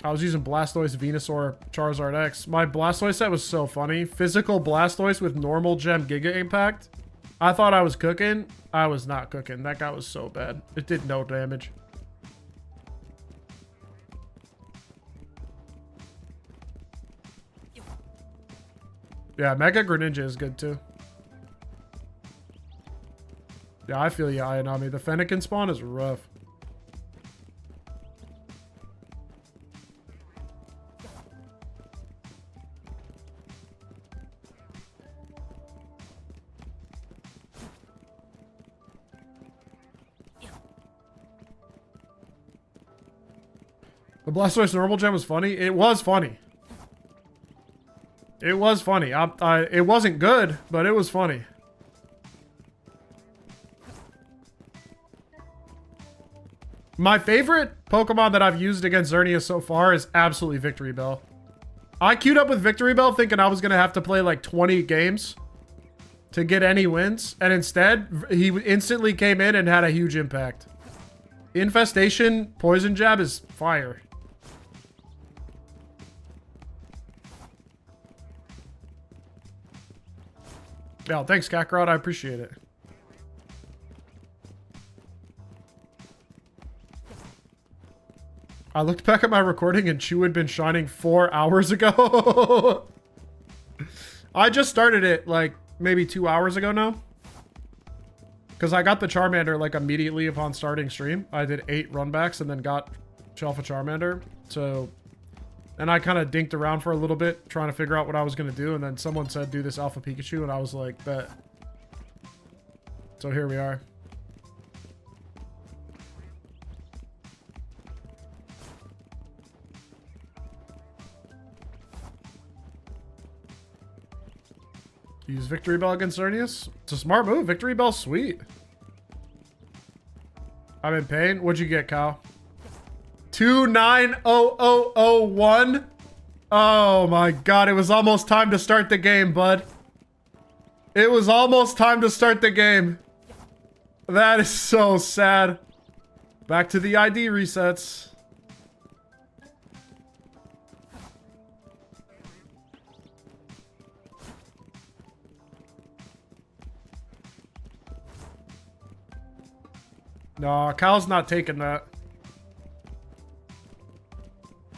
I was using Blastoise, Venusaur, Charizard X. My Blastoise set was so funny. Physical Blastoise with normal gem Giga Impact. I thought I was cooking. I was not cooking. That guy was so bad. It did no damage. Yeah, Mega Greninja is good too. Yeah, I feel you, Ayanami. The Fennekin spawn is rough. The Blastoise normal gem was funny. It was funny. It was funny. It wasn't good, but it was funny. My favorite Pokemon that I've used against Xerneas so far is absolutely Victory Bell. I queued up with Victory Bell thinking I was going to have to play like 20 games to get any wins. And instead, he instantly came in and had a huge impact. Infestation Poison Jab is fire. Yeah, thanks, Kakarot. I appreciate it. I looked back at my recording and Chew had been shining 4 hours ago. I just started it like maybe 2 hours ago now. Because I got the Charmander like immediately upon starting stream. I did 8 runbacks and then got Alpha Charmander. So, and I kind of dinked around for a little bit trying to figure out what I was going to do. And then someone said, do this Alpha Pikachu. And I was like, bet. So here we are. Use Victory Bell against Xerneas. It's a smart move. Victory Bell's sweet. I'm in pain. What'd you get, Kyle? 290001. Oh my god, it was almost time to start the game, bud. It was almost time to start the game. That is so sad. Back to the ID resets. No, Kyle's not taking that.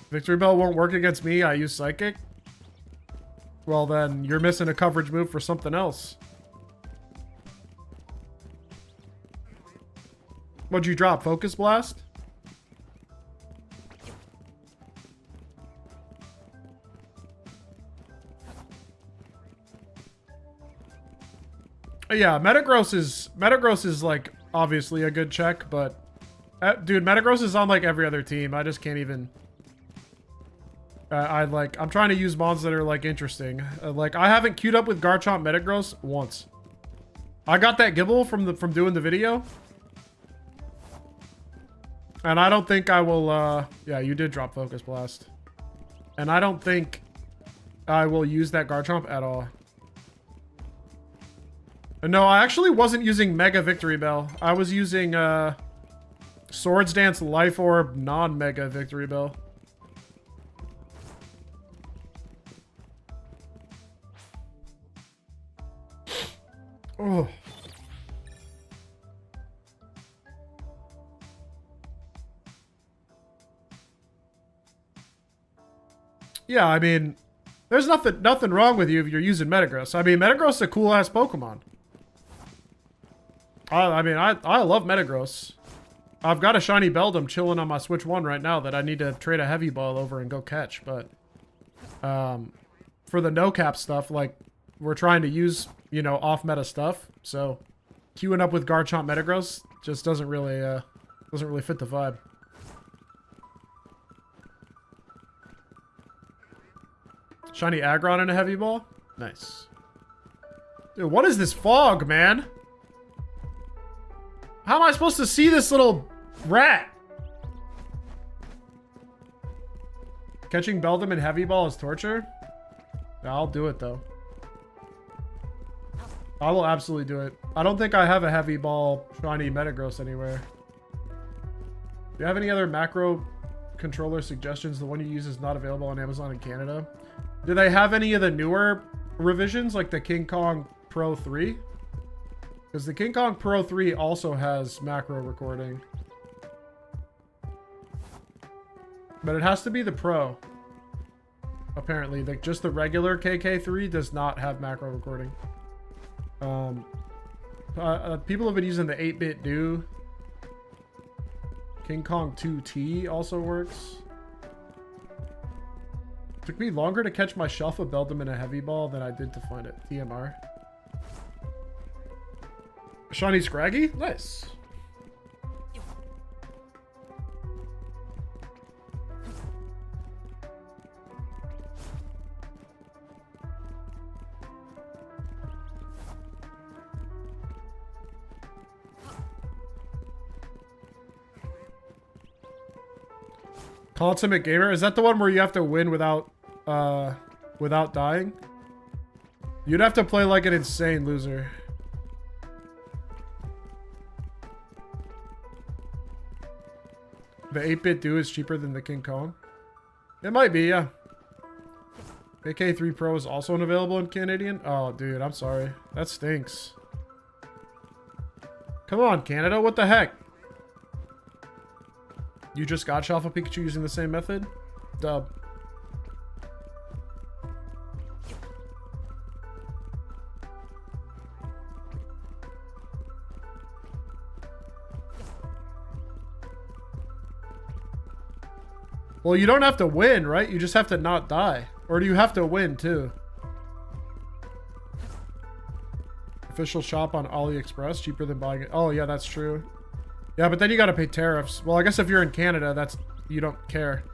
Victory Bell won't work against me. I use Psychic. Well, then you're missing a coverage move for something else. What'd you drop? Focus Blast? Yeah, Metagross is like obviously a good check, but dude, Metagross is on like every other team. I just can't even. I'm trying to use mons that are like interesting. Like I haven't queued up with Garchomp Metagross once. I got that Gible from doing the video. And I don't think I will, yeah, you did drop Focus Blast. And I don't think I will use that Garchomp at all. No, I actually wasn't using Mega Victory Bell. I was using, Swords Dance Life Orb non-Mega Victory Bell. Oh. Yeah, I mean, there's nothing wrong with you if you're using Metagross. I mean, Metagross is a cool-ass Pokemon. I love Metagross. I've got a shiny Beldum chilling on my Switch 1 right now that I need to trade a Heavy Ball over and go catch, but for the no-cap stuff, like, we're trying to use, you know, off-meta stuff, so queuing up with Garchomp Metagross just doesn't really fit the vibe. Shiny Aggron and a Heavy Ball? Nice. Dude, what is this fog, man? How am I supposed to see this little rat? Catching Beldum and Heavy Ball is torture? Yeah, I'll do it, though. I will absolutely do it. I don't think I have a Heavy Ball shiny Metagross anywhere. Do you have any other macro controller suggestions? The one you use is not available on Amazon in Canada. Do they have any of the newer revisions, like the King Kong Pro 3? Because the King Kong Pro 3 also has macro recording. But it has to be the Pro. Apparently, like just the regular KK3 does not have macro recording. People have been using the 8-bit do. King Kong 2T also works. Took me longer to catch my Shelf of Beldum in a Heavy Ball than I did to find it. TMR. Shiny Scraggy? Nice. Consummate Gamer? Is that the one where you have to win without dying? You'd have to play like an insane loser. The 8-bit do is cheaper than the King Kong? It might be, yeah. AK3 Pro is also unavailable in Canadian? Oh, dude, I'm sorry. That stinks. Come on, Canada, what the heck? You just got Shelf of Pikachu using the same method? Dub. Well, you don't have to win, right? You just have to not die. Or do you have to win, too? Official shop on AliExpress, cheaper than buying it. Oh, yeah, that's true. Yeah, but then you gotta pay tariffs. Well, I guess if you're in Canada, you don't care.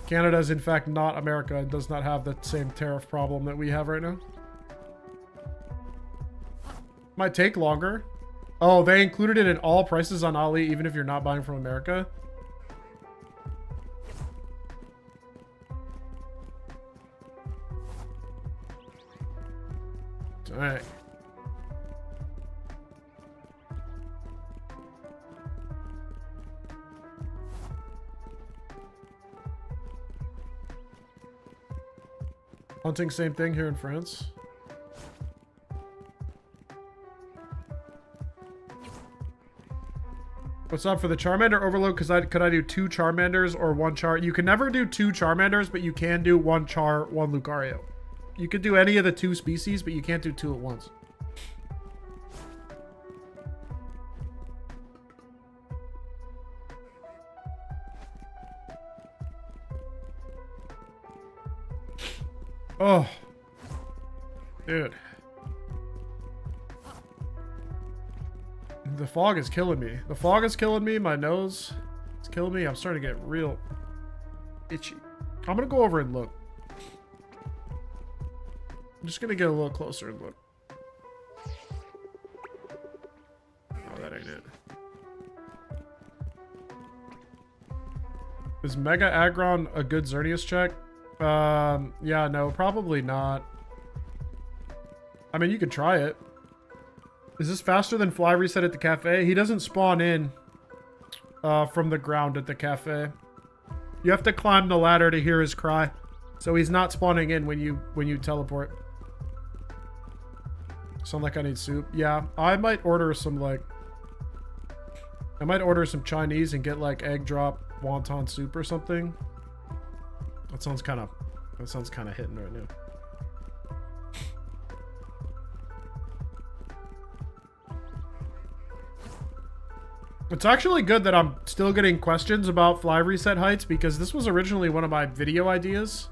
Canada is, in fact, not America and does not have the same tariff problem that we have right now. Might take longer. Oh, they included it in all prices on Ali, even if you're not buying from America? All right. Hunting, same thing here in France. What's up for the Charmander overload? Because could I do 2 Charmanders or 1 Char? You can never do 2 Charmanders, but you can do 1 Char, 1 Lucario. You could do any of the 2 species, but you can't do 2 at once. Oh. Dude. The fog is killing me. The fog is killing me. My nose is killing me. I'm starting to get real itchy. I'm going to go over and look. I'm just going to get a little closer and look. Oh, that ain't it. Is Mega Aggron a good Xerneas check? Yeah, no, probably not. I mean, you could try it. Is this faster than Fly Reset at the cafe? He doesn't spawn in from the ground at the cafe. You have to climb the ladder to hear his cry. So he's not spawning in when you teleport. Sound like I need soup. Yeah, I might order some Chinese and get like egg drop wonton soup or something. That sounds kind of hitting right now. It's actually good that I'm still getting questions about Fly Reset heights, because this was originally one of my video ideas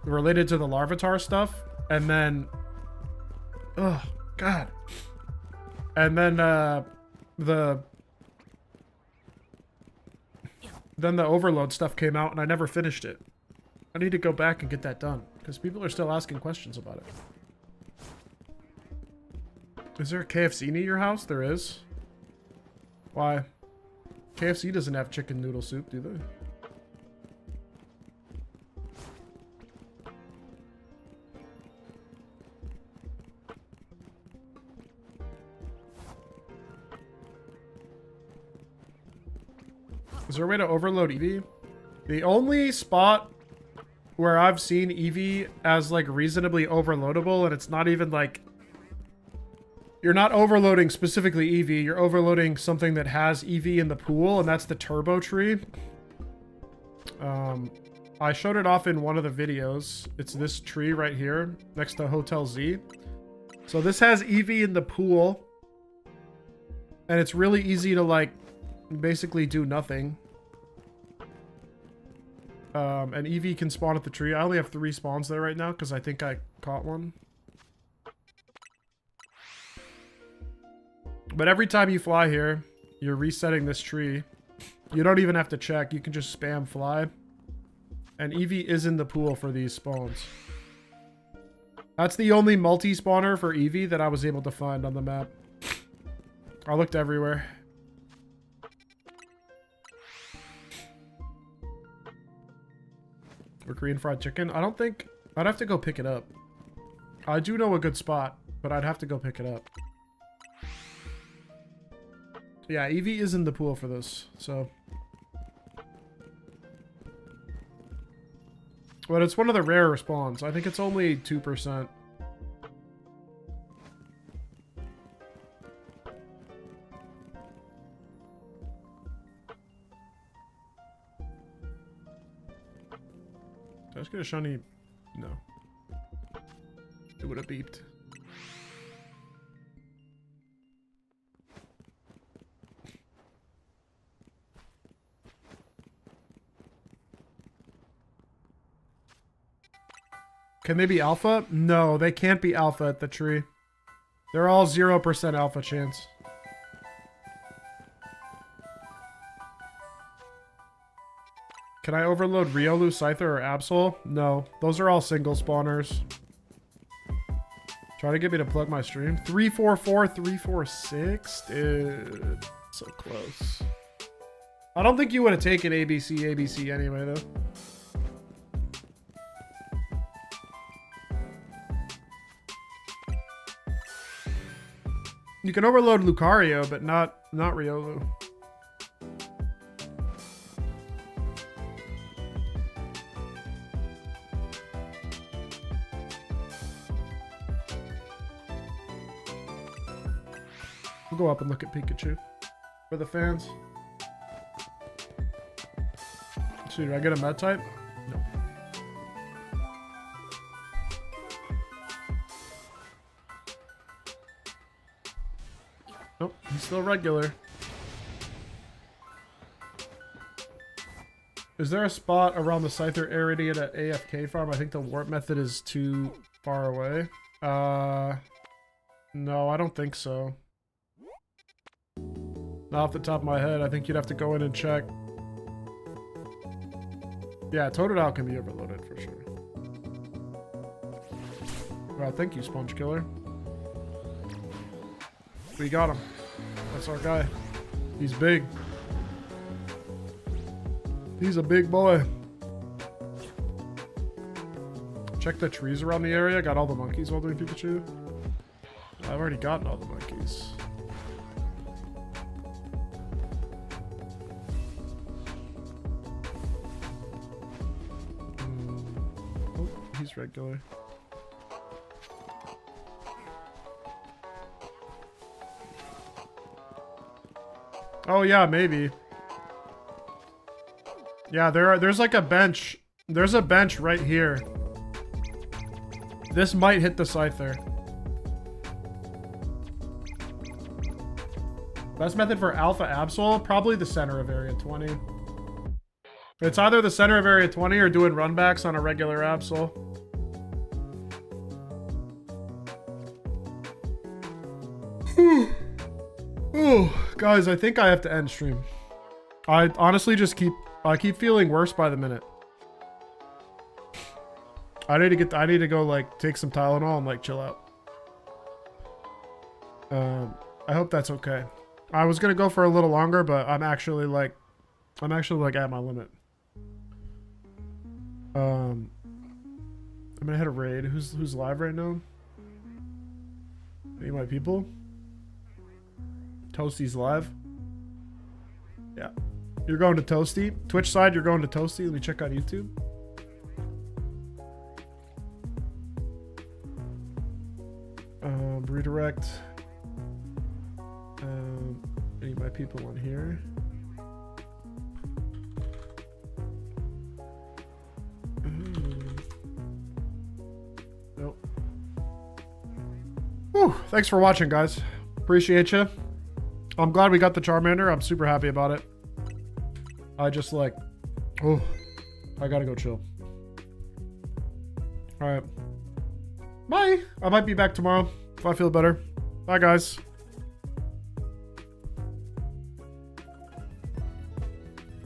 related to the Larvitar stuff, and then oh god, and then the overload stuff came out and I never finished it. I need to go back and get that done because people are still asking questions about it. Is there a KFC near your house? There is. Why? KFC doesn't have chicken noodle soup, do they? Is there a way to overload Eevee? The only spot where I've seen Eevee as like reasonably overloadable, and it's not even like... You're not overloading specifically Eevee, you're overloading something that has Eevee in the pool, and that's the Turbo Tree. I showed it off in one of the videos. It's this tree right here, next to Hotel Z. So this has Eevee in the pool, and it's really easy to like basically do nothing. And Eevee can spawn at the tree. I only have 3 spawns there right now because I think I caught one. But every time you fly here, you're resetting this tree. You don't even have to check. You can just spam fly. And Eevee is in the pool for these spawns. That's the only multi-spawner for Eevee that I was able to find on the map. I looked everywhere. Or Korean fried chicken? I don't think... I'd have to go pick it up. I do know a good spot, but I'd have to go pick it up. Yeah, Eevee is in the pool for this, so... But it's one of the rarer spawns. I think it's only 2%. Did I just get a shiny? No. It would have beeped. Can they be alpha? No, they can't be alpha at the tree. They're all 0% alpha chance. Can I overload Riolu, Scyther, or Absol? No, those are all single spawners. Try to get me to plug my stream. 344, 346? Dude, so close. I don't think you would have taken ABC anyway, though. You can overload Lucario, but not Riolu. We'll go up and look at Pikachu for the fans. So did I get a med type? No. Nope, he's still regular. Is there a spot around the Scyther area at AFK farm? I think the warp method is too far away. No, I don't think so. Not off the top of my head. I think you'd have to go in and check. Yeah, Totodile can be overloaded for sure. Well, thank you, Sponge Killer. We got him. That's our guy. He's big. He's a big boy. Check the trees around the area. Got all the monkeys while doing Pikachu. I've already gotten all the monkeys. Oh, he's regular. Oh yeah, maybe. Yeah, there's like a bench. There's a bench right here. This might hit the Scyther. Best method for Alpha Absol? Probably the center of Area 20. It's either the center of Area 20 or doing runbacks on a regular Absol. Oh, guys, I think I have to end stream. I honestly just keep feeling worse by the minute. I need to go like take some Tylenol and like chill out. I hope that's okay. I was gonna go for a little longer, but I'm actually like at my limit. I'm gonna hit a raid. Who's live right now? Any of my people? Toasty's live. Yeah. You're going to Toasty. Twitch side, you're going to Toasty. Let me check on YouTube. Redirect. Any of my people on here. Nope. Whew, thanks for watching, guys. Appreciate you. I'm glad we got the Charmander. I'm super happy about it. I just like, oh, I gotta go chill. All right. Bye. I might be back tomorrow if I feel better. Bye, guys.